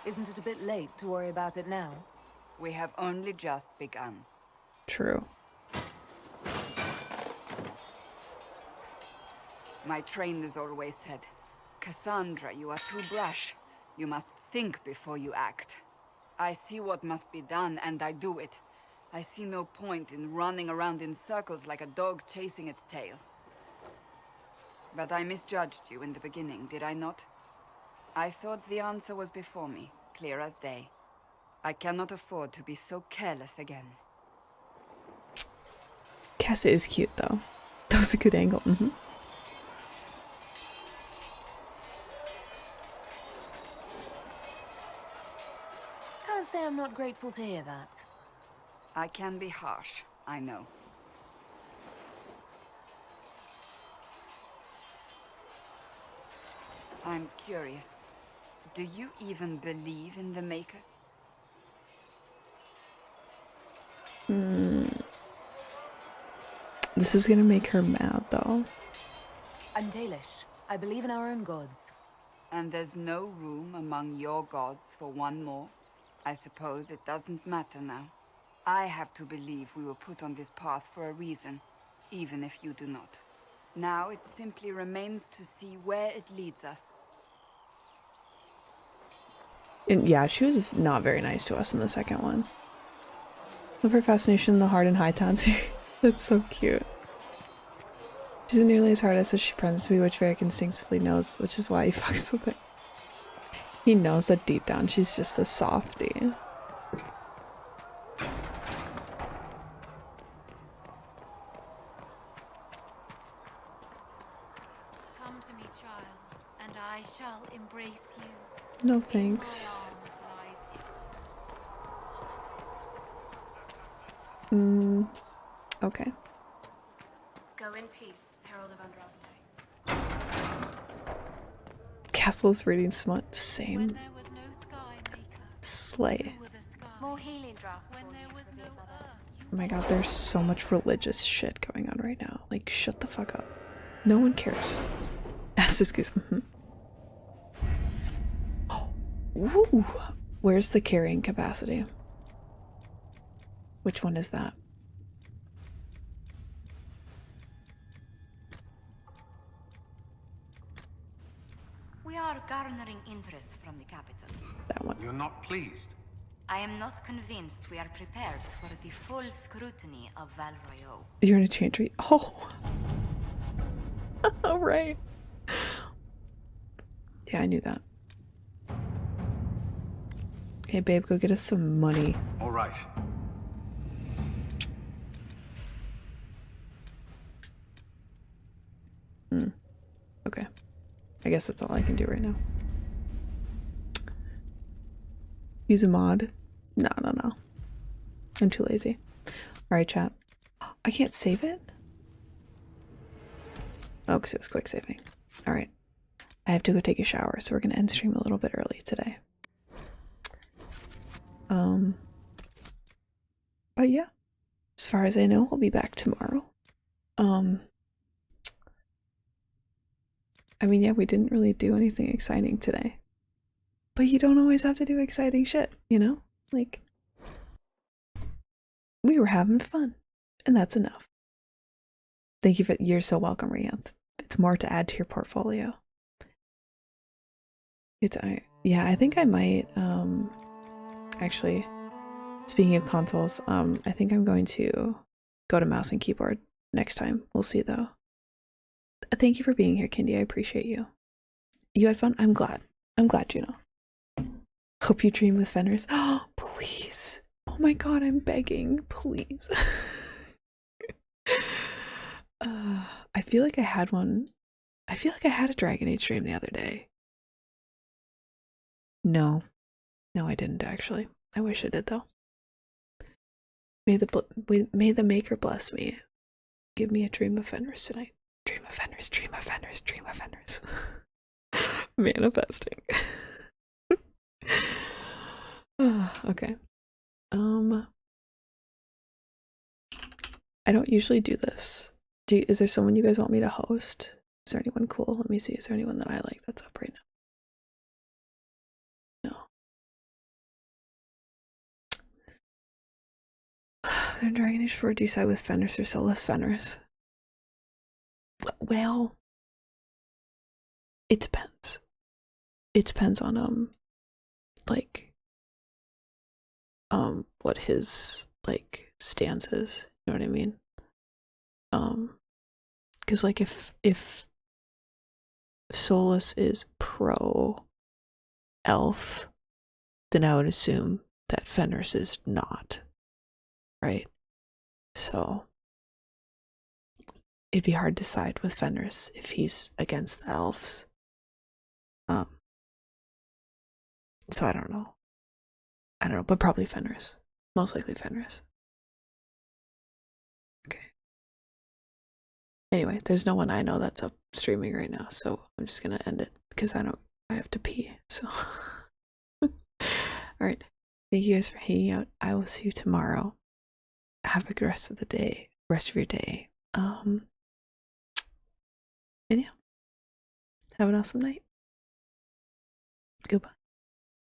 Isn't it a bit late to worry about it now? We have only just begun. True. My trainers always said, Cassandra, you are too brash. You must think before you act. I see what must be done, and I do it. I see no point in running around in circles like a dog chasing its tail. But I misjudged you in the beginning, did I not? I thought the answer was before me, clear as day. I cannot afford to be so careless again. Cass is cute, though. That was a good angle. Can't say I'm not grateful to hear that. I can be harsh, I know. I'm curious. Do you even believe in the Maker? This is gonna make her mad, though. I'm Dalish. I believe in our own gods. And there's no room among your gods for one more? I suppose it doesn't matter now. I have to believe we were put on this path for a reason, even if you do not. Now it simply remains to see where it leads us. And yeah, she was not very nice to us in the second one. Love her fascination in the hard and high tones here. That's so cute. She's nearly as hard as she pretends to be, which Varric instinctively knows, which is why he fucks with it. He knows that deep down she's just a softie. Come to me, child, and I shall embrace you. No thanks. Okay. Go in peace, Herald of Andraste. Castle's reading smut. Same. Slay. More healing drafts. Oh my god, there's so much religious shit going on right now. Like, shut the fuck up. No one cares. Ask this goose. Ooh. Where's the carrying capacity? Which one is that? We are garnering interest from the capital. That one. You're not pleased? I am not convinced we are prepared for the full scrutiny of Val Royeaux. You're in a chain tree. Oh. Oh, right. Yeah, I knew that. Hey babe, go get us some money. All right. Okay. I guess that's all I can do right now. Use a mod? No. I'm too lazy. Alright, chat. I can't save it? Oh, because it was quick saving. Alright. I have to go take a shower, so we're going to end stream a little bit early today. But yeah. As far as I know, I'll be back tomorrow. I mean, yeah, we didn't really do anything exciting today. But you don't always have to do exciting shit, you know? Like, we were having fun, and that's enough. Thank you you're so welcome, Rianth. It's more to add to your portfolio. Yeah, I think I might, actually, speaking of consoles, I think I'm going to go to mouse and keyboard next time. We'll see, though. Thank you for being here, Kindy. I appreciate you. You had fun? I'm glad. I'm glad, Juno. Hope you dream with Fenris. Oh, please. Oh my god, I'm begging. Please. I feel like I had one. I feel like I had a Dragon Age dream the other day. No. No, I didn't actually. I wish I did, though. May the Maker bless me. Give me a dream of Fenris tonight. Dream of Fenris, dream of Fenris, dream of Fenris. Manifesting. Okay. I don't usually do this. Is there someone you guys want me to host? Is there anyone cool? Let me see. Is there anyone that I like that's up right now? No. They're in Dragon Age 4. Do you side with Fenris or Solas? Fenris. Well, it depends. It depends on like what his like stance is. You know what I mean? Because like if Solas is pro elf, then I would assume that Fenris is not, right? So it'd be hard to side with Fenris if he's against the elves. So I don't know, but probably Fenris. Most likely Fenris. Okay. Anyway, there's no one I know that's up streaming right now, so I'm just gonna end it because I have to pee. So, all right. Thank you guys for hanging out. I will see you tomorrow. Have a good rest of your day. And yeah, have an awesome night. Goodbye.